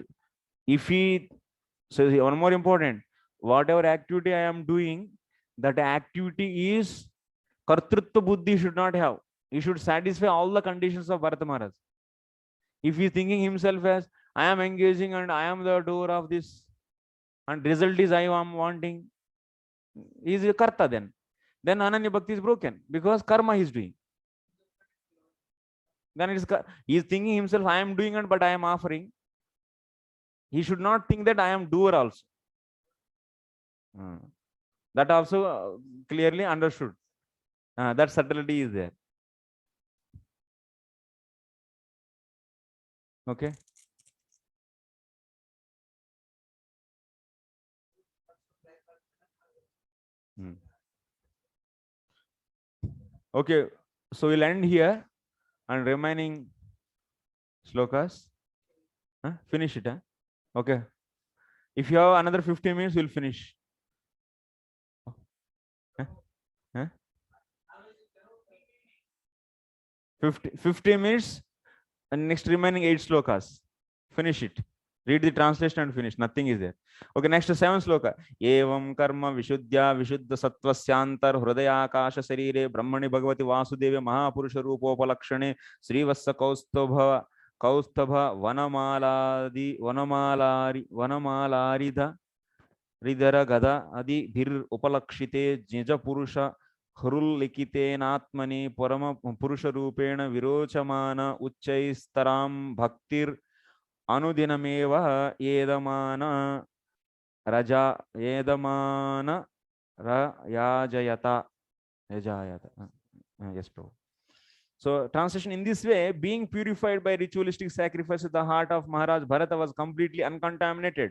Speaker 1: if he, so one more important, whatever activity I am doing, that activity is Kartrutva Buddhi should not have. He should satisfy all the conditions of Bharata Maharaj. If he is thinking himself as I am engaging and I am the doer of this, and result is I am wanting, he is a Karta then. Then Ananya Bhakti is broken because karma he is doing. Then he is thinking himself I am doing it, but I am offering. He should not think that I am doer also. That also clearly understood. That subtlety is there. Okay. Okay, so we'll end here, and remaining slokas, finish it. Okay. If you have another 15 minutes, we'll finish. 50 minutes, and next remaining 8 slokas. Finish it. Read the translation and finish. Nothing is there. Okay, next 7 sloka. Evam karma vishuddhya vishuddha sattvasyantar hridayakasha sarire brahmani bhagavati vasudeve mahapurusha rupopalakshane srivassa kausthabha vanamalarida ridhara gada adi bhir upalakshite jija purusha ह्रुल्लिखितेनात्मनि परम पुरुषरूपेण विरोचमान उच्चैस्तरां भक्तिर् अनुदिनमेव येदमान रयाजयत. Yes, Prabhu. So translation in this way, being purified by ritualistic sacrifice, the heart of Maharaj Bharata was completely uncontaminated.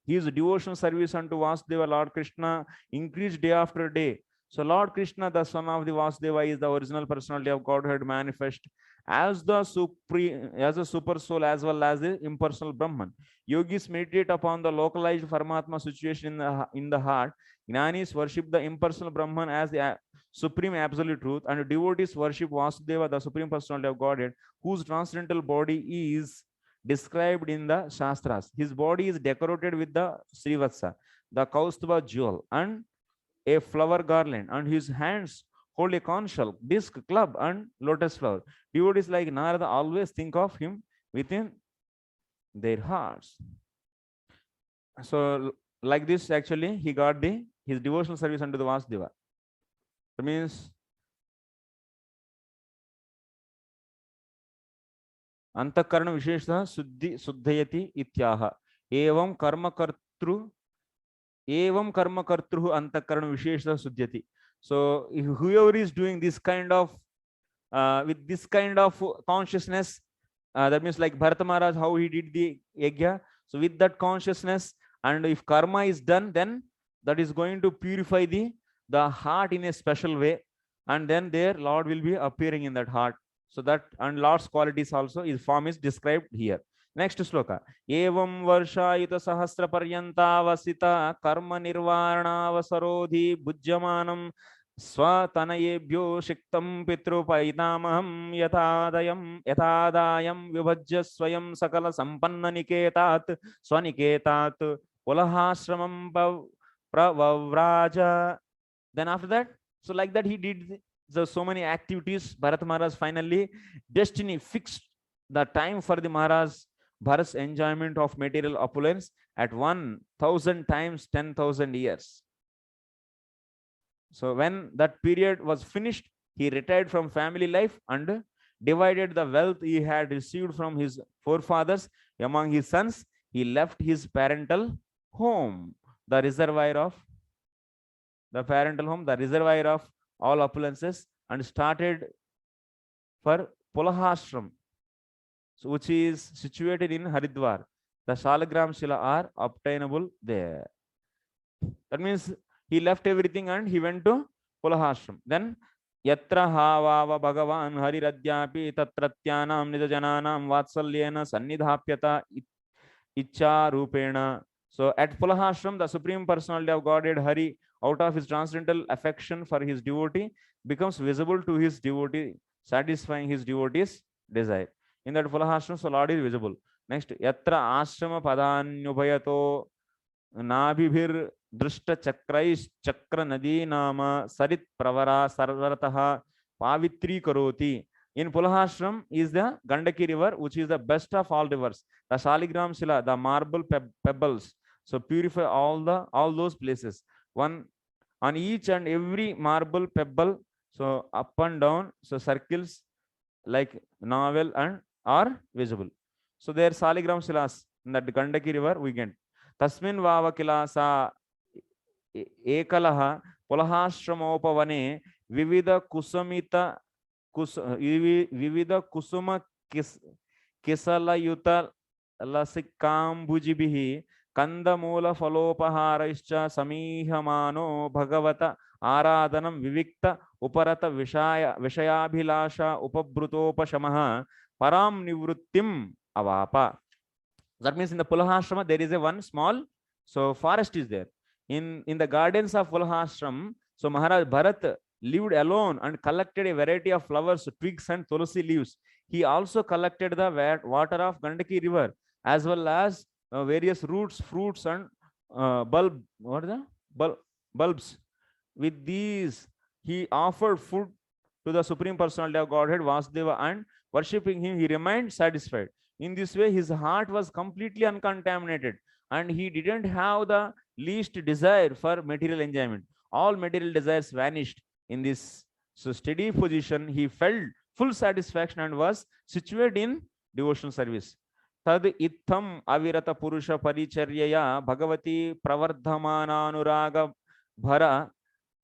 Speaker 1: His devotional service unto Vasudeva, Lord Krishna, increased day after day. So Lord Krishna, the son of the Vasudeva, is the original personality of Godhead manifest as the supreme, as a super soul, as well as the impersonal Brahman. Yogis meditate upon the localized Paramatma situation in the heart. Jnanis worship the impersonal Brahman as the supreme absolute truth, and devotees worship Vasudeva, the supreme personality of Godhead, whose transcendental body is described in the Shastras. His body is decorated with the Srivatsa, the Kaustubha jewel, and a flower garland, and his hands hold a conch shell, disc, club, and lotus flower. Devotees like Narada always think of him within their hearts. So, like this, actually, he got his devotional service unto the Vasudeva. That means अंतःकरण विशेषतः शुद्धि शुद्धयति इत्याह एवं कर्म कर्तृ अंतःकरण विशेषतः शुद्ध्यति. So whoever is doing this kind of with this kind of consciousness, that means like Bharata Maharaj, how he did the yajna. So with that consciousness, and if karma is done, then that is going to purify the heart in a special way, and then there Lord will be appearing in that heart. So that, and Lord's qualities also, his form is described here. Next sloka. Evam varshayita sahasra paryanta vasita karma nirvana vasarodhi bujyamanam swatanayebhyo shiktam pitrupaitamaham yatadayam vibhajya swayam sakala sampanna niketat swaniketat ulahashramam pravavraja. Then after that, so like that he did so many activities. Bharat Maharaj finally, destiny fixed the time for the Maharaj Bharat's enjoyment of material opulence at 1,000 times 10,000 years. So when that period was finished, he retired from family life and divided the wealth he had received from his forefathers among his sons. He left his parental home, the reservoir of all opulences, and started for Pulahashram, so which is situated in Haridwar. The Shalagram Shila are obtainable there. That means he left everything and he went to Pulahashram. Then Yatra Havava Bhagavan Hariradhyapi Tatratyanam Nijajananam Vatsalyena Sannidhapyata Icha Rupena. So at Pulahashram, the Supreme Personality of Godhead Hari, out of his transcendental affection for his devotee, becomes visible to his devotee, satisfying his devotee's desire. In that Pulahashram, so Lord is visible. Next, Yatra Ashrama Padanyubhayato Nabhibhir Drishta Chakrais Chakra Nadi Nama Sarit Pravara Sarvarataha Pavitri Karoti. In Pulahashram is the Gandaki river, which is the best of all rivers. The Shaligram Shila, the marble pebbles, so purify all those places. One on each and every marble pebble, so up and down, so circles like novel and are visible. So there Saligram Shilas in that Gandaki river we get. Tasmin Vava Kilasa Ekalaha Pulahashramopavane Vivida Kusumita Vivida Kusuma Kisala Yuta Lasikam Bujibihi Kandamula Falopaharascha Samihamano Bhagavata Aradhanam Vivikta Uparata Vishayabhilasha Upabhrutopashamaha Param Nivrittim Avapa. That means in the Pulahashrama there is a one small forest is there. In the gardens of Pulahashram, so Maharaj Bharat lived alone and collected a variety of flowers, twigs and tulsi leaves. He also collected the water of Gandaki river as well as various roots, fruits and bulbs. With these, he offered food to the Supreme Personality of Godhead Vasudeva, and worshipping him, he remained satisfied. In this way, his heart was completely uncontaminated, and he didn't have the least desire for material enjoyment. All material desires vanished. In this steady position, he felt full satisfaction and was situated in devotional service. Tad ittham avirata purusha paricharyaya bhagavati pravardhamana anuraga bhara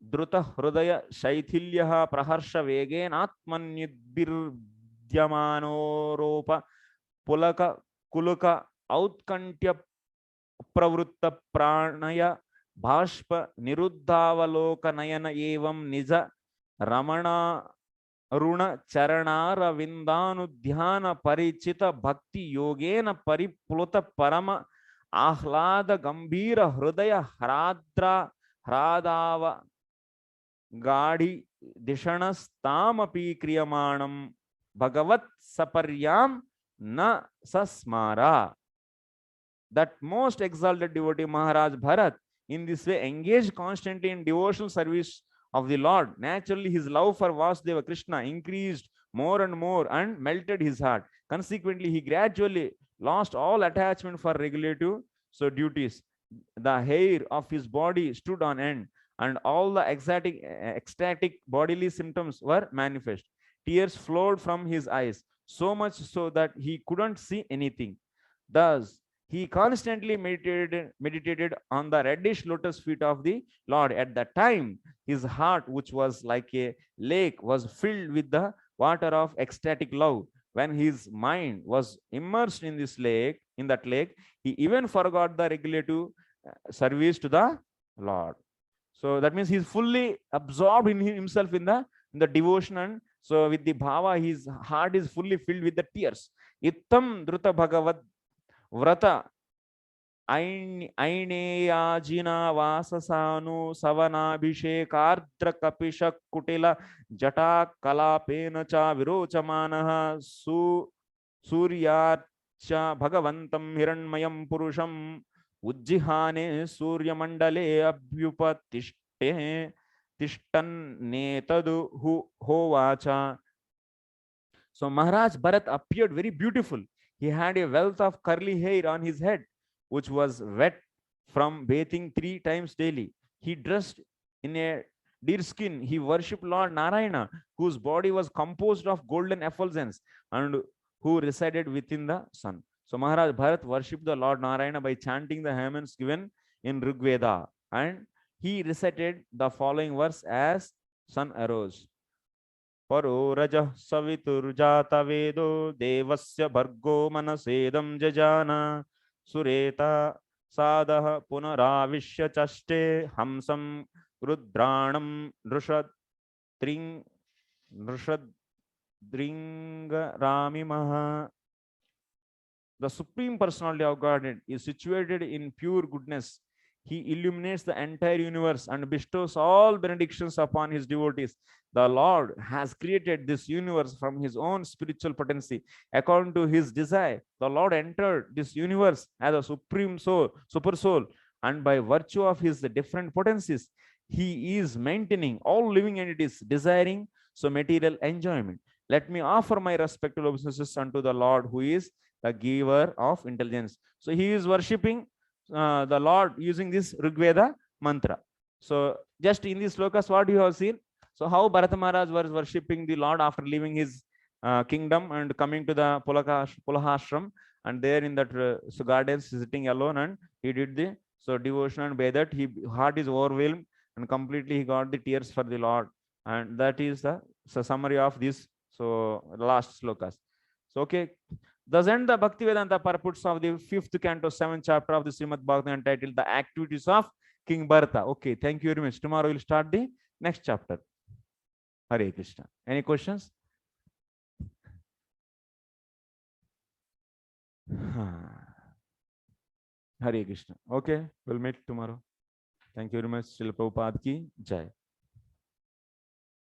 Speaker 1: द्रुत हृदय शैथिल्यः प्रहर्ष वेगेनात्मन्युद्भिर्द्यमानोरोप पुलक कुलुक औत्कण्ठ्य प्रवृत्त प्राणय बाष्प निरुद्धावलोकनयन एवं निज रमण अरुण चरणारविन्दानुध्यान परिचित भक्ति योगेन परिप्लुत परम आह्लाद गंभीर हृदय ह्रादाव गाढ़ी दिशणस्तामपि क्रियमाणं भगवत् सपर्यां न सस्मारा. That most exalted devotee Maharaj Bharat in this way engaged constantly in devotional service of the Lord. Naturally, his love for Vasudeva Krishna increased more and more and melted his heart. Consequently, he gradually lost all attachment for regulative duties. The hair of his body stood on end, and all the ecstatic bodily symptoms were manifest. Tears flowed from his eyes, so much so that he couldn't see anything. Thus, he constantly meditated on the reddish lotus feet of the Lord. At that time, his heart, which was like a lake, was filled with the water of ecstatic love. When his mind was immersed in that lake, he even forgot the regulative service to the Lord. So that means he's fully absorbed in himself in the devotion, and so with the bhava, his heart is fully filled with the tears. Ittam druta bhagavad व्रत ऐणेयाजिना वाससानु सवनाभिषेकार्द्र कपिश कुटिल जटा कलापेन च विरोचमानः सूर्याच्च भगवन्तं हिरण्मयं पुरुषम् उज्जिहाने सूर्यमण्डले अभ्युपतिष्ठे तिष्ठन्नेतदु होवाच. So Maharaj Bharat appeared very beautiful. He had a wealth of curly hair on his head, which was wet from bathing 3 times daily. He dressed in a deer skin. He worshipped Lord Narayana, whose body was composed of golden effulgence and who resided within the sun. So Maharaj Bharat worshipped the Lord Narayana by chanting the hymns given in Rig Veda, and he recited the following verse as sun arose. परो रजः सवितुर्जाता वेदो देवस्य भर्गो मनसेदं Jazan सुरेता सादः पुनराविश्य चष्टे हंसं रुद्राणं नृषद्रिङ्गरामिमः. The Supreme Personality of Godhead is situated in pure goodness. He illuminates the entire universe and bestows all benedictions upon his devotees. The Lord has created this universe from his own spiritual potency. According to his desire, the Lord entered this universe as a supreme soul, super soul, and by virtue of his different potencies, he is maintaining all living entities desiring material enjoyment. Let me offer my respectful obeisances unto the Lord, who is the giver of intelligence. So he is worshipping the Lord using this Rig Veda mantra. So just in these slokas, what you have seen? So how Bharata Maharaj was worshipping the Lord after leaving his kingdom and coming to the Pulahashram, and there in that gardens sitting alone, and he did the devotion, and by that his heart is overwhelmed and completely he got the tears for the Lord, and that is the summary of this last slokas. So okay, thus end the Bhakti Vedanta purports of the 5th canto 7th chapter of the Srimad Bhagavatam, entitled The Activities of King Bharata. Okay, thank you very much. Tomorrow we'll start the next chapter. Hare Krishna. Any questions? Hare Krishna. Okay, we'll meet tomorrow. Thank you very much. Srila Prabhupada ki Jai.